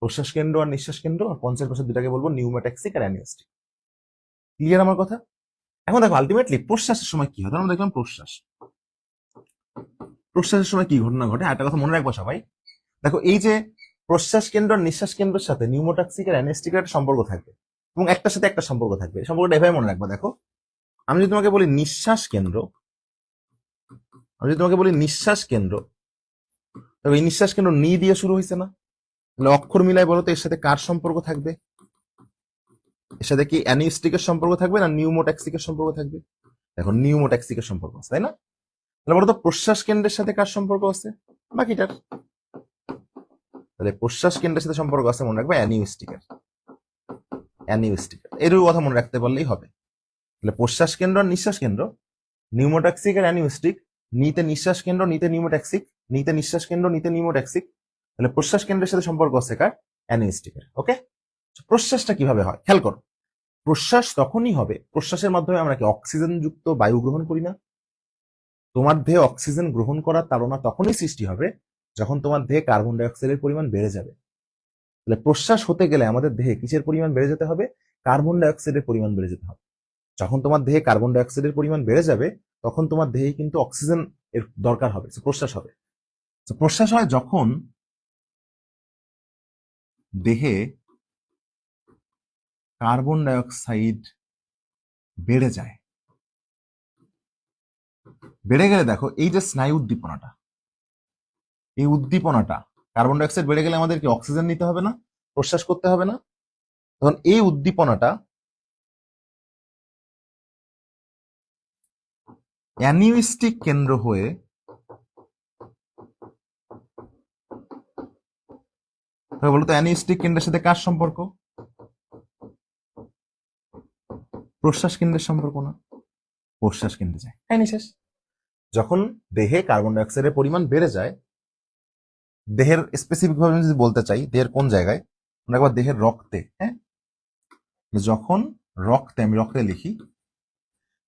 প্রশ্বাস কেন্দ্র আর নিঃশ্বাস কেন্দ্র, আর পন্সের পাশে 2টাকে বলবো নিউমোট্যাক্সিক আর অ্যানিউস্টিক। ক্লিয়ার আমার কথা? এখন দেখো আলটিমেটলি প্রশ্বাসের সময় কি হয়, আমরা দেখলাম প্রশ্বাসের সময় কি ঘটনা ঘটে। একটা কথা মনে রাখবো সবাই, দেখো এই যে প্রশ্বাস কেন্দ্র আর নিঃশ্বাস কেন্দ্রের সাথে নিউমোট্যাক্সিক আর অ্যানিউস্টিক একটা সম্পর্ক থাকবে এবং একটার সাথে একটা সম্পর্ক থাকবে। সম্পর্কটা এভাবে মনে রাখবা। দেখো আমি যদি তোমাকে বলি নিঃশ্বাস কেন্দ্র, তবে এই নিঃশ্বাস কেন্দ্র নি দিয়ে শুরু হয়েছে না, তাহলে অক্ষর মিলাই বলতো এর সাথে কার সম্পর্ক থাকবে? এর সাথে কি অ্যানিউস্টিকের সম্পর্ক থাকবে না নিউমোট্যাক্সিকের সম্পর্ক থাকবে? এখন নিউমোট্যাক্সিকের সম্পর্ক আছে, তাই না? তাহলে বলতো প্রশ্বাস কেন্দ্রের সাথে কার সম্পর্ক আছে? বাকিটার। তাহলে প্রশ্বাস কেন্দ্রের সাথে সম্পর্ক আছে, মনে রাখবে অ্যানিউস্টিকের। এর কথা মনে রাখতে পারলেই হবে। তাহলে প্রশ্বাস কেন্দ্র আর নিঃশ্বাস কেন্দ্র, নিউমোট্যাক্সিক আর অ্যানিউস্টিক, নিতে নিঃশ্বাস কেন্দ্র, নিতে নিউমোট্যাক্সিক, নিতে নিঃশ্বাস কেন্দ্র, নিতে নিউমোট্যাক্সিক। তাহলে প্রশ্বাস কেন্দ্রের সাথে সম্পর্ক আছে কার? অ্যানিউস্টিকের। ওকে, প্রশ্বাসটা কিভাবে হয় খেয়াল করো। প্রশ্বাস তখনই হবে, প্রশ্বাসের মাধ্যমে আমরা কি অক্সিজেন যুক্ত বায়ু গ্রহণ করি না? তোমার দেহে অক্সিজেন গ্রহণ করার তাড়না তখনই সৃষ্টি হবে যখন তোমার দেহে কার্বন ডাই অক্সাইডের পরিমাণ বেড়ে যাবে। তাহলে প্রশ্বাস হতে গেলে আমাদের দেহে কিসের পরিমাণ বেড়ে যেতে হবে? কার্বন ডাই অক্সাইডের পরিমাণ বেড়ে যেতে হবে। যখন তোমার দেহে কার্বন ডাই অক্সাইডের পরিমাণ বেড়ে যাবে তখন তোমার দেহে কিন্তু অক্সিজেন এর দরকার হবে, প্রশ্বাস হবে। প্রশ্বাস হয় যখন দেহে কার্বন ডাই অক্সাইড বেড়ে যায়। বেড়ে গেলে দেখো এই যে স্নায়ু উদ্দীপনাটা, এই উদ্দীপনাটা, কার্বন ডাই অক্সাইড বেড়ে গেলে আমাদেরকে অক্সিজেন নিতে হবে না, প্রশ্বাস করতে হবে না। তখন এই উদ্দীপনাটা অ্যানিউস্টিক কেন্দ্র হয়ে বলতো অ্যানিউস্টিক কেন্দ্রের সাথে কার সম্পর্ক? প্রশ্বাস কেন্দ্রের সম্পর্ক না, প্রশ্বাস কেন্দ্রে যায়। হ্যাঁ, শেষ। যখন দেহে কার্বন ডাই অক্সাইডের পরিমাণ বেড়ে যায়, দেহের স্পেসিফিক ভাবে যদি বলতে চাই দেহের কোন জায়গায়, আমরা একবার দেহের রক্তে, হ্যাঁ, যখন রক্তে, আমি রক্তে লিখি,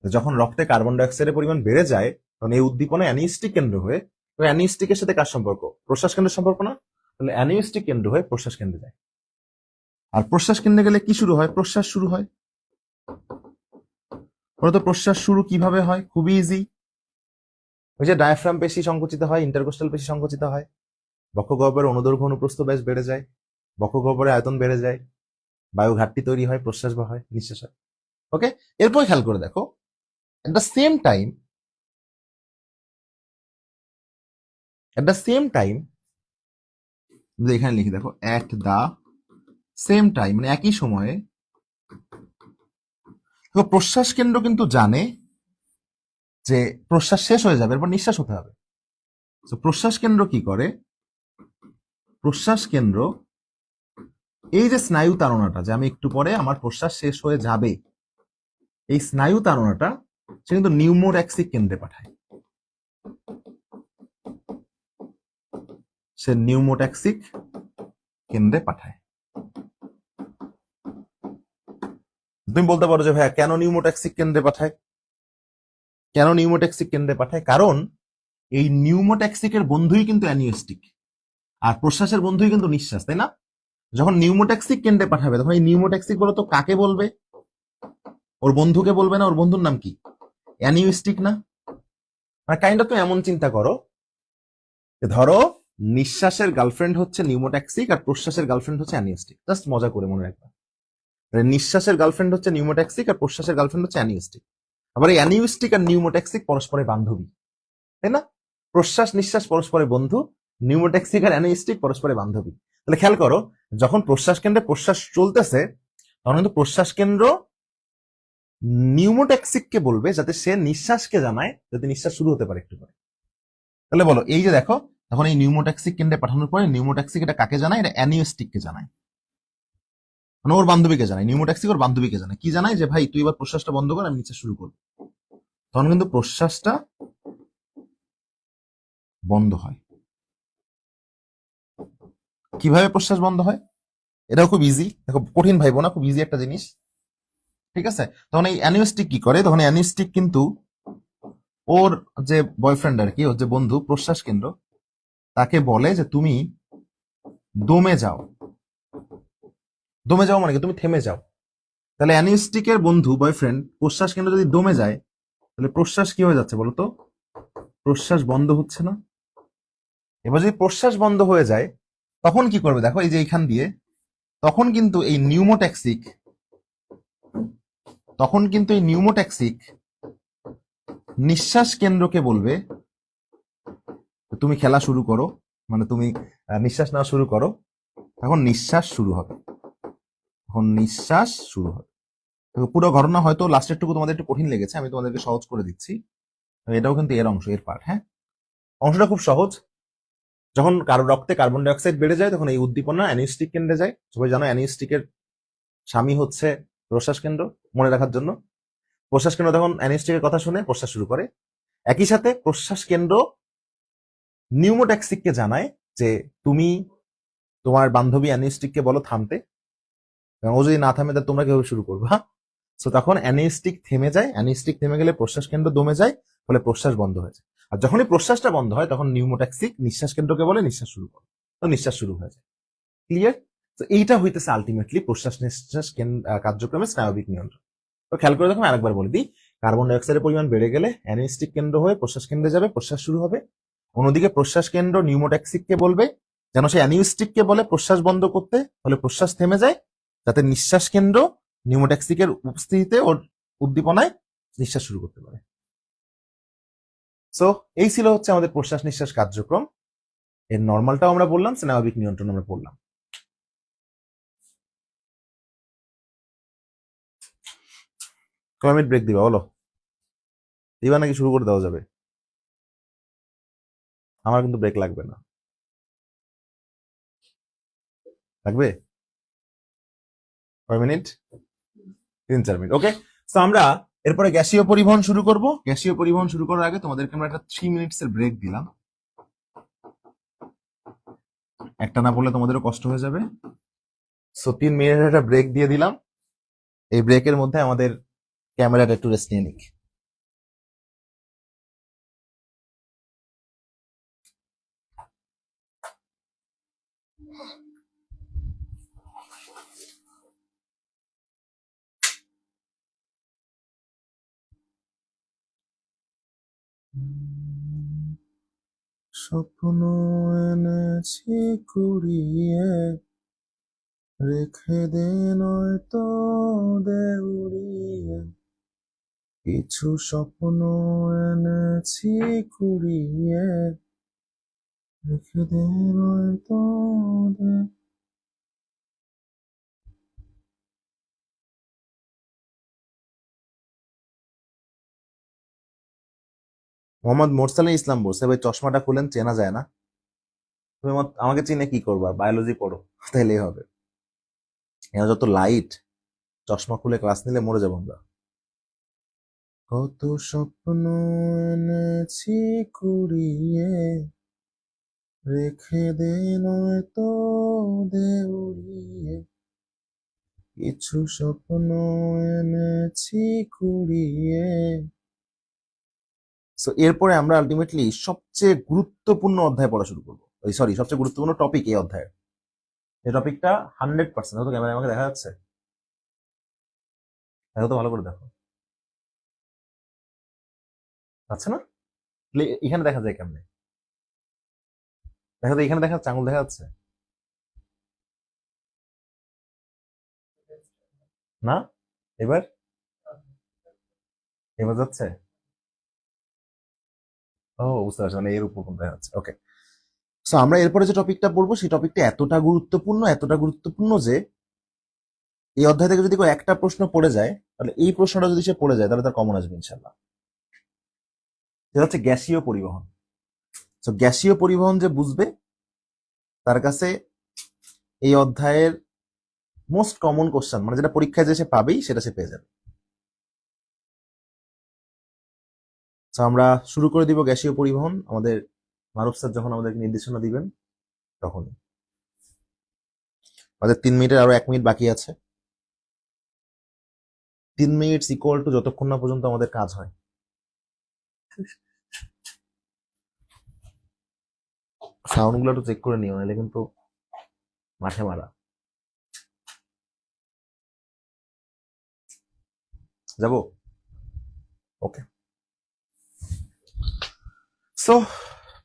যখন রক্তে কার্বন ডাই অক্সাইডের পরিমাণ বেড়ে যায় তখন এই উদ্দীপনা অ্যানিউস্টিক কেন্দ্র হয়ে, অ্যানিউস্টিকের সাথে কার সম্পর্ক? প্রশ্বাস কেন্দ্রের সম্পর্ক না, তাহলে অ্যানিউস্টিক কেন্দ্র হয়ে প্রশ্বাস কেন্দ্রে যায়। আর প্রশ্বাস কেন্দ্রে গেলে কি শুরু হয়? প্রশ্বাস শুরু হয়। বলতো প্রশ্বাস শুরু কিভাবে হয়? খুবই ইজি। ওই যে ডায়াফ্রাম পেশি সংকুচিত হয়, ইন্টারকোস্টাল পেশি সংকুচিত হয়, বক্ষগহ্বরের অনুদৈর্ঘ্য অনুপ্রস্থ ব্যাস বেড়ে যায়, বক্ষগহ্বরের আয়তন বেড়ে যায়, বায়ু ঘাটতি তৈরি হয়, প্রশ্বাস বা হয়, নিঃশ্বাস হয়। ওকে, এরপর খেয়াল করে দেখো, এট দ্য সেম টাইম এখানে লিখে দেখো, এট দ্য সেম টাইম মানে একই সময়ে প্রশ্বাস কেন্দ্র কিন্তু জানে যে প্রশ্বাস শেষ হয়ে যাবে, এরপর নিঃশ্বাস হতে হবে। তো প্রশ্বাস কেন্দ্র কি করে, প্রশ্বাস কেন্দ্র এই যে স্নায়ু তাড়নাটা, যে আমি একটু পরে আমার প্রশ্বাস শেষ হয়ে যাবে, এই স্নায়ু তাড়নাটা সে কিন্তু নিউমোট্যাক্সিক কেন্দ্রে পাঠায়। সে নিউমোট্যাক্সিক কেন্দ্রে পাঠায়। তুমি বলতে পারো যে ভাইয়া কেন নিউমোট্যাক্সিক কেন্দ্রে পাঠায়? কেন নিউমোট্যাক্সিক কেন্দ্রে পাঠায়? কারণ এই নিউমোট্যাক্সিকের বন্ধুই কিন্তু অ্যানিওস্টিক, আর প্রশ্বাসের বন্ধুই কিন্তু নিঃশ্বাস, তাই না? যখন নিউমোট্যাক্সিক কেন্দ্রে পাঠাবে তখন এই নিউমোট্যাক্সিক বলতো কাকে বলবে? ওর বন্ধুকে বলবে না? ওর বন্ধুর নাম কি? অ্যানিওস্টিক না? মানে কাইন্ড অফ তুমি এমন চিন্তা করো যে ধরো নিঃশ্বাসের গার্লফ্রেন্ড হচ্ছে নিউমোট্যাক্সিক আর প্রশ্বাসের গার্লফ্রেন্ড হচ্ছে অ্যানিওস্টিক। জাস্ট মজা করে মনে রাখবা, নিঃশ্বাসের গার্লফ্রেন্ড হচ্ছে নিউমোট্যাক্সিক আর প্রশ্বাসের গার্লফ্রেন্ড হচ্ছে অ্যানিওস্টিক। আবার এই অ্যানিওস্টিক আর নিউমোট্যাক্সিক পরস্পরের বান্ধবী, তাই না? প্রশ্বাস নিঃশ্বাস পরস্পরের বন্ধু, নিউমোট্যাক্সিক আর অ্যানিওস্টিক পরস্পরের বান্ধবী। তাহলে খেয়াল করো, যখন প্রশ্বাস কেন্দ্রে প্রশ্বাস চলতেছে তখন কিন্তু প্রশ্বাস কেন্দ্র নিউমোট্যাক্সিককে বলবে যাতে সে নিঃশ্বাসকে জানায়, যাতে নিঃশ্বাস শুরু হতে পারে একটু পরে। তাহলে বলো, এই যে দেখো, তখন এই নিউমোট্যাক্সিক কেন্দ্রে পাঠানোর পরে নিউমোট্যাক্সিক এটা কাকে জানায়? এটা অ্যানিওস্টিককে জানায়, মানে ওর বান্ধবীকে জানায়। নিউমোট্যাক্সিক ওর বান্ধবীকে জানায়, কি জানায়? যে ভাই তুই এবার প্রশ্বাসটা বন্ধ কর, আমি নিঃশ্বাস শুরু করবো। তখন কিন্তু প্রশ্বাসটা বন্ধ হয়। কিভাবে প্রশ্বাস বন্ধ হয়? এটাও খুব ইজি, দেখো কঠিন ভাইবো না, খুব ইজি একটা জিনিস। ঠিক আছে, তখন এই অ্যানিওস্টিক কি করে? তখন অ্যানিওস্টিক কিন্তু ওর যে বয়ফ্রেন্ড আর কি, ওর যে বন্ধু প্রশ্বাস কেন্দ্র, তাকে বলে যে তুমি দমে যাও। দমে যাও মানে কি? তুমি থেমে যাও। তাহলে অ্যানিস্টিকের বন্ধু বয়ফ্রেন্ড প্রশ্বাস কেন্দ্র যদি দমে যায়, তাহলে প্রশ্বাস কি হয়ে যাচ্ছে বলতো? প্রশ্বাস বন্ধ হচ্ছে না? এবার যদি প্রশ্বাস বন্ধ হয়ে যায় তখন কি করবে দেখো, এই যে এইখান দিয়ে তখন কিন্তু এই নিউমোট্যাক্সিক নিঃশ্বাস কেন্দ্রকে বলবে তুমি খেলা শুরু করো, মানে তুমি নিঃশ্বাস নেওয়া শুরু করো। তখন নিঃশ্বাস শুরু হবে, পুরো ঘটনা হয়তো লাস্টের টুকু তোমাদের একটু কঠিন লেগেছে, আমি তোমাদেরকে সহজ করে দিচ্ছি। এটাও কিন্তু এর অংশ, এর পার্ট। হ্যাঁ, অংশটা খুব সহজ। যখন কারো রক্তে কার্বন ডাই অক্সাইড বেড়ে যায় তখন এই উদ্দীপনা অ্যানিস্টিক কেন্দ্রে যায়। সবাই জানো অ্যানিস্টিকের স্বামী হচ্ছে প্রশ্বাস কেন্দ্র, মনে রাখার জন্য। প্রশ্বাস কেন্দ্র তখন অ্যানিস্টিকের কথা শুনে প্রশ্বাস শুরু করে। একই সাথে প্রশ্বাস কেন্দ্র নিউমোট্যাক্সিককে জানায় যে তুমি তোমার বান্ধবী অ্যানিস্টিককে বলো থামতে, ও যদি না থামে তাহলে তোমরা কিভাবে শুরু করবো? হ্যাঁ, তো তখন অ্যানিস্টিক থেমে যায়, অ্যানিস্টিক থেমে গেলে প্রশ্বাস কেন্দ্র দমে যায়, ফলে প্রশ্বাস বন্ধ হয়ে যায়। আর যখনই প্রশ্বাসটা বন্ধ হয় তখন নিউমোট্যাক্সিক নিঃশ্বাস কেন্দ্রকে বলে নিঃশ্বাস শুরু করে, তো নিঃশ্বাস শুরু হয়ে যায়। ক্লিয়ার? তো এইটা হইতেছে আলটিমেটলি প্রশ্বাস নিঃশ্বাস কার্যক্রমের স্নায়বিক নিয়ন্ত্রণ। তো খেয়াল করে দেখো, আরেকবার বলে দিই, কার্বন ডাইঅক্সাইডের পরিমাণ বেড়ে গেলে অ্যানিস্টিক কেন্দ্র হয়ে প্রশ্বাস কেন্দ্রে যাবে, প্রশ্বাস শুরু হবে। অন্যদিকে প্রশ্বাস কেন্দ্র নিউমোট্যাক্সিককে বলবে যেন সে অ্যানিস্টিককে বলে প্রশ্বাস বন্ধ করতে, ফলে প্রশ্বাস থেমে যায়, যাতে নিঃশ্বাস কেন্দ্র নিউমোট্যাক্সিকের উপস্থিতিতে ওর উদ্দীপনায় নিঃশ্বাস শুরু করতে পারে। সো এই ছিল হচ্ছে আমাদের প্রশ্বাস নিঃশ্বাস কার্যক্রম। এর নর্মালটাও আমরা বললাম, স্নায়বিক নিয়ন্ত্রণ আমরা বললাম। কয় মিনিট ব্রেক দিবা বলো? দিবা নাকি শুরু করে দেওয়া যাবে? আমার কিন্তু ব্রেক লাগবে না। লাগবে? কয় মিনিট? 3-4 মিনিট। ওকে, তো আমরা এরপরে গ্যাসীয় পরিবহন শুরু করব। গ্যাসীয় পরিবহন শুরু করার আগে তোমাদেরকে আমরা একটা 3 মিনিটসের ব্রেক দিলাম। একটা না বললে তোমাদেরও কষ্ট হয়ে যাবে। সো 3 মিনিটের একটা ব্রেক দিয়ে দিলাম। এই ব্রেকের মধ্যে আমাদের ক্যামেরাটা একটু রেস্ট নিয়ে নিক। স্বপ্ন এনেছি কুড়িয়ে, রেখে দে নয়তো দে উড়িয়ে। কিছু স্বপ্ন এনেছি কুড়িয়ে, রেখে দে নয়তো দে। মোহাম্মদ মোরসালে ইসলাম বলছে, ভাই চশমাটা খুলেন, চেনা যায় না। তুমি আমাকে চিনে কি করবা? বায়োলজি পড়ো, তাইলেই হবে। এরা যত লাইট, চশমা খুলে ক্লাস নিলে মরে যাবো আমরা। কত স্বপ্ন এনেছি কুড়িয়ে, রেখে দে নয়তো দে উড়িয়ে। কিছু স্বপ্ন এনেছি কুড়িয়ে। সো এরপরে আমরা আলটিমেটলি সবচেয়ে গুরুত্বপূর্ণ অধ্যায় পড়া শুরু করবো। সরি, সবচেয়ে গুরুত্বপূর্ণ টপিক এই অধ্যায়ের। এই টপিকটা 100%, হয়তো ক্যামেরায় আমাকে দেখা যাচ্ছে, দেখো তো ভালো করে দেখো, আচ্ছা না? এখানে দেখা যায় কেমনে? দেখো তো, এখানে দেখা যাচ্ছে, আঙুল দেখা যাচ্ছে না? এবার এবার যাচ্ছে? ও, বুঝতে পারছি, মানে এর উপর কোন দেখা যাচ্ছে। ওকে। সো আমরা এরপরে যে টপিকটা পড়বো, সেই টপিকটা এতটা গুরুত্বপূর্ণ যে এই অধ্যায় থেকে যদি কেউ একটা প্রশ্ন পড়ে যায়, তাহলে এই প্রশ্নটা যদি সে পড়ে যায়, তাহলে তার কমন আসবে ইনশাল্লাহ। সেটা হচ্ছে গ্যাসীয় পরিবহন। তো গ্যাসীয় পরিবহন যে বুঝবে, তার কাছে এই অধ্যায়ের মোস্ট কমন কোশ্চেন, মানে যেটা পরীক্ষায় যে সে পাবেই, সেটা সে পেয়ে যাবে। তো আমরা শুরু করে দিব গ্যাসীয় পরিবহন। আমাদের মারুফ স্যার যখন আমাদেরকে নির্দেশনা দিবেন তখন। আমাদের 3 মিনিটের আরো 1 মিনিট বাকি আছে। 3 মিনিট ইকুয়াল টু যতক্ষণ না পর্যন্ত আমাদের কাজ হয়। সাউন্ড গুলো একটু চেক করে নিও, নাহলে কিন্তু মাঠে মারা যাবো। ওকে। সো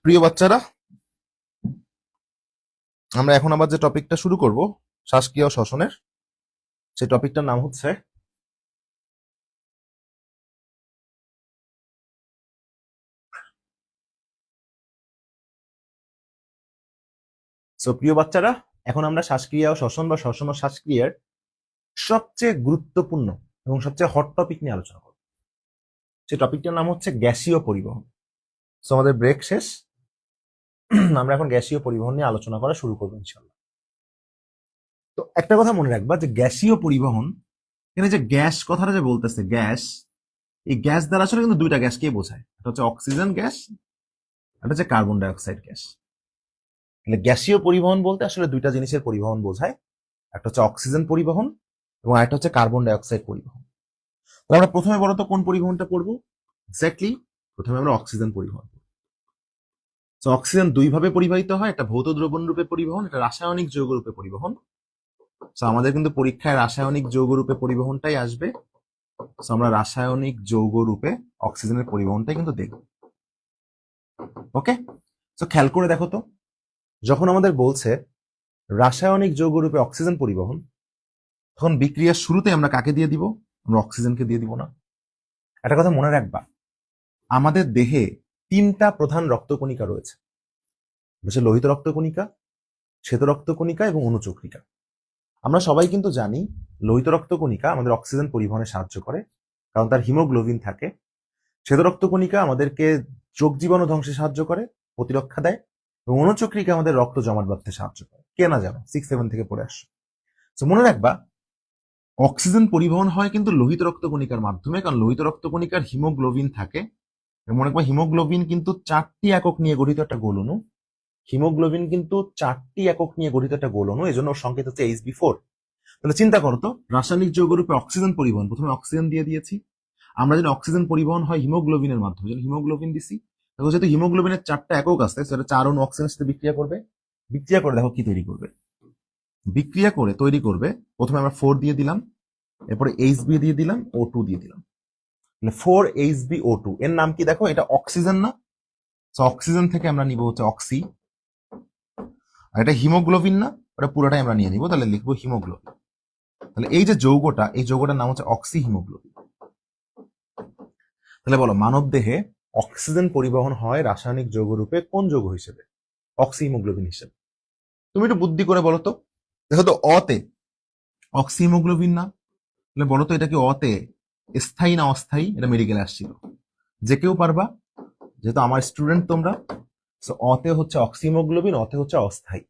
প্রিয় বাচ্চারা, আমরা এখন আবার যে টপিকটা শুরু করব শ্বাসক্রিয়া ও শ্বসনের, সেই টপিকটার নাম হচ্ছে প্রিয় বাচ্চারা, এখন আমরা শ্বাসক্রিয়া ও শ্বসন বা শ্বসন ও শ্বাসক্রিয়ার সবচেয়ে গুরুত্বপূর্ণ এবং সবচেয়ে হট টপিক নিয়ে আলোচনা করব। সেই টপিকটার নাম হচ্ছে গ্যাসীয় পরিবহন। সো আমাদের ব্রেক শেষ, আমরা এখন গ্যাসীয় পরিবহন নিয়ে আলোচনা করা শুরু করবো ইনশাল্লাহ। তো একটা কথা মনে রাখবা, যে গ্যাসীয় পরিবহন, এখানে যে গ্যাস কথাটা যে বলতেছে, গ্যাস, এই গ্যাস দ্বারা আসলে কিন্তু দুইটা গ্যাসকেই বোঝায়। একটা হচ্ছে অক্সিজেন গ্যাস, একটা হচ্ছে কার্বন ডাই অক্সাইড গ্যাস। গ্যাসীয় পরিবহন বলতে আসলে দুইটা জিনিসের পরিবহন বোঝায়, একটা হচ্ছে অক্সিজেন পরিবহন এবং আরেকটা হচ্ছে কার্বন ডাই অক্সাইড পরিবহন। তাহলে আমরা প্রথমে বলতো কোন পরিবহনটা পড়বো? এক্স্যাক্টলি, প্রথমে আমরা অক্সিজেন পরিবহন। তো অক্সিজেন দুই ভাবে পরিবাহিত হয়, একটা ভৌত দ্রবণ রূপে পরিবহন, একটা রাসায়নিক যৌগ রূপে পরিবহন। তো আমাদের কিন্তু পরীক্ষায় রাসায়নিক যৌগ রূপে পরিবহনটাই আসবে। তো আমরা রাসায়নিক যৌগ রূপে অক্সিজেনের পরিবহনটাই কিন্তু দেখব। ওকে। তো খেয়াল করে দেখো তো, যখন আমাদের বলছে রাসায়নিক যৌগ রূপে অক্সিজেন পরিবহন, তখন বিক্রিয়ার শুরুতে আমরা কাকে দিয়ে দিব? আমরা অক্সিজেনকে দিয়ে দিব না? একটা কথা মনে রাখবা, আমাদের দেহে 3টা প্রধান রক্তকণিকা রয়েছে, হচ্ছে লোহিত রক্তকণিকা, শ্বেত রক্তকণিকা এবং অনুচক্রিকা। আমরা সবাই কিন্তু জানি লোহিত রক্তকণিকা আমাদের অক্সিজেন পরিবহনে সাহায্য করে, কারণ তার হিমোগ্লোবিন থাকে। শ্বেত রক্তকণিকা আমাদেরকে যোগ জীবাণু ধ্বংসে সাহায্য করে, প্রতিরক্ষা দেয়, এবং অনুচক্রিকা আমাদের রক্ত জমাট বাঁধতে সাহায্য করে। কে না জানো, 6-7 থেকে পড়ে আসছো। তো মনে রাখবা, অক্সিজেন পরিবহন হয় কিন্তু লোহিত রক্তকণিকার মাধ্যমে, কারণ লোহিত রক্তকণিকার হিমোগ্লোবিন থাকে। মনে রাখবা, হিমোগ্লোবিন কিন্তু 4টি একক নিয়ে গঠিত একটা গোল অণু। হিমোগ্লোবিন কিন্তু 4টি একক নিয়ে গঠিত একটা গোল অণু, এই জন্য ওর সংকেত হচ্ছে Hb4। তাহলে চিন্তা করো তো, রাসায়নিক যৌগরূপে অক্সিজেন পরিবহন, প্রথমে অক্সিজেন দিয়ে দিয়েছি। আমরা যদি অক্সিজেন পরিবহন হয় হিমোগ্লোবিনের মাধ্যমে, যদি হিমোগ্লোবিন দিছি, দেখো যেহেতু হিমোগ্লোবিনের 4টা একক আছে, সেটা 4 অণু অক্সিজেনের সাথে বিক্রিয়া করবে। বিক্রিয়া করে দেখো কি তৈরি করবে। বিক্রিয়া করে তৈরি করবে, প্রথমে আমরা 4 দিয়ে দিলাম, এরপরে Hb দিয়ে দিলাম, O2 দিয়ে দিলাম। 4HbO2 এর নাম কি দেখো? এটা অক্সিজেন না? সো অক্সিজেন থেকে আমরা নিব হচ্ছে অক্সি, আর এটা হিমোগ্লোবিন না, ওটা পুরোটাই আমরা নিয়ে নিব, তাহলে লিখবো হিমোগ্লোবিন। তাহলে এই যে যৌগটা, এই যৌগটার নাম হচ্ছে অক্সি হিমোগ্লোবিন। তাহলে বলো, মানব দেহে অক্সিজেন পরিবহন হয় রাসায়নিক যৌগ রূপে কোন যৌগ হিসেবে? অক্সি হিমোগ্লোবিন হিসেবে। তুমি একটু বুদ্ধি করে বলো তো, দেখো তো অতে অক্সি হিমোগ্লোবিন না, তাহলে বলো তো এটা কি অতে স্থায়ী না অস্থায়ী? এটা মেডিকেলে আসছিল, যে কেউ পারবা, যেহেতু আমার স্টুডেন্ট তোমরা। সো অতে হচ্ছে অক্সিমোগ্লোবিন, অতে হচ্ছে অস্থায়ী।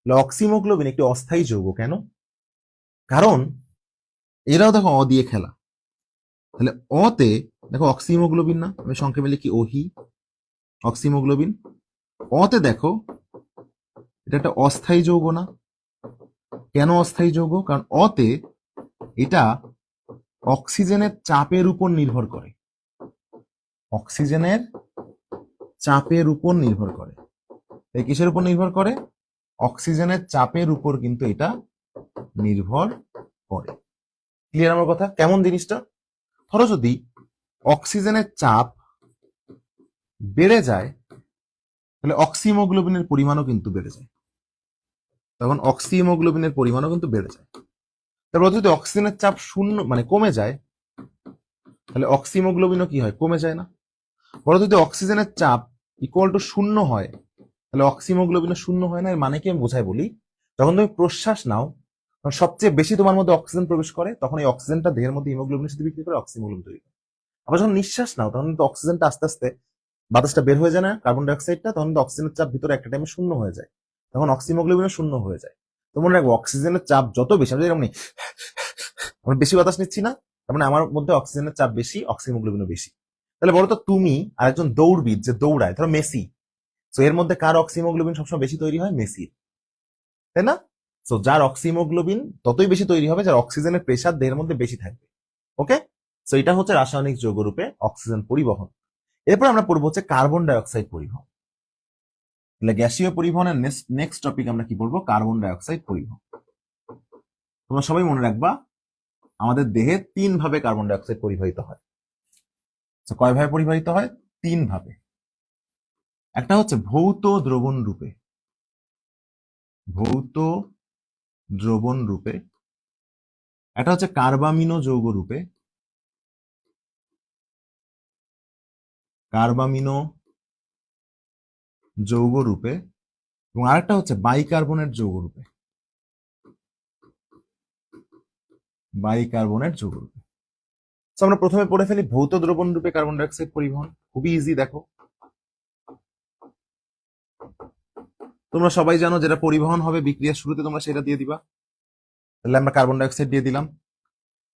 অক্সিমোগ্লোবিন একটি অস্থায়ী যৌগ, কেন? কারণ এরাও দেখো অ দিয়ে খেলা। তাহলে অতে দেখো অক্সিমোগ্লোবিন না, আমি সংক্ষেপে লিখি ওহি, অক্সিমোগ্লোবিন। অতে দেখো এটা একটা অস্থায়ী যৌগ না। কেন অস্থায়ী যৌগ? কারণ অতে এটা অক্সিজেনের চাপের উপর নির্ভর করে, অক্সিজেনের চাপের উপর নির্ভর করে। এই কিসের উপর নির্ভর করে? অক্সিজেনের চাপের উপর কিন্তু এটা নির্ভর করে। ক্লিয়ার আমার কথা? কেমন জিনিসটা? ধরো যদি অক্সিজেনের চাপ বেড়ে যায়, তাহলে অক্সিহিমোগ্লোবিনের পরিমাণও কিন্তু বেড়ে যায়, তখন অক্সিহিমোগ্লোবিনের পরিমাণও কিন্তু বেড়ে যায়। তারপর যদি অক্সিজেনের চাপ শূন্য মানে কমে যায়, তাহলে অক্সিহিমোগ্লোবিনও কি হয়? কমে যায় না। বলো যদি অক্সিজেনের চাপ ইকুয়াল টু শূন্য হয়, তাহলে অক্সিহিমোগ্লোবিনও শূন্য হয় না। এর মানে কি আমি বোঝাই বলি, যখন তুমি প্রশ্বাস নাও তখন সবচেয়ে বেশি তোমার মধ্যে অক্সিজেন প্রবেশ করে, তখন এই অক্সিজেনটা দেহের মধ্যে হিমোগ্লোবিনের সাথে বিক্রি করে অক্সিহিমোগ্লোবিন তৈরি করে। আবার যখন নিঃশ্বাস নাও তখন কিন্তু অক্সিজেনটা আস্তে আস্তে বাতাসটা বের হয়ে যায় না, কার্বন ডাইঅক্সাইডটা, তখন কিন্তু অক্সিজেনের চাপ ভিতরে একটা টাইমে শূন্য হয়ে যায়, তখন অক্সিহিমোগ্লোবিনও শূন্য হয়ে যায়। তো মনে রাখবো, অক্সিজেনের চাপ যত বেশি, আমি যেরকম আমরা বেশি বাতাস নিচ্ছি না, তার মানে আমার মধ্যে অক্সিজেনের চাপ বেশি, অক্সিহিমোগ্লোবিনও বেশি। তাহলে বলো তো, তুমি আর একজন দৌড়বিদ যে দৌড়ায়, ধরো মেসি, তো এর মধ্যে কার অক্সিহিমোগ্লোবিন সবসময় বেশি তৈরি হয়? মেসির, তাই না? তো যার অক্সিহিমোগ্লোবিন ততই বেশি তৈরি হবে যার অক্সিজেনের প্রেসার দেহের মধ্যে বেশি থাকবে। ওকে, তো এটা হচ্ছে রাসায়নিক যৌগ রূপে অক্সিজেন পরিবহন। এরপর আমরা পড়বো হচ্ছে কার্বন ডাইঅক্সাইড পরিবহন। তাহলে গ্যাসীয় পরিবহনের নেক্সট টপিক আমরা কি বলবো? কার্বন ডাইঅক্সাইড পরিবহন। তোমরা সবাই মনে রাখবা, আমাদের দেহে 3 ভাবে কার্বন ডাইঅক্সাইড পরিবাহিত হয়। কয় ভাবে পরিবাহিত হয়? 3 ভাবে। একটা হচ্ছে ভৌত দ্রবণ রূপে, ভৌত দ্রবণ রূপে। একটা হচ্ছে কার্বামিনো যৌগ রূপে, কার্বামিনো যৌগ রূপে, এবং আরেকটা হচ্ছে বাইকার্বনেট যৌগ রূপে, বাইকার্বনেট যৌগ রূপে। তো আমরা প্রথমে পড়ে ফেলি ভৌত দ্রবণ রূপে কার্বন ডাইঅক্সাইড পরিবহন। খুবই ইজি, দেখো তোমরা সবাই জানো যেটা পরিবহন হবে বিক্রিয়ার শুরুতে তোমরা সেটা দিয়ে দিবা। তাহলে আমরা কার্বন ডাইঅক্সাইড দিয়ে দিলাম।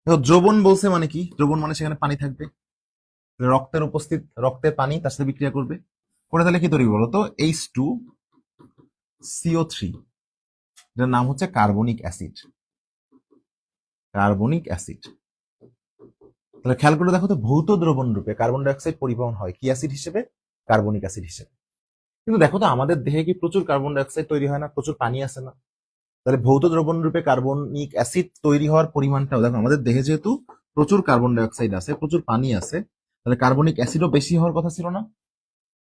দেখো দ্রবণ বলছে মানে কি? দ্রবণ মানে সেখানে পানি থাকবে, রক্তের উপস্থিত, রক্তের পানি তার সাথে বিক্রিয়া করবে, করে তাহলে কি তৈরি বলো তো? H2CO3, যার নাম হচ্ছে কার্বনিক অ্যাসিড, কার্বনিক অ্যাসিড। তাহলে খেয়াল করে দেখো তো, ভৌত দ্রবণ রূপে কার্বন ডাইঅক্সাইড পরিবহন হয় কি অ্যাসিড হিসেবে? কার্বনিক অ্যাসিড হিসেবে। কিন্তু দেখো তো, আমাদের দেহে কি প্রচুর কার্বন ডাইঅক্সাইড তৈরি হয় না? প্রচুর পানি আসে না? তাহলে ভৌত দ্রবণ রূপে কার্বনিক অ্যাসিড তৈরি হওয়ার পরিমাণটাও দেখো, আমাদের দেহে যেহেতু প্রচুর কার্বন ডাইঅক্সাইড আছে, প্রচুর পানি আছে, তাহলে কার্বনিক অ্যাসিডও বেশি হওয়ার কথা ছিল না?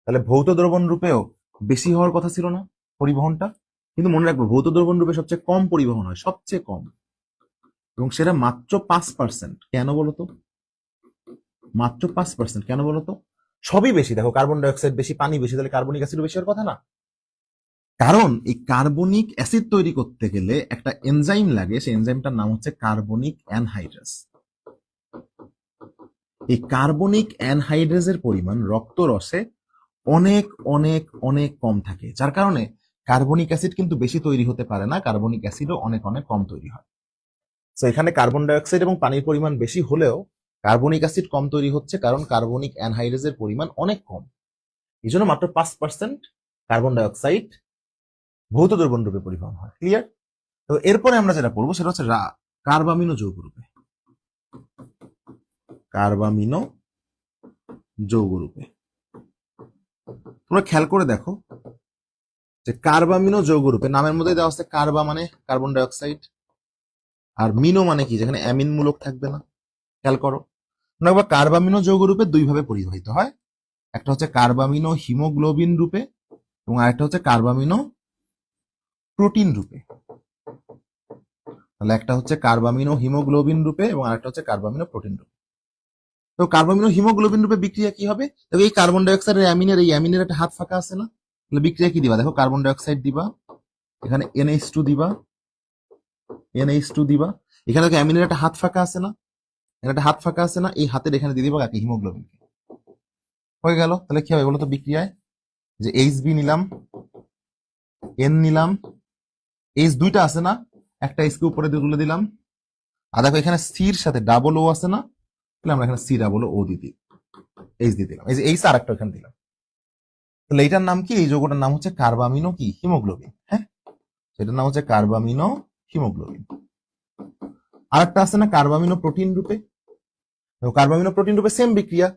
তাহলে ভৌত দ্রবণ রূপেও বেশি হওয়ার কথা ছিল না পরিবহনটা? কিন্তু মনে রাখবো, ভৌত দ্রবণ রূপে সবচেয়ে কম পরিবহন হয়, সবচেয়ে কম, এবং সেটা মাত্র 5%। কেন বলতো? মাত্র 5%। কেন বলতো? সবই বেশি, দেখো কার্বন ডাইঅক্সাইড বেশি, পানি বেশি, তাহলে কার্বনিক অ্যাসিডও বেশি হওয়ার কথা না? কারণ এই কার্বনিক অ্যাসিড তৈরি করতে গেলে একটা এনজাইম লাগে, সেই এনজাইমটার নাম হচ্ছে কার্বনিক অ্যানহাইড্রেস। এই কার্বনিক অ্যানহাইড্রেজের পরিমাণ রক্তরসে অনেক অনেক অনেক কম থাকে, যার কারণে কার্বনিক অ্যাসিড কিন্তু বেশি তৈরি হতে পারে না, কার্বনিক অ্যাসিডও অনেক অনেক কম তৈরি হয়। তো এখানে কার্বন ডাইঅক্সাইড এবং পানির পরিমাণ বেশি হলেও কার্বনিক অ্যাসিড কম তৈরি হচ্ছে, কারণ কার্বনিক অ্যানহাইড্রেজের পরিমাণ অনেক কম। এই জন্য মাত্র 5% কার্বন ডাইঅক্সাইড ভৌত দ্রবণ রূপে পরিবহন হয়। ক্লিয়ার? তো এরপরে আমরা যেটা পড়বো সেটা হচ্ছে কার্বামিনো যৌগ রূপে, কার্বামিনো যৌগ রূপে। তোমরা খেয়াল করে দেখো যে কার্বামিনো যৌগ রূপে নামের মধ্যে দেওয়া আছে কার্বা মানে কার্বন ডাইঅক্সাইড, আর মিনো মানে কি? যেখানে অ্যামিন মূলক থাকবে না। খেয়াল করো, কার্বামিনো যৌগ রূপে 2 ভাবে পরিবাহিত হয়। একটা হচ্ছে কার্বামিনো হিমোগ্লোবিন রূপে এবং আরেকটা হচ্ছে কার্বামিনো প্রোটিন রূপে। তাহলে একটা হচ্ছে কার্বামিনো হিমোগ্লোবিন রূপে এবং আরেকটা হচ্ছে কার্বামিনো প্রোটিন রূপে। তো কার্বামিনো হিমোগ্লোবিন রূপে বিক্রিয়া কি হবে? তবে এই কার্বন ডাইঅক্সাইডের অ্যামিনের একটা হাত ফাঁকা আছে না? তাহলে বিক্রিয়া কি দিবা? দেখো কার্বন ডাইঅক্সাইড দিবা, এখানে NH2 দিবা, NH2 দিবা, এখানে দেখো অ্যামিনের একটা হাত ফাঁকা আছে না? এখানে একটা হাত ফাঁকা আছে না? এই হাতের এখানে দিয়ে দিবা কাকে? হিমোগ্লোবিন। হয়ে গেল। তাহলে কি হবে বলো তো বিক্রিয়ায়? যে HB নিলাম, N নিলাম, H দুইটা আছে না? একটা H কে উপরে তুলে দিলাম, আর দেখো এখানে সির সাথে ডাবল ও আছে না? তাহলে আমরা এখানে সি ডাবল ও দিয়ে দিই, H দিয়ে দিলাম। এই যে H আর একটা এখানে দিলাম। তাহলে এইটার নাম কি? এই যৌগটার নাম হচ্ছে কার্বামিনো কি? হিমোগ্লোবিন। হ্যাঁ, এটার নাম হচ্ছে কার্বামিনো হিমোগ্লোবিন। আর একটা আছে না কার্বামিনো প্রোটিন রূপে? কার্বামিনো প্রোটিন রূপে সেম বিক্রিয়া।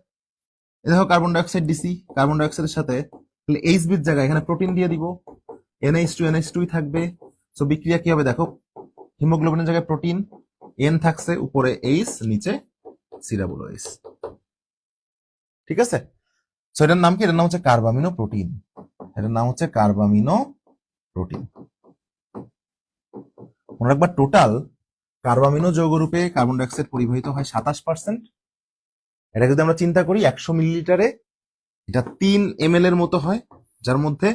দেখো কার্বন ডাইঅক্সাইড দিছি, কার্বন ডাইঅক্সাইডের সাথে তাহলে HB এর জায়গায় এখানে প্রোটিন দিয়ে দিব, NH2 থাকবে। সো বিক্রিয়া কি হবে দেখো, হিমোগ্লোবিনের জায়গায় প্রোটিন, N থাকছে, উপরে H, নিচে সি ডাবল H। ঠিক আছে? সো এটার নাম কি? এটার নাম হচ্ছে কার্বামিনো প্রোটিন। এটার নাম হচ্ছে কার্বামিনো প্রোটিন। মনে রাখবা টোটাল কার্বামিনো যৌগরূপে কার্বন ডাইঅক্সাইড পরিবাহিত হয় 27%। এটা যদি আমরা চিন্তা করি 100 মিলিলিটারে এটা 3 ml এর মতো হয়, যার মধ্যে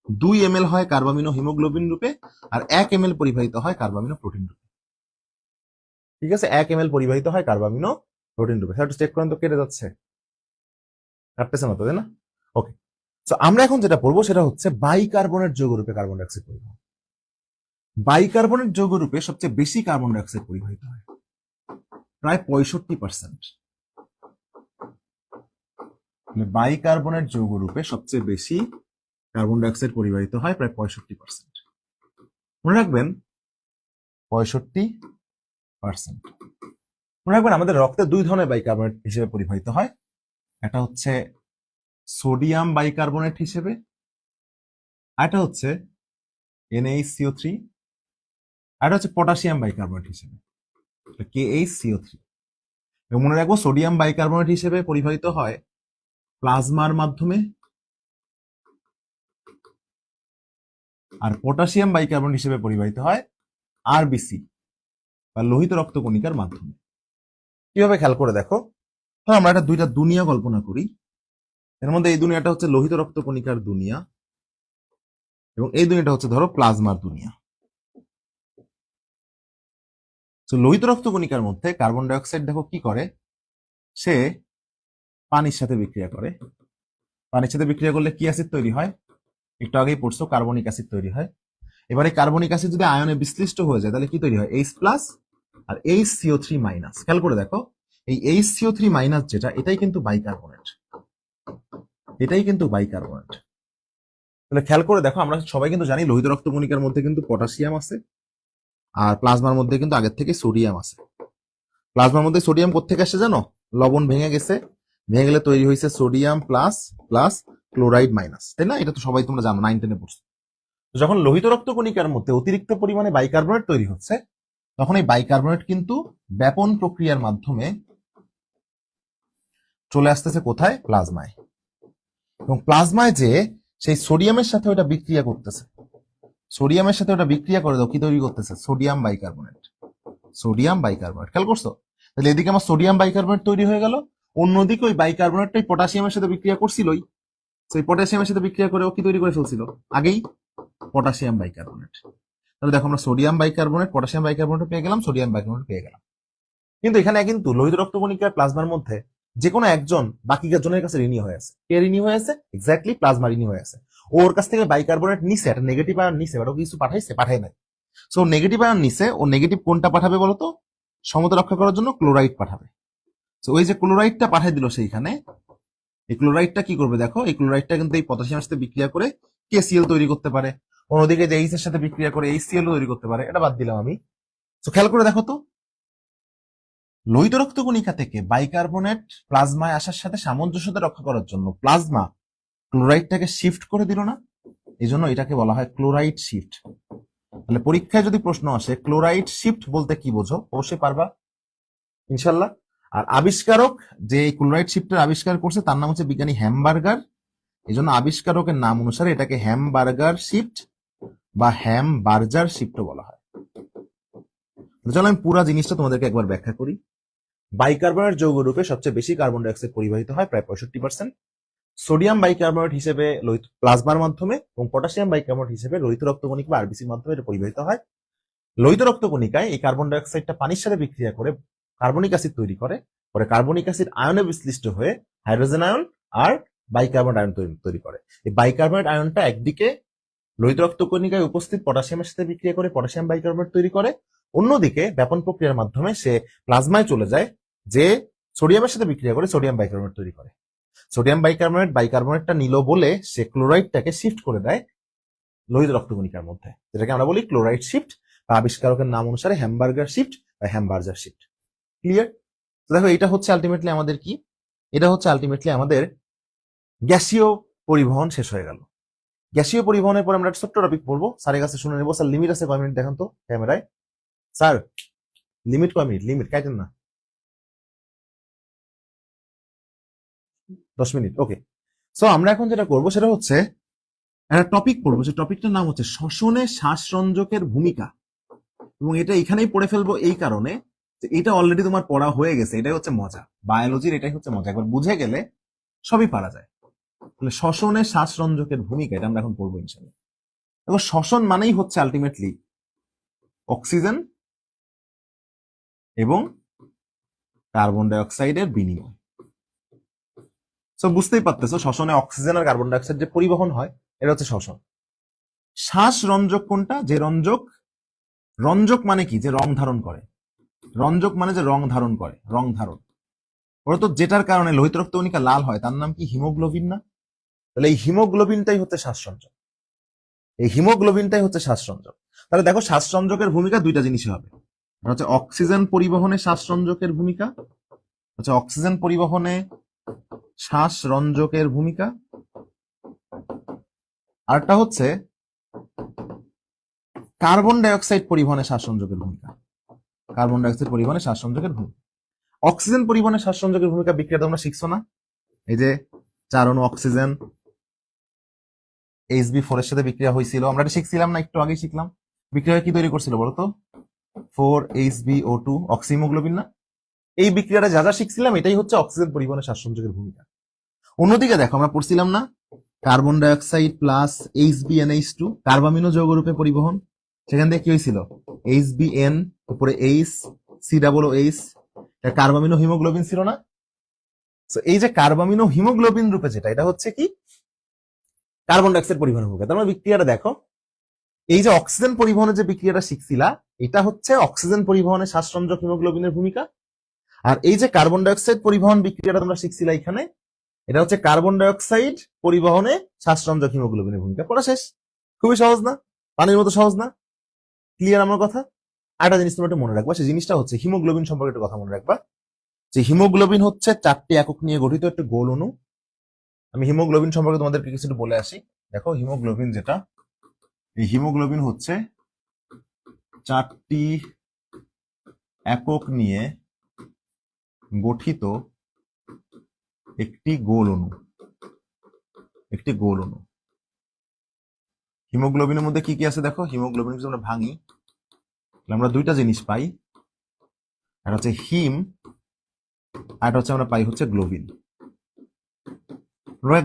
2 ml হয় কার্বামিনো হিমোগ্লোবিন রূপে আর 1 ml পরিবাহিত হয় কার্বামিনো প্রোটিন রূপে। ঠিক আছে, 1 ml পরিবাহিত হয় কার্বামিনো প্রোটিন রূপে। সেটা চেক করেন তো, কেটে যাচ্ছে? কাটতেছে না তো, তাই না? ওকে, তো আমরা এখন যেটা পড়বো সেটা হচ্ছে বাইকার্বনেট যৌগরূপে কার্বন ডাইঅক্সাইড পরিবাহ। বাইকার্বনেট যৌগরূপে সবচেয়ে বেশি কার্বন ডাইঅক্সাইড পরিবাহিত হয়, প্রায় 65%। বাইকার্বনেট যৌগরূপে সবচেয়ে বেশি কার্বন ডাইঅক্সাইড পরিবাহিত হয়, প্রায় 65%। মনে রাখবেন 65%। মনে রাখবেন আমাদের রক্তে 2 ধরনের বাইকার্বনেট হিসেবে পরিবাহিত হয়। একটা হচ্ছে সোডিয়াম বাইকার্বনেট হিসেবে, আর একটা হচ্ছে NaCO3, আর একটা হচ্ছে পটাশিয়াম বাইকার্বনেট হিসেবে, KHCO3। এবং মনে রাখবো সোডিয়াম বাইকার্বনেট হিসেবে পরিবাহিত হয় প্লাজমার মাধ্যমে, আর পটাশিয়াম বাইকার্বনেট হিসেবে পরিবাহিত হয় RBC বা লোহিত রক্তকণিকার মাধ্যমে। কিভাবে খেয়াল করে দেখো, আমরা একটা দুইটা দুনিয়া কল্পনা করি। এর মধ্যে এই দুনিয়াটা হচ্ছে লোহিত রক্তকণিকার দুনিয়া এবং এই দুনিয়াটা হচ্ছে ধরো প্লাজমার দুনিয়া। তো লোহিত রক্তকণিকার মধ্যে কার্বন ডাইঅক্সাইড দেখো কি করে, সে পানির সাথে বিক্রিয়া করে। পানির সাথে বিক্রিয়া করলে কি অ্যাসিড তৈরি হয়? একটু আগেই পড়ছো, কার্বনিক অ্যাসিড তৈরি হয়। এবারে কার্বনিক অ্যাসিড যদি আয়নে বিশ্লিষ্ট হয়ে যায় তাহলে কি তৈরি হয়? H প্লাস আর HCO3 মাইনাস। খেয়াল করে দেখো এই HCO3 মাইনাস যেটা, এটাই কিন্তু বাইকার্বনেট, এটাই কিন্তু বাইকার্বনেট। তাহলে খেয়াল করে দেখো আমরা সবাই কিন্তু জানি লোহিত রক্তকণিকার মধ্যে কিন্তু পটাশিয়াম আছে আর প্লাজমার মধ্যে কিন্তু আগের থেকে সোডিয়াম আছে। প্লাজমার মধ্যে সোডিয়াম কোত্থেকে আসে জানো? লবণ ভেঙে গেছে, ভেঙে গেলে তৈরি হয়েছে sodium plus plus chloride minus, তাই না? এটা তো সবাই তোমরা জানো, 9 10-এ পড়ছো। যখন লোহিত রক্তকণিকার মধ্যে অতিরিক্ত পরিমাণে বাইকার্বনেট তৈরি হচ্ছে, তখন এই বাইকার্বনেট কিন্তু ব্যাপন প্রক্রিয়ার মাধ্যমে চলে আসতেছে কোথায়? প্লাজমায়। এবং প্লাজমায় যে সেই সোডিয়ামের সাথে ওটা বিক্রিয়া করতেছে, সোডিয়ামের সাথে ওটা বিক্রিয়া করে দাও, কি তৈরি করতেছে? Sodium bicarbonate. সোডিয়াম বাইকার্বনেট, খেয়াল করছো? তাহলে এদিকে আমার সোডিয়াম বাইকার্বনেট তৈরি হয়ে গেল, অন্যদিকে ওই বাইকার্বনেটটাই পটাশিয়ামের সাথে বিক্রিয়া করছিলই, সেই পটাশিয়ামের সাথে বিক্রিয়া করে ও কি তৈরি করে ফেলছিল আগেই? Potassium bicarbonate. তাহলে দেখো আমরা সোডিয়াম বাইকার্বনেট, পটাশিয়াম বাইকার্বনেট পেয়ে গেলাম, সোডিয়াম বাইকার্বনেট পেয়ে গেলাম। কিন্তু এখানে কিন্তু লোহিত রক্তকণিকার প্লাজমার মধ্যে যে কোনো একজন বাকি জনের কাছে ঋণী হয়ে আছে। কে ঋণী হয়ে আছে? এক্স্যাক্টলি প্লাজমা ঋণী হয়ে আছে। ওর কাছ থেকে বাইকার্বনেট নিছে, একটা নেগেটিভ আয়ন নিছে, বাট ও কিছু পাঠাইছে? পাঠায় নাই। সো নেগেটিভ আয়ন নিছে, ও নেগেটিভ কোনটা পাঠাবে বলতো? সমতা রক্ষা করার জন্য ক্লোরাইড পাঠাবে। তো ওই যে ক্লোরাইডটা পাঠাই দিল সেইখানে, এই ক্লোরাইডটা কি করবে দেখো, এই ক্লোরাইডটা কিন্তু এই পটাশিয়ামের সাথে বিক্রিয়া করে KCl তৈরি করতে পারে, অন্যদিকে যে H এর সাথে বিক্রিয়া করে HCl তৈরি করতে পারে। এটা বাদ দিলাম আমি। তো খেয়াল করে দেখো তো, লোহিত রক্তকণিকা থেকে বাইকার্বনেট প্লাজমায় আসার সাথে সামঞ্জস্যতা রক্ষা করার জন্য প্লাজমা ক্লোরাইডটাকে শিফট করে দিল না? এই জন্য এটাকে বলা হয় ক্লোরাইড শিফট। তাহলে পরীক্ষায় যদি প্রশ্ন আসে ক্লোরাইড শিফট বলতে কি বোঝো, অবশ্যই পারবা ইনশাল্লাহ। আর আবিষ্কারক যে ক্লোরাইড শিফটের আবিষ্কার করছে তার নাম হচ্ছে বিজ্ঞানী হ্যামবার্গার। এই জন্য আবিষ্কারকের নাম অনুসারে এটাকে হ্যামবার্গার শিফট বা হ্যামবার্জার শিফটও বলা হয়। চলো আমি পুরো জিনিসটা তোমাদেরকে একবার ব্যাখ্যা করি। বাইকার্বনেট যৌগ রূপে সবচেয়ে বেশি কার্বন ডাইঅক্সাইড পরিবাহিত হয়, প্রায় 65%। সোডিয়াম বাইকার্বনেট হিসেবে প্লাজমার মাধ্যমে এবং পটাশিয়াম বাইকার্বনেট হিসেবে লোহিত রক্তকণিকা বা আরবিসির মাধ্যমে এটা পরিবাহিত হয়। লোহিত রক্তকণিকায় এই কার্বন ডাইঅক্সাইডটা পানির সাথে বিক্রিয়া করে কার্বনিক অ্যাসিড তৈরি করে, পরে কার্বনিক অ্যাসিড আয়নে বিশ্লিষ্ট হয়ে হাইড্রোজেন আয়ন আর বাইকার্বনেট আয়ন তৈরি করে। এই বাইকার্বনেট আয়নটা একদিকে লোহিত রক্তকণিকায় উপস্থিত পটাশিয়ামের সাথে বিক্রিয়া করে পটাশিয়াম বাইকার্বনেট তৈরি করে, অন্যদিকে ব্যাপন প্রক্রিয়ার মাধ্যমে সে প্লাজমায় চলে যায়, যে সোডিয়ামের সাথে বিক্রিয়া করে সোডিয়াম বাইকার্বনেট তৈরি করে। সোডিয়াম বাইকার্বনেটটা নিল বলে সে ক্লোরাইডটাকে শিফট করে দেয় লোহিত রক্তকণিকার মধ্যে, যেটাকে আমরা বলি ক্লোরাইড শিফট বা আবিষ্কারকের নাম অনুসারে হ্যামবার্গার শিফট বা হ্যামবার্জার শিফট। ক্লিয়ার? দেখো এটা হচ্ছে আলটিমেটলি আমাদের কি, এটা হচ্ছে আলটিমেটলি আমাদের গ্যাসীয় পরিবহন শেষ হয়ে গেল। গ্যাসীয় পরিবহনের পর আমরা একটা ছোট্ট টপিক পড়বো, স্যারের কাছে শুনে নেবো। স্যার লিমিট আছে কয় মিনিট দেখান তো ক্যামেরায়। স্যার লিমিট কয় মিনিট? লিমিট কাটেন না, 10 মিনিট। ওকে, সো আমরা এখন যেটা করবো সেটা হচ্ছে একটা টপিক পড়বো, যে টপিকটার নাম হচ্ছে শ্বসনে শ্বাসরঞ্জকের ভূমিকা। এবং এটা এখানেই পড়ে ফেলবো এই কারণে যে এটা অলরেডি তোমার পড়া হয়ে গেছে। এটাই হচ্ছে মজা, বায়োলজির এটাই হচ্ছে মজা, একবার বুঝে গেলে সবই পারা যায়। তাহলে শ্বসনে শ্বাসরঞ্জকের ভূমিকা এটা আমরা এখন পড়বো ইনশাআল্লাহ। এবং শ্বসন মানেই হচ্ছে আলটিমেটলি অক্সিজেন এবং কার্বন ডাইঅক্সাইডের বিনিময়। সো বুঝতেই পারতেছো শ্বসনে অক্সিজেন আর কার্বন ডাইঅক্সাইড যে পরিবহন হয় এটা হচ্ছে শ্বসন। শ্বাস রঞ্জক কোনটা? যে রঞ্জক, রঞ্জক মানে কি? যে রং ধারণ করে। রঞ্জক মানে যে রং ধারণ করে, রং ধারণ। ওরা তো যেটার কারণে লোহিত রক্তকণিকা লাল হয় তার নাম কি? হিমোগ্লোবিন না? তাহলে এই হিমোগ্লোবিনটাই হচ্ছে শ্বাসরঞ্জক, এই হিমোগ্লোবিনটাই হচ্ছে শ্বাসরঞ্জক। তাহলে দেখো শ্বাসরঞ্জকের ভূমিকা দুইটা জিনিসই হবে, হচ্ছে অক্সিজেন পরিবহনে শ্বাসরঞ্জকের ভূমিকা, হচ্ছে অক্সিজেন পরিবহনে শ্বাসরঞ্জকের ভূমিকা, আরটা হচ্ছে কার্বন ডাইঅক্সাইড পরিবহনে শ্বাসরঞ্জকের ভূমিকা। কার্বন ডাইঅক্সাইড পরিবহনে শ্বাসরঞ্জকের ভূমিকা। অক্সিজেন পরিবহনে শ্বাসরঞ্জকের ভূমিকা বিক্রিয়া তোমরা শিখছো না? এই যে 4 অণু অক্সিজেন Hb4 এর সাথে বিক্রিয়া হয়েছিল, আমরা এটা শিখছিলাম না? একটু আগেই শিখলাম। বিক্রিয়া কি তৈরি করছিল বলতো? 4HbO2, অক্সিহিমোগ্লোবিন না? এই বিক্রিয়াটা যা যা শিখছিলাম এটাই হচ্ছে অক্সিজেন পরিবহনে শ্বাসরঞ্জকের ভূমিকা। অন্যদিকে দেখো আমরা পড়ছিলাম না carbon dioxide plus HbNH2 carbamino যৌগরূপে পরিবহন, সেখান থেকে কি হয়েছিল? HbN উপরে H COOH, কার্বামিনো হিমোগ্লোবিন ছিল না? এই যে কার্বামিনো হিমোগ্লোবিন রূপে যেটা, এটা হচ্ছে কি? কার্বন ডাইঅক্সাইড পরিবহনের ভূমিকা। তার মানে বিক্রিয়াটা দেখো, এই যে অক্সিজেন পরিবহনের যে বিক্রিয়াটা শিখছিলা এটা হচ্ছে অক্সিজেন পরিবহনে শ্বাসরঞ্জক হিমোগ্লোবিনের ভূমিকা। আর এই যে কার্বন ডাইঅক্সাইড পরিবহন বিক্রিয়াটা তোমরা শিখছিলা এখানে, এটা হচ্ছে কার্বন ডাইঅক্সাইড পরিবহনে শ্বাসরঞ্জক হিমোগ্লোবিনের ভূমিকা। পড়া শেষ। খুবই সহজ না? পানির মতো সহজ না? ক্লিয়ার আমার কথা? আরেকটা জিনিস তোমরা একটু মনে রাখবা, সেই জিনিসটা হচ্ছে হিমোগ্লোবিন সম্পর্কে একটা কথা মনে রাখবা, যে হিমোগ্লোবিন হচ্ছে 4টি একক নিয়ে গঠিত একটা গোল অণু। আমি হিমোগ্লোবিন সম্পর্কে তোমাদেরকে কিছু বলে আসি। দেখো হিমোগ্লোবিন যেটা, এই হিমোগ্লোবিন হচ্ছে 4টি একক নিয়ে গঠিত একটি গোল অণু, একটি গোল অণু। হিমোগ্লোবিনের মধ্যে কি কি আছে দেখো, হিমোগ্লোবিন যদি আমরা ভাঙি আমরা দুইটা জিনিস পাই, একটা হচ্ছে হিম আর একটা হচ্ছে আমরা পাই হচ্ছে গ্লোবিন।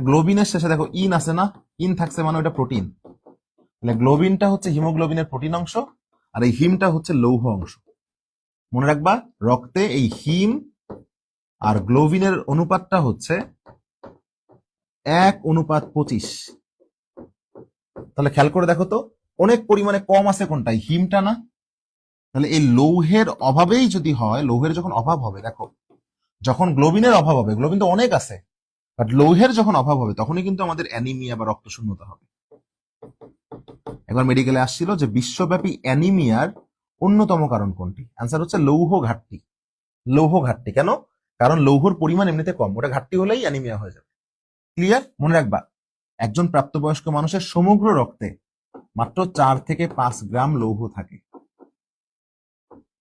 গ্লোবিনের শেষে দেখো ইন আছে না? ইন থাকছে মানে ওটা প্রোটিন। তাহলে গ্লোবিনটা হচ্ছে হিমোগ্লোবিনের প্রোটিন অংশ আর এই হিমটা হচ্ছে লৌহ অংশ। মনে রাখবা রক্তে এই হিম আর গ্লোবিনের অনুপাতটা হচ্ছে 1:25। তাহলে খেয়াল করে দেখো তো অনেক পরিমাণে কম আছে কোনটা? হিমটা না? তাহলে এই লৌহের অভাবেই যদি হয়, লৌহের যখন অভাব হবে, দেখো যখন গ্লোবিনের অভাব হবে, গ্লোবিন তো অনেক আছে, বাট লৌহের যখন অভাব হবে তখনই কিন্তু আমাদের অ্যানিমিয়া বা রক্ত শূন্যতা হবে। একবার মেডিকেলে আসছিল যে বিশ্বব্যাপী অ্যানিমিয়ার অন্যতম কারণ কোনটি? অ্যান্সার হচ্ছে লৌহ ঘাটতি। লৌহ ঘাটতি কেন? কারণ লৌহর পরিমাণ এমনিতে কম, ওটা ঘাটতি হলেই অ্যানিমিয়া হয়ে যাবে। ক্লিয়ার? মনে রাখবা একজন প্রাপ্তবয়স্ক মানুষের সমগ্র রক্তে মাত্র 4 থেকে 5 গ্রাম লৌহ থাকে।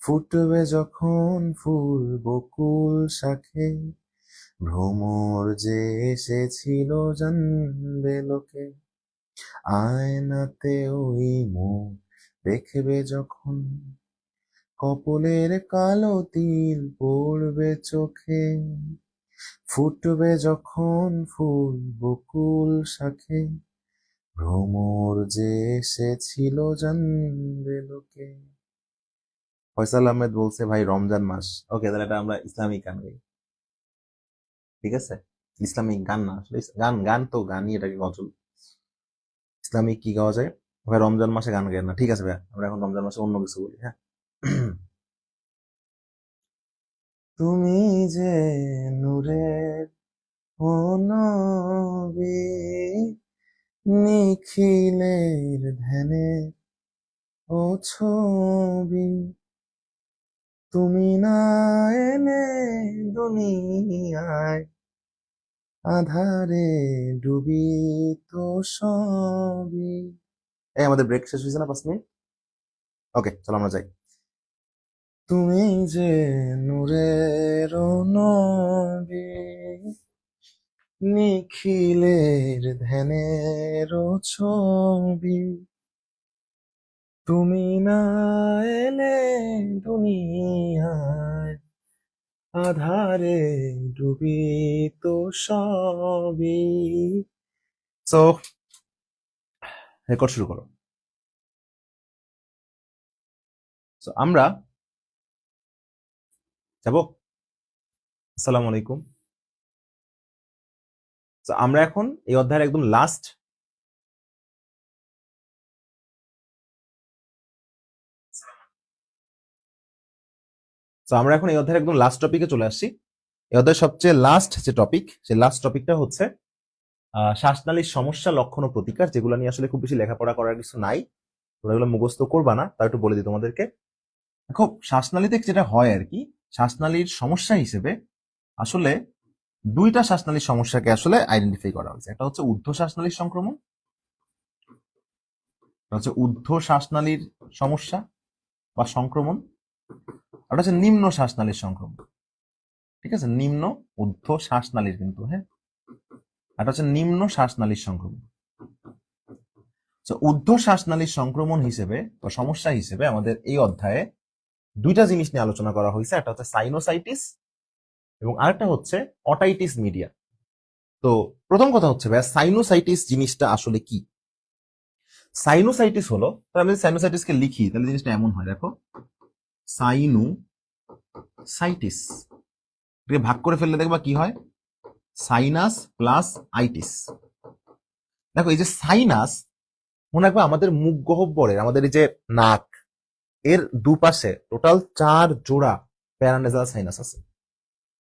ফুটবে যখন ফুল বকুল শাখে, ভ্রমর যে এসেছিল জানবে লোকে। আয়নাতে ওই মুখ দেখবে যখন, কপলের কালো তিল পড়বে চোখে। ফুটবে যখন ফুল বকুল শাখে, ভ্রমর যে এসেছিল জানবে লোকে। ফয়সাল আহমেদ বলছে ভাই রমজান মাস। ওকে, তাহলে এটা আমরা ইসলামিক গান গাই, ঠিক আছে? ইসলামিক গান না, আসলে গান গান তো গানই, এটাকে গজল। ইসলামিক কি গাওয়া যায় ভাই? রমজান মাসে গান গাই না, ঠিক আছে ভাই, আমরা এখন রমজান মাসে অন্য কিছু বলি, হ্যাঁ। তুমি যে নূরের ও নবী, নিখিলের ধ্যানে ও ছবি, তুমি না এলে দুনিয়ায় আধারে ডুবি তো সবই। এই আমাদের ব্রেক শেষ হয়েছে না 5 মিনিট? ওকে, চলো আমরা যাই। তুমি যে নূরের নবী, নিখিলের ধ্যানের ছবি, তুমি না এলে দুনিয়ায় আধারে ডুবি তো সবই। সো রেকর্ড শুরু করো। সো আমরা যাবো। আসসালামু আলাইকুম। তো আমরা এখন এই অধ্যায়ের একদম লাস্ট টপিকে চলে আসছি। এই অধ্যায়ের সবচেয়ে লাস্ট যে টপিক, সেই লাস্ট টপিকটা হচ্ছে শ্বাসনালীর সমস্যা, লক্ষণ ও প্রতিকার, যেগুলো নিয়ে আসলে খুব বেশি লেখাপড়া করার কিছু নাই, তোমরা এগুলো মুখস্থ করবা না, তা একটু বলে দিই তোমাদেরকে। দেখো, শ্বাসনালীতে যেটা হয় আর কি, শ্বাসনালীর সমস্যা হিসেবে আসলে দুইটা শ্বাসনালীর সমস্যাকে আসলে আইডেন্টিফাই করা হয়েছে। একটা হচ্ছে ঊর্ধ্ব শ্বাসনালীর সংক্রমণ, হচ্ছে ঊর্ধ্ব শ্বাসনালীর সমস্যা বা সংক্রমণ, আর হচ্ছে নিম্ন শ্বাসনালীর সংক্রমণ, ঠিক আছে? নিম্ন ঊর্ধ্ব শ্বাসনালীর কিন্তু, হ্যাঁ, আর হচ্ছে নিম্ন শ্বাসনালীর সংক্রমণ। তো ঊর্ধ্ব শ্বাসনালীর সংক্রমণ হিসেবে বা সমস্যা হিসেবে আমাদের এই অধ্যায়ে দুইটা জিনিস নিয়ে আলোচনা করা হয়েছে। একটা হচ্ছে সাইনোসাইটিস এবং আরেকটা হচ্ছে অটাইটিস মিডিয়া। তো প্রথম কথা হচ্ছে ভাই, সাইনোসাইটিস জিনিসটা আসলে কি? সাইনোসাইটিস হলো, আমি যদি সাইনোসাইটিসকে লিখি তাহলে জিনিসটা এমন হয়, দেখো, সাইনোসাইটিস ভাগ করে ফেললে দেখবা কি হয়, সাইনাস প্লাস আইটিস। দেখো, এই যে সাইনাস, মনে রাখবা আমাদের মুখ গহ্বরের, আমাদের এই যে নাক, এর দুপাশে টোটাল 4 জোড়া প্যারানেজাল সাইনাস আছে।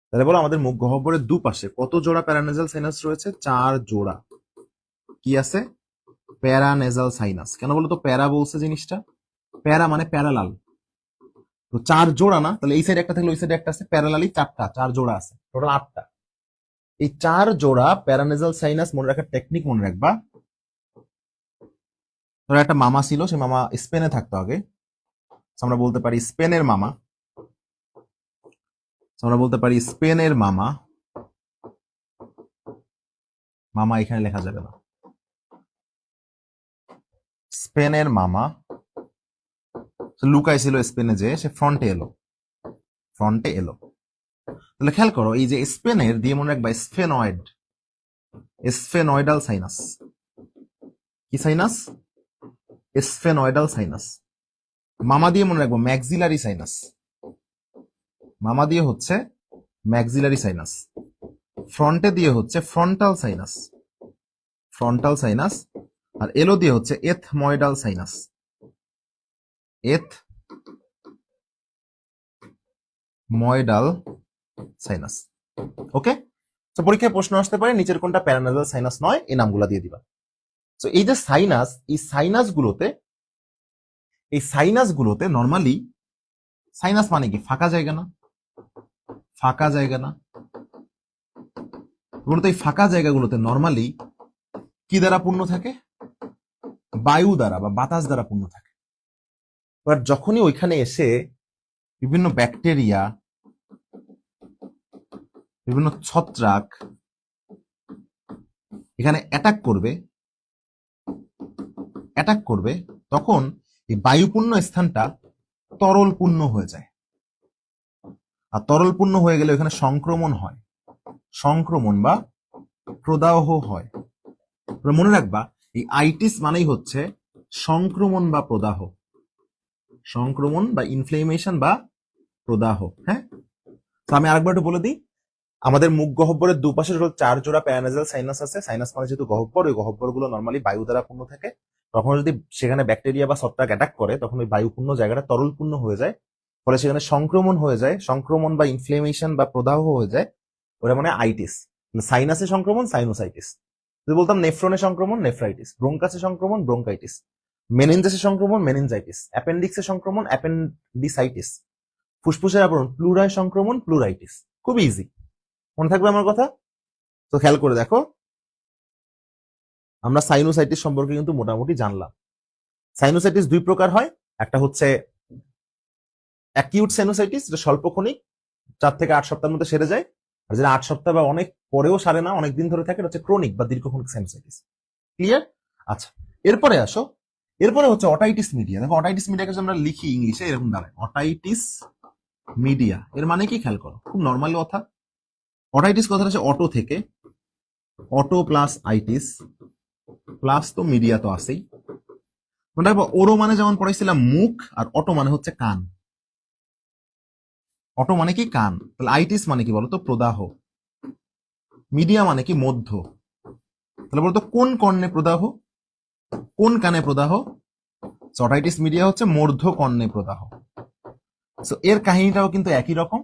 তাহলে বলো, আমাদের মুখ গহ্বরের দুপাশে কত জোড়া প্যারানেজাল সাইনাস রয়েছে? 4 জোড়া। কি আছে? Paranasal sinus. কেন বলো তো প্যারা বলছে জিনিসটা? প্যারা মানে প্যারালাল, তো 4 জোড়া না, তাহলে এই সাইডে একটা থাকলে ওই সাইডে একটা আছে, প্যারালালি 4টা, 4 জোড়া আছে, টোটাল 8টা। এই 4 জোড়া প্যারানেজাল সাইনাস মনে রাখার টেকনিক মনে রাখবা। ধরো একটা মামা ছিল, সে মামা স্পেনে থাকতো আগে, আমরা বলতে পারি স্পেনের মামা, মামা এখানে লেখা যাবে না, স্পেনের মামা লুকাই ছিল স্পেনে, যে সে ফ্রন্টে এলো। তাহলে খেয়াল করো, এই যে স্পেনের দিয়ে মনে রাখবা স্ফেনয়েডাল সাইনাস। কি সাইনাস? Sphenoidal sinus. মামা দিয়ে মনে রাখবো ম্যাক্সিলারি সাইনাস। মামা দিয়ে হচ্ছে ম্যাক্সিলারি সাইনাস, ফ্রন্টে দিয়ে হচ্ছে ফ্রন্টাল সাইনাস, আর এলো দিয়ে হচ্ছে ethmoidal sinus. Ethmoidal sinus. Okay, তো পরীক্ষায় প্রশ্ন আসতে পারে নিচের কোনটা প্যারানেজাল সাইনাস নয়, এই নামগুলো দিয়ে দিবা। তো এই যে সাইনাস, এই সাইনাসগুলোতে নরমালি, সাইনাস মানে কি? ফাঁকা জায়গা না? মূলত এই ফাঁকা জায়গাগুলোতে নরমালি কি দ্বারা পূর্ণ থাকে? বায়ু দ্বারা বা বাতাস দ্বারা পূর্ণ থাকে। এবার যখনই ওইখানে এসে বিভিন্ন ব্যাকটেরিয়া, বিভিন্ন ছত্রাক এখানে অ্যাটাক করবে, তখন এই বায়ুপূর্ণ স্থানটা তরলপূর্ণ হয়ে যায়। আর তরলপূর্ণ হয়ে গেলে এখানে সংক্রমণ বা প্রদাহ হয়। মনে রাখবা এই আইটিস মানেই হচ্ছে সংক্রমণ বা প্রদাহ, সংক্রমণ বা ইনফ্লেমেশন বা প্রদাহ। হ্যাঁ, তো আমি আরেকবার একটু বলে দিই, আমাদের মুখ গহ্বরের দুপাশে 4 জোড়া প্যারানেজাল সাইনাস আছে। সাইনাস মানে যেহেতু গহ্বর, ওই গহ্বরগুলো নর্মালি বায়ু দ্বারা পূর্ণ থাকে। তখন যদি সেখানে ব্যাকটেরিয়া বা ছত্রাক অ্যাটাক করে, তখন ওই বায়ুপূর্ণ জায়গাটা তরলপূর্ণ হয়ে যায়, ফলে সেখানে সংক্রমণ হয়ে যায়, সংক্রমণ বা ইনফ্লেমেশন বা প্রদাহ হয়ে যায়, ওটা মানে আইটিস। সাইনাসে সংক্রমণ সাইনোসাইটিস, যদি বলতাম নেফ্রনে সংক্রমণ নেফ্রাইটিস, ব্রোঙ্কাসে সংক্রমণ ব্রোঙ্কাইটিস, মেনিনজাসে সংক্রমণ মেনিনজাইটিস, অ্যাপেন্ডিক্সে সংক্রমণ অ্যাপেন্ডিসাইটিস, ফুসফুসের আবরণ প্লুরায় সংক্রমণ প্লুরাইটিস। খুব ইজি, মনে থাকবে আমার কথা। তো খেয়াল করে দেখো, আমরা সাইনোসাইটিস সম্পর্কে কিন্তু মোটামুটি জানলাম। সাইনোসাইটিস 2 প্রকার হয়, একটা হচ্ছে অ্যাকিউট সাইনোসাইটিস, যেটা স্বল্পক্ষণিক, 4 থেকে 8 সপ্তাহের মধ্যে সেরে যায়। আর যেটা 8 সপ্তাহ বা অনেক পরেও সারে না, অনেক দিন ধরে থাকে, এটা হচ্ছে ক্রনিক বা দীর্ঘক্ষণিক সাইনোসাইটিস। ক্লিয়ার? আচ্ছা, এরপরে হচ্ছে অটাইটিস মিডিয়া। দেখো অটাইটিস মিডিয়াকে আমরা লিখি ইংলিশে এরকম দাঁড়ায়, অটাইটিস মিডিয়া। এর মানে কি খেয়াল করো, খুব নর্মাল কথা। অটাইটিস কথাটা হচ্ছে অটো থেকে, অটো প্লাস আইটিস প্লাস তো মিডিয়া তো আছেই। ওরো মানে যেমন পড়াইছিলাম মুখ, আর অটো মানে হচ্ছে কান। অটো মানে কি কান, তাহলে আইটিস মানে কি বলতো প্রদাহ, মিডিয়া মানে কি মধ্য। তাহলে বলতো কোন কর্ণে প্রদাহ, কোন কানে প্রদাহ? অটাইটিস মিডিয়া হচ্ছে মূর্ধ কর্ণে প্রদাহ। সো এর কাহিনীটাও কিন্তু একই রকম।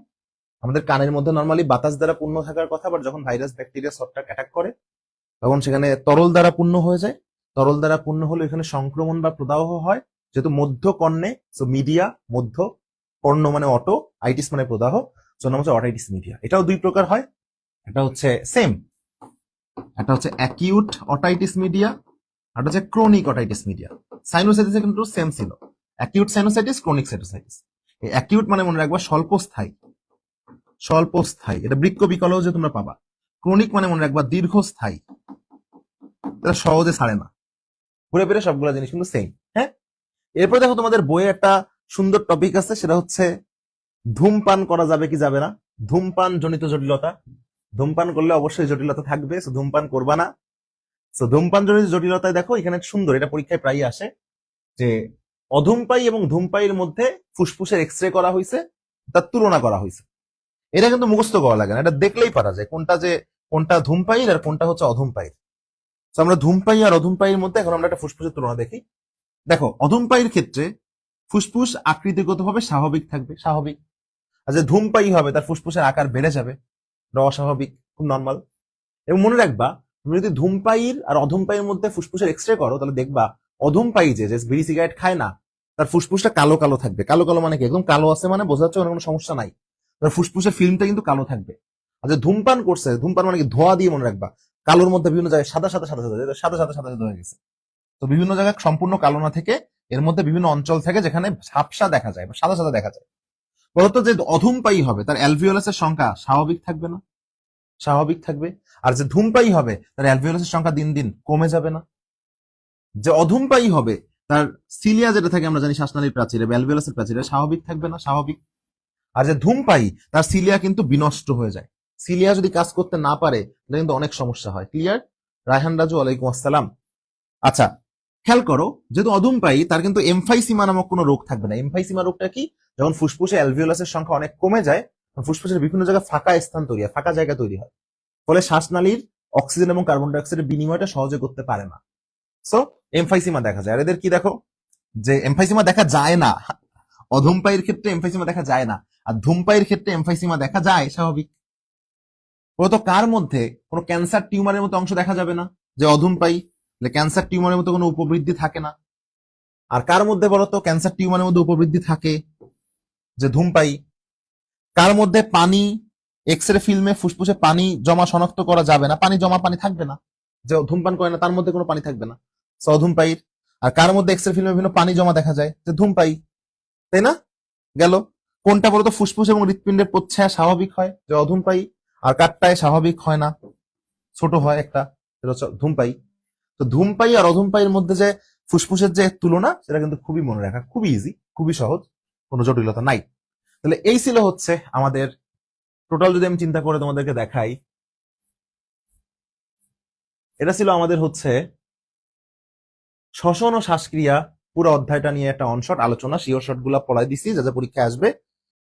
আমাদের কানের মধ্যে নর্মালি বাতাস দ্বারা পূর্ণ থাকার কথা, বাট যখন ভাইরাস ব্যাকটেরিয়া ছত্রাক অ্যাটাক করে, তখন সেখানে তরল দ্বারা পূর্ণ হয়ে যায়। তরল দ্বারা পূর্ণ হলে এখানে সংক্রমণ বা প্রদাহ হয়, যেহেতু মধ্য কর্ণে, সো মিডিয়া মধ্য, কর্ণ মানে অটো, আইটিস মানে প্রদাহ, সো নাম হচ্ছে অটাইটিস মিডিয়া। এটাও 2 প্রকার হয়, এটা হচ্ছে সেম, একটা হচ্ছে অ্যাকিউট অটাইটিস মিডিয়া, আর হচ্ছে ক্রনিক অটাইটিস মিডিয়া। সাইনোসাইটিস কিন্তু সেম ছিল, অ্যাকিউট সাইনোসাইটিস ক্রনিক সাইনোসাইটিস। এই অ্যাকিউট মানে মনে রাখবা স্বল্পস্থায়ী, এটা বৃক্ক বিকলও যে তোমরা পাবা। ক্রনিক মানে মনে রাখবা দীর্ঘস্থায়ী, এটা সহজে ছাড়ে না। ঘুরে ফিরে সবগুলো জিনিস কিন্তু সেম। হ্যাঁ, এরপর দেখো তোমাদের বইয়ে একটা সুন্দর টপিক আছে, সেটা হচ্ছে ধূমপান করা যাবে কি যাবে না, ধূমপান জনিত জটিলতা। ধূমপান করলে অবশ্যই জটিলতা থাকবে, সো ধূমপান করবা না। সো ধূমপান জনিত জটিলতায় দেখো এখানে সুন্দর, এটা পরীক্ষায় প্রায়ই আসে, যে অধূমপায়ী এবং ধূমপায়ীর মধ্যে ফুসফুসের এক্সরে করা হয়েছে, তার তুলনা করা হয়েছে। এটা কিন্তু মুখস্থ করা লাগে না, এটা দেখলেই পারা যায় কোনটা ধূমপায়ীর আর কোনটা হচ্ছে অধূমপায়ীর। তো আমরা ধূমপায়ী আর অধূমপায়ীর মধ্যে এখন আমরা একটা ফুসফুসের তুলনা দেখি। দেখো অধূমপায়ীর ক্ষেত্রে ফুসফুস আকৃতিগতভাবে স্বাভাবিক থাকবে, স্বাভাবিক। আর যে ধূমপায়ী হবে তার ফুসফুসের আকার বেড়ে যাবে, এটা অস্বাভাবিক, খুব নর্মাল। এবং মনে রাখবা, তুমি যদি ধূমপায়ীর আর অধূমপায়ীর মধ্যে ফুসফুসের এক্সরে করো, তাহলে দেখবা অধূমপায়ী যে বিড়ি সিগারেট খায় না, তার ফুসফুসটা কালো কালো থাকবে। কালো কালো মানে কি, একদম কালো আছে মানে বোঝা যাচ্ছে কোনো সমস্যা নাই, তার ফুসফুসের ফিল্মটা কিন্তু কালো থাকবে। আর যে ধূমপান করছে, ধূমপান মানে কি ধোয়া দিয়ে, মনে রাখবা কালোর মধ্যে বিভিন্ন জায়গায় সাদা সাদা সাদা সাদা সাদা সাদা সাদা সাদা হয়ে গেছে। তো বিভিন্ন জায়গায় সম্পূর্ণ কালো না থেকে এর মধ্যে বিভিন্ন অঞ্চল থাকে যেখানে ঝাপসা দেখা যায় বা সাদা সাদা দেখা যায়। বলতো যে অধূমপায়ী হবে তার অ্যালভিওলাসের সংখ্যা স্বাভাবিক থাকবে না, স্বাভাবিক থাকবে। আর যে ধূমপায়ী হবে তার অ্যালভিওলাসের সংখ্যা দিন দিন কমে যাবে না। যে অধূমপায়ী হবে তার সিলিয়া যেটা থাকে আমরা জানি শ্বাসনালীর প্রাচীরে, অ্যালভিওলাসের প্রাচীরে, স্বাভাবিক থাকবে না, স্বাভাবিক। আর যে ধূমপায়ী তার সিলিয়া কিন্তু বিনষ্ট হয়ে যায়। সিলিয়া যদি কাজ করতে না পারে তাহলে কিন্তু অনেক সমস্যা হয়। ক্লিয়ার? রায়হান রাজু, ওয়ালাইকুম আসসালাম। আচ্ছা, খেয়াল করো, যেহেতু অধূমপায়ী তার কিন্তু এমফাইসিমা নামক কোনো রোগ থাকবে না। এমফাইসিমা রোগটা কি, যখন ফুসফুসে অ্যালভিওলাসের সংখ্যা অনেক কমে যায়, ফুসফুসের বিভিন্ন জায়গায় ফাঁকা স্থান তৈরি হয়, ফাঁকা জায়গা তৈরি হয়, ফলে শ্বাসনালীর অক্সিজেন এবং কার্বন ডাইঅক্সাইডের বিনিময়টা সহজে করতে পারে না। সো এমফাইসিমা দেখা যায়। আর এদের কি দেখো, যে এমফাইসিমা দেখা যায় না, অধূমপায়ীর ক্ষেত্রে এমফাইসিমা দেখা যায় না, আর ধূমপায়ীর ক্ষেত্রে এমফাইসিমা দেখা যায়, স্বাভাবিক। বলতো কার মধ্যে কোনো ক্যান্সার টিউমারের মতো অংশ দেখা যাবে না, যে অধূমপায়ী, ক্যান্সার টিউমারের মতো কোনো উপবৃদ্ধি থাকে না। আর কার মধ্যে বলতো ক্যান্সার টিউমারের মধ্যে উপবৃদ্ধি থাকে, যে ধূমপায়ী। কার মধ্যে পানি, এক্সরে ফিল্মে ফুসফুসে পানি জমা শনাক্ত করা যাবে না, পানি জমা, পানি থাকবে না, যে ধূমপান করে না তার মধ্যে কোনো পানি থাকবে না, সো অধূমপায়ীর। আর কার মধ্যে এক্সরে ফিল্মে বিভিন্ন পানি জমা দেখা যায়, যে ধূমপায়ী, তাই না? গেল। কোনটা বলতো ফুসফুস এবং হৃৎপিণ্ডের প্রচ্ছায়া স্বাভাবিক হয়, যে অধূমপায়ী, আর কাঠটায় স্বাভাবিক হয় না, ছোট হয় একটা, সেটা হচ্ছে ধূমপায়ী। তো ধূমপায়ী আর অধূমপায়ীর মধ্যে যে ফুসফুসের যে তুলনা, সেটা কিন্তু খুবই মনে রাখা, খুবই ইজি, খুবই সহজ, কোনো জটিলতা নাই। তাহলে এই ছিল হচ্ছে আমাদের টোটাল, যদি আমি চিন্তা করে তোমাদেরকে দেখাই, এটা ছিল আমাদের হচ্ছে শ্বসন ও শ্বাসক্রিয়া পুরো অধ্যায়টা নিয়ে একটা অনশট আলোচনা, শিওর শট গুলা পড়াই দিছি, যা যা পরীক্ষায় আসবে